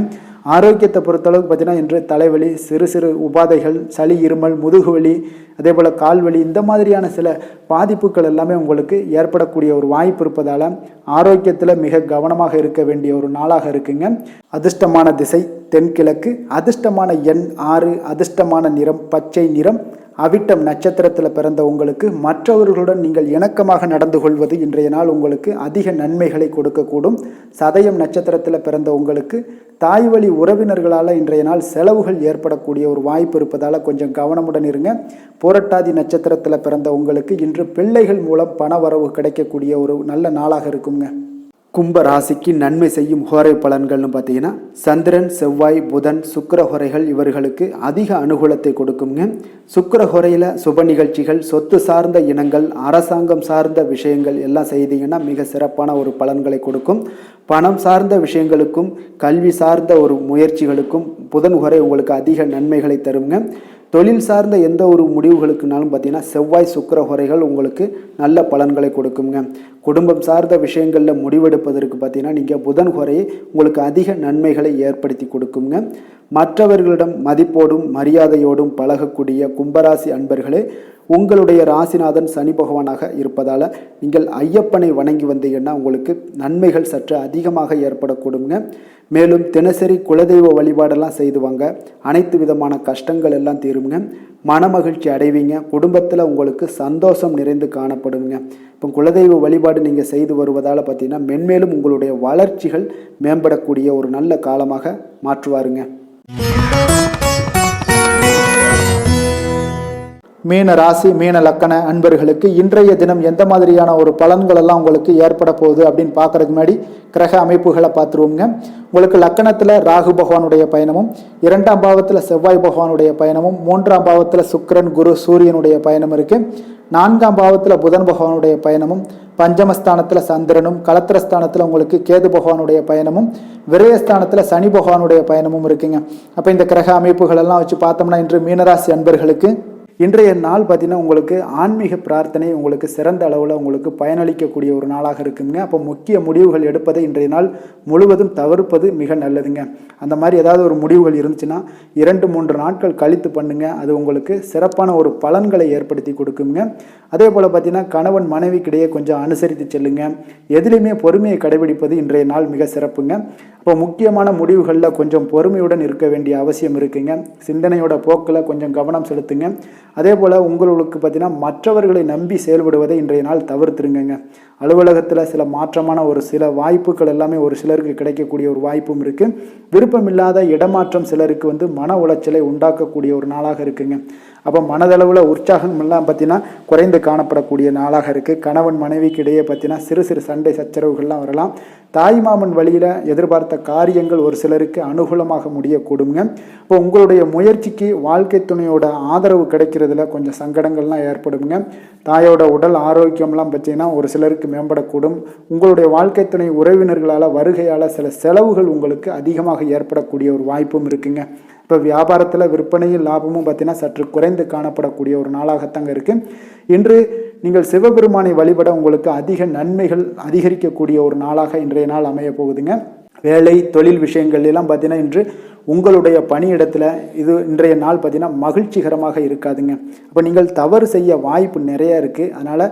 Speaker 1: ஆரோக்கியத்தை பொறுத்தளவுக்கு பார்த்தீங்கன்னா இன்று தலைவலி, சிறு சிறு உபாதைகள், சளி, இருமல், முதுகுவலி, அதே போல் கால்வலி இந்த மாதிரியான சில பாதிப்புகள் எல்லாமே உங்களுக்கு ஏற்படக்கூடிய ஒரு வாய்ப்பு இருப்பதால் ஆரோக்கியத்தில் மிக கவனமாக இருக்க வேண்டிய ஒரு நாளாக இருக்குங்க. அதிர்ஷ்டமான திசை தென்கிழக்கு, அதிர்ஷ்டமான எண் 6, அதிர்ஷ்டமான நிறம் பச்சை நிறம். அவிட்டம் நட்சத்திரத்தில் பிறந்த உங்களுக்கு மற்றவர்களுடன் நீங்கள் இணக்கமாக நடந்து கொள்வது இன்றைய நாள் உங்களுக்கு அதிக நன்மைகளை கொடுக்கக்கூடும். சதயம் நட்சத்திரத்தில் பிறந்த உங்களுக்கு தாய் வழி உறவினர்களால் இன்றைய நாள் செலவுகள் ஏற்படக்கூடிய ஒரு வாய்ப்பு இருப்பதால் கொஞ்சம் கவனமுடன் இருங்க. புரட்டாதி நட்சத்திரத்தில் பிறந்த உங்களுக்கு இன்று பிள்ளைகள் மூலம் பண வரவு கிடைக்கக்கூடிய ஒரு நல்ல நாளாக இருக்குங்க. கும்ப ராசிக்கு நன்மை செய்யும் ஹோரை பலன்கள்னு பார்த்தீங்கன்னா சந்திரன், செவ்வாய், புதன், சுக்கிர ஹோரைகள் இவர்களுக்கு அதிக அனுகூலத்தை கொடுக்குங்க. சுக்கிர ஹோரையில் சுப நிகழ்ச்சிகள், சொத்து சார்ந்த இனங்கள், அரசாங்கம் சார்ந்த விஷயங்கள் எல்லாம் செய்தீங்கன்னா மிக சிறப்பான ஒரு பலன்களை கொடுக்கும். பணம் சார்ந்த விஷயங்களுக்கும் கல்வி சார்ந்த ஒரு முயற்சிகளுக்கும் புதன் ஹோரை உங்களுக்கு அதிக நன்மைகளை தருங்க. தொழில் சார்ந்த எந்த ஒரு முடிவுகளுக்குனாலும் பார்த்தீங்கன்னா செவ்வாய், சுக்கிர ஹோரைகள் உங்களுக்கு நல்ல பலன்களை கொடுக்குங்க. குடும்பம் சார்ந்த விஷயங்களில் முடிவெடுப்பதற்கு பார்த்தீங்கன்னா நீங்கள் புதன் ஹோரையை உங்களுக்கு அதிக நன்மைகளை ஏற்படுத்தி கொடுக்குங்க. மற்றவர்களிடம் மதிப்போடும் மரியாதையோடும் பழகக்கூடிய கும்பராசி அன்பர்களே, உங்களுடைய ராசிநாதன் சனி பகவானாக இருப்பதால் நீங்கள் ஐயப்பனை வணங்கி வந்தீங்கன்னா உங்களுக்கு நன்மைகள் சற்று அதிகமாக ஏற்படக்கூடுங்க. மேலும் தினசரி குலதெய்வ வழிபாடெல்லாம் செய்து வாங்க, அனைத்து விதமான கஷ்டங்கள் எல்லாம் தீருங்க, மனமகிழ்ச்சி அடைவீங்க. குடும்பத்தில் உங்களுக்கு சந்தோஷம் நிறைந்து காணப்படுங்க. இப்போ குலதெய்வ வழிபாடு நீங்கள் செய்து வருவதால் பார்த்தீங்கன்னா மென்மேலும் உங்களுடைய வளர்ச்சிகள் மேம்படக்கூடிய ஒரு நல்ல காலமாக மாற்றுவாருங்க. மீன ராசி, மீன லக்கண அன்பர்களுக்கு இன்றைய தினம் எந்த மாதிரியான ஒரு பலன்கள் எல்லாம் உங்களுக்கு ஏற்பட போகுது அப்படின்னு பார்க்கறதுக்கு முன்னாடி கிரக அமைப்புகளை பார்த்துருவோங்க. உங்களுக்கு லக்கணத்தில் ராகு பகவானுடைய பயணமும், 2ஆம் பாவத்தில் செவ்வாய் பகவானுடைய பயணமும், 3ஆம் பாவத்தில் சுக்கிரன், குரு, சூரியனுடைய பயணம் இருக்கு. 4ஆம் பாவத்தில் புதன் பகவானுடைய பயணமும், பஞ்சமஸ்தானத்தில் சந்திரனும், கலத்திரஸ்தானத்தில் உங்களுக்கு கேது பகவானுடைய பயணமும், விரயஸ்தானத்தில் சனி பகவானுடைய பயணமும் இருக்குங்க. அப்போ இந்த கிரக அமைப்புகள் எல்லாம் வச்சு பார்த்தோம்னா இன்று மீனராசி அன்பர்களுக்கு இன்றைய நாள் பார்த்தீங்கன்னா உங்களுக்கு ஆன்மீக பிரார்த்தனை உங்களுக்கு சிறந்த அளவில் உங்களுக்கு பயனளிக்கக்கூடிய ஒரு நாளாக இருக்குங்க. அப்போ முக்கிய முடிவுகள் எடுப்பதை இன்றைய நாள் முழுவதும் தவிர்ப்பது மிக நல்லதுங்க. அந்த மாதிரி ஏதாவது ஒரு முடிவுகள் இருந்துச்சுன்னா 2-3 நாட்கள் கழித்து பண்ணுங்க, அது உங்களுக்கு சிறப்பான ஒரு பலன்களை ஏற்படுத்தி கொடுக்குங்க. அதே போல் பார்த்தீங்கன்னா கணவன் மனைவிக்கிடையே கொஞ்சம் அனுசரித்து செல்லுங்க. எதிலையுமே பொறுமையை கடைபிடிப்பது இன்றைய நாள் மிக சிறப்புங்க. இப்போ முக்கியமான முடிவுகளில் கொஞ்சம் பொறுமையுடன் இருக்க வேண்டிய அவசியம் இருக்குங்க. சிந்தனையோட போக்கில் கொஞ்சம் கவனம் செலுத்துங்க. அதே போல் உங்களுக்கு பார்த்தீங்கன்னா மற்றவர்களை நம்பி செயல்படுவதை இன்றைய நாள் தவிர்த்துருங்க. அலுவலகத்தில் சில மாற்றமான ஒரு சில வாய்ப்புகள் எல்லாமே ஒரு சிலருக்கு கிடைக்கக்கூடிய ஒரு வாய்ப்பும் இருக்குது. விருப்பமில்லாத இடமாற்றம் சிலருக்கு மன உளைச்சலை உண்டாக்கக்கூடிய ஒரு நாளாக இருக்குங்க. அப்போ மனதளவில் உற்சாகம் எல்லாம் பார்த்தீங்கன்னா குறைந்து காணப்படக்கூடிய நாளாக இருக்குது. கணவன் மனைவிக்கு இடையே பார்த்தீங்கன்னா சிறு சிறு சண்டை சச்சரவுகள்லாம் வரலாம். தாய்மாமன் வழியில் எதிர்பார்த்த காரியங்கள் ஒரு சிலருக்கு அனுகூலமாக முடியக்கூடுங்க. இப்போ உங்களுடைய முயற்சிக்கு வாழ்க்கை துணையோட ஆதரவு கிடைக்கிறதுல கொஞ்சம் சங்கடங்கள்லாம் ஏற்படுங்க. தாயோட உடல் ஆரோக்கியம்லாம் பார்த்தீங்கன்னா ஒரு சிலருக்கு மேம்படக்கூடும். உங்களுடைய வாழ்க்கை துணை உறவினர்களால் வருகையால் சில செலவுகள் உங்களுக்கு அதிகமாக ஏற்படக்கூடிய ஒரு வாய்ப்பும் இருக்குங்க. இப்போ வியாபாரத்தில் விற்பனையும் லாபமும் பார்த்தீங்கன்னா சற்று குறைந்து காணப்படக்கூடிய ஒரு நாளாகத்தாங்க இருக்குது. இன்று நீங்கள் சிவபெருமானை வழிபட உங்களுக்கு அதிக நன்மைகள் அதிகரிக்கக்கூடிய ஒரு நாளாக இன்றைய நாள் அமைய போகுதுங்க. வேலை தொழில் விஷயங்கள் எல்லாம் பார்த்தீங்கன்னா இன்று உங்களுடைய பணியிடத்தில் இன்றைய நாள் பார்த்தீங்கன்னா மகிழ்ச்சிகரமாக இருக்காதுங்க. அப்போ நீங்கள் தவறு செய்ய வாய்ப்பு நிறைய இருக்குது. அதனால்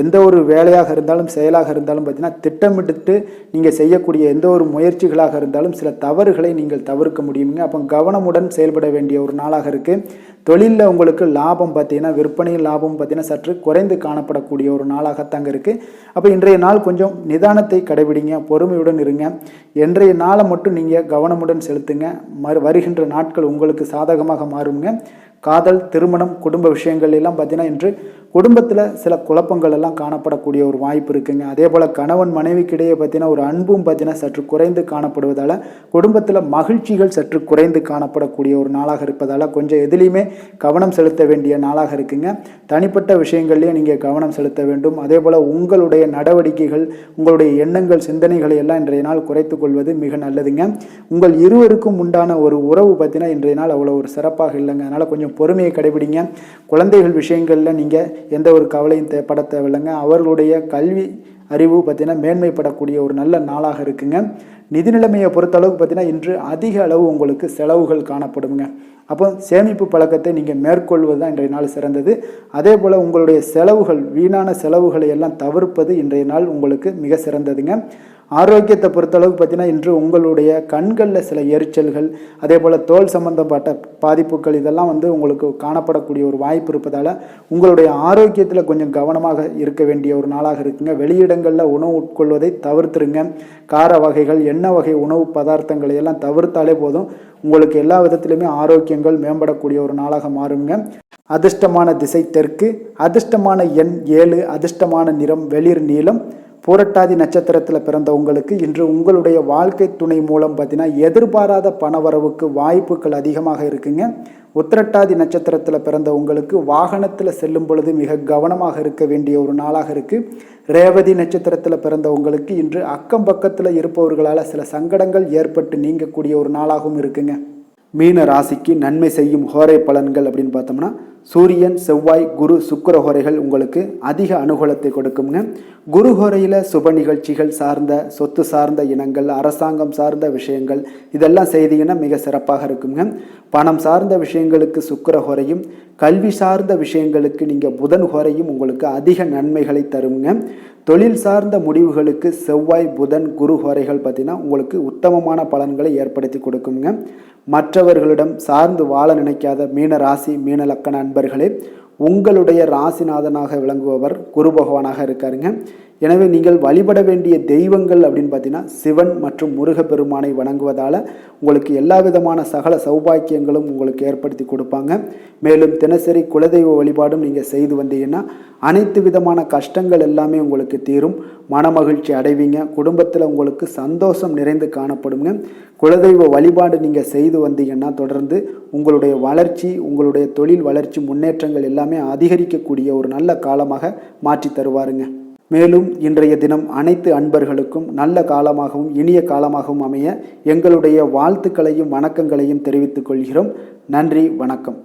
Speaker 1: எந்த ஒரு வேலையாக இருந்தாலும் செயலாக இருந்தாலும் பார்த்தீங்கன்னா திட்டமிட்டு நீங்கள் செய்யக்கூடிய எந்த ஒரு முயற்சிகளாக இருந்தாலும் சில தவறுகளை நீங்கள் தவிர்க்க முடியுங்க. அப்போ கவனமுடன் செயல்பட வேண்டிய ஒரு நாளாக இருக்குது. தொழிலில் உங்களுக்கு லாபம் பார்த்தீங்கன்னா விற்பனையில் லாபம் பார்த்தீங்கன்னா சற்று குறைந்து காணப்படக்கூடிய ஒரு நாளாகத்தாங்க இருக்குது. அப்போ இன்றைய நாள் கொஞ்சம் நிதானத்தை கடைபிடிங்க, பொறுமையுடன் இருங்க. இன்றைய நாளை மட்டும் நீங்கள் கவனமுடன் செலுத்துங்க. வருகின்ற நாட்கள் உங்களுக்கு சாதகமாக மாறுங்க. காதல், திருமணம், குடும்ப விஷயங்கள் எல்லாம் பார்த்தீங்கன்னா இன்று குடும்பத்தில் சில குழப்பங்கள் எல்லாம் காணப்படக்கூடிய ஒரு வாய்ப்பு இருக்குங்க. அதே போல் கணவன் மனைவிக்கிடையே பார்த்தீங்கன்னா ஒரு அன்பும் பார்த்தீங்கன்னா சற்று குறைந்து காணப்படுவதால் குடும்பத்தில் மகிழ்ச்சிகள் சற்று குறைந்து காணப்படக்கூடிய ஒரு நாளாக இருப்பதால் கொஞ்சம் எதுலேயுமே கவனம் செலுத்த வேண்டிய நாளாக இருக்குங்க. தனிப்பட்ட விஷயங்கள்லேயும் நீங்கள் கவனம் செலுத்த வேண்டும். அதே போல் உங்களுடைய நடவடிக்கைகள், உங்களுடைய எண்ணங்கள், சிந்தனைகளை எல்லாம் இன்றைய நாள் குறைத்து கொள்வது மிக நல்லதுங்க. உங்கள் இருவருக்கும் உண்டான ஒரு உறவு பார்த்தீங்கன்னா இன்றைய நாள் அவ்வளோ ஒரு சிறப்பாக இல்லைங்க. அதனால் கொஞ்சம் பொறுமையை கடைபிடிங்க. குழந்தைகள் விஷயங்களில் நீங்கள் எந்த ஒரு கவலையும் பட தேவையில்லைங்க. அவர்களுடைய கல்வி அறிவு பார்த்தீங்கன்னா மேன்மைப்படக்கூடிய ஒரு நல்ல நாளாக இருக்குங்க. நிதி நிலைமையை பொறுத்தளவுக்கு பார்த்தீங்கன்னா இன்று அதிக அளவு உங்களுக்கு செலவுகள் காணப்படுங்க. அப்போ சேமிப்பு பழக்கத்தை நீங்கள் மேற்கொள்வது தான் இன்றைய நாள் சிறந்தது. அதே போல் உங்களுடைய செலவுகள், வீணான செலவுகளை எல்லாம் தவிர்ப்பது இன்றைய நாள் உங்களுக்கு மிக சிறந்ததுங்க. ஆரோக்கியத்தை பொறுத்தளவுக்கு பார்த்தீங்கன்னா இன்று உங்களுடைய கண்களில் சில எரிச்சல்கள், அதே போல் தோல் சம்பந்தப்பட்ட பாதிப்புகள் இதெல்லாம் உங்களுக்கு காணப்படக்கூடிய ஒரு வாய்ப்பு இருப்பதால் உங்களுடைய ஆரோக்கியத்தில் கொஞ்சம் கவனமாக இருக்க வேண்டிய ஒரு நாளாக இருக்குங்க. வெளியிடங்களில் உணவு உட்கொள்வதை தவிர்த்துருங்க. கார வகைகள், எண்ணெய் வகை உணவு பதார்த்தங்களை எல்லாம் தவிர்த்தாலே போதும். உங்களுக்கு எல்லா விதத்திலுமே ஆரோக்கியங்கள் மேம்படக்கூடிய ஒரு நாளாக மாறுங்க. அதிர்ஷ்டமான திசை தெற்கு, அதிர்ஷ்டமான எண் 7, அதிர்ஷ்டமான நிறம் வெளிர் நீலம். பூரட்டாதி நட்சத்திரத்தில் பிறந்த உங்களுக்கு இன்று உங்களுடைய வாழ்க்கை துணை மூலம் பார்த்தீங்கன்னா எதிர்பாராத பணவரவுக்கு வாய்ப்புகள் அதிகமாக இருக்குங்க. உத்திரட்டாதி நட்சத்திரத்தில் பிறந்த உங்களுக்கு வாகனத்தில் செல்லும் பொழுது மிக கவனமாக இருக்க வேண்டிய ஒரு நாளாக இருக்குது. ரேவதி நட்சத்திரத்தில் பிறந்த உங்களுக்கு இன்று அக்கம் பக்கத்தில் இருப்பவர்களால் சில சங்கடங்கள் ஏற்பட்டு நீங்கக்கூடிய ஒரு நாளாகவும் இருக்குங்க. மீன ராசிக்கு நன்மை செய்யும் ஹோரை பலன்கள் அப்படின்னு பார்த்தோம்னா சூரியன், செவ்வாய், குரு, சுக்கிர ஹோரைகள் உங்களுக்கு அதிக அனுகூலத்தை கொடுக்குங்க. குரு ஹோரையில் சுப நிகழ்ச்சிகள் சார்ந்த, சொத்து சார்ந்த இனங்கள், அரசாங்கம் சார்ந்த விஷயங்கள் இதெல்லாம் செய்தீங்கன்னா மிக சிறப்பாக இருக்குங்க. பணம் சார்ந்த விஷயங்களுக்கு சுக்கிர ஹோரையும், கல்வி சார்ந்த விஷயங்களுக்கு நீங்கள் புதன் ஹோரையும் உங்களுக்கு அதிக நன்மைகளை தருங்க. தொழில் சார்ந்த முடிவுகளுக்கு செவ்வாய், புதன், குரு ஹோரைகள் பார்த்தீங்கன்னா உங்களுக்கு உத்தமமான பலன்களை ஏற்படுத்தி கொடுக்குங்க. மற்றவர்களிடம் சார்ந்து வாழ நினைக்காத மீன ராசி, மீன லக்கண அன்பர்களே, உங்களுடைய ராசிநாதனாக விளங்குபவர் குரு பகவானாக இருக்காருங்க. எனவே நீங்கள் வழிபட வேண்டிய தெய்வங்கள் அப்படின்னு பார்த்தீங்கன்னா சிவன் மற்றும் முருகப்பெருமானை வணங்குவதால் உங்களுக்கு எல்லா விதமான சகல சௌபாக்கியங்களும் உங்களுக்கு ஏற்படுத்தி கொடுப்பாங்க. மேலும் தினசரி குலதெய்வ வழிபாடும் நீங்கள் செய்து வந்தீங்கன்னா அனைத்து விதமான கஷ்டங்கள் எல்லாமே உங்களுக்கு தீரும், மனமகிழ்ச்சி அடைவீங்க, குடும்பத்தில் உங்களுக்கு சந்தோஷம் நிறைந்து காணப்படுங்க. குலதெய்வ வழிபாடு நீங்கள் செய்து வந்தீங்கன்னா தொடர்ந்து உங்களுடைய வளர்ச்சி, உங்களுடைய தொழில் வளர்ச்சி, முன்னேற்றங்கள் எல்லாமே அதிகரிக்கக்கூடிய ஒரு நல்ல காலமாக மாற்றி தருவாருங்க. மேலும் இன்றைய தினம் அனைத்து அன்பர்களுக்கும் நல்ல காலமாகவும் இனிய காலமாகவும் அமைய எங்களுடைய வாழ்த்துக்களையும் வணக்கங்களையும் தெரிவித்துக் கொள்கிறோம். நன்றி, வணக்கம்.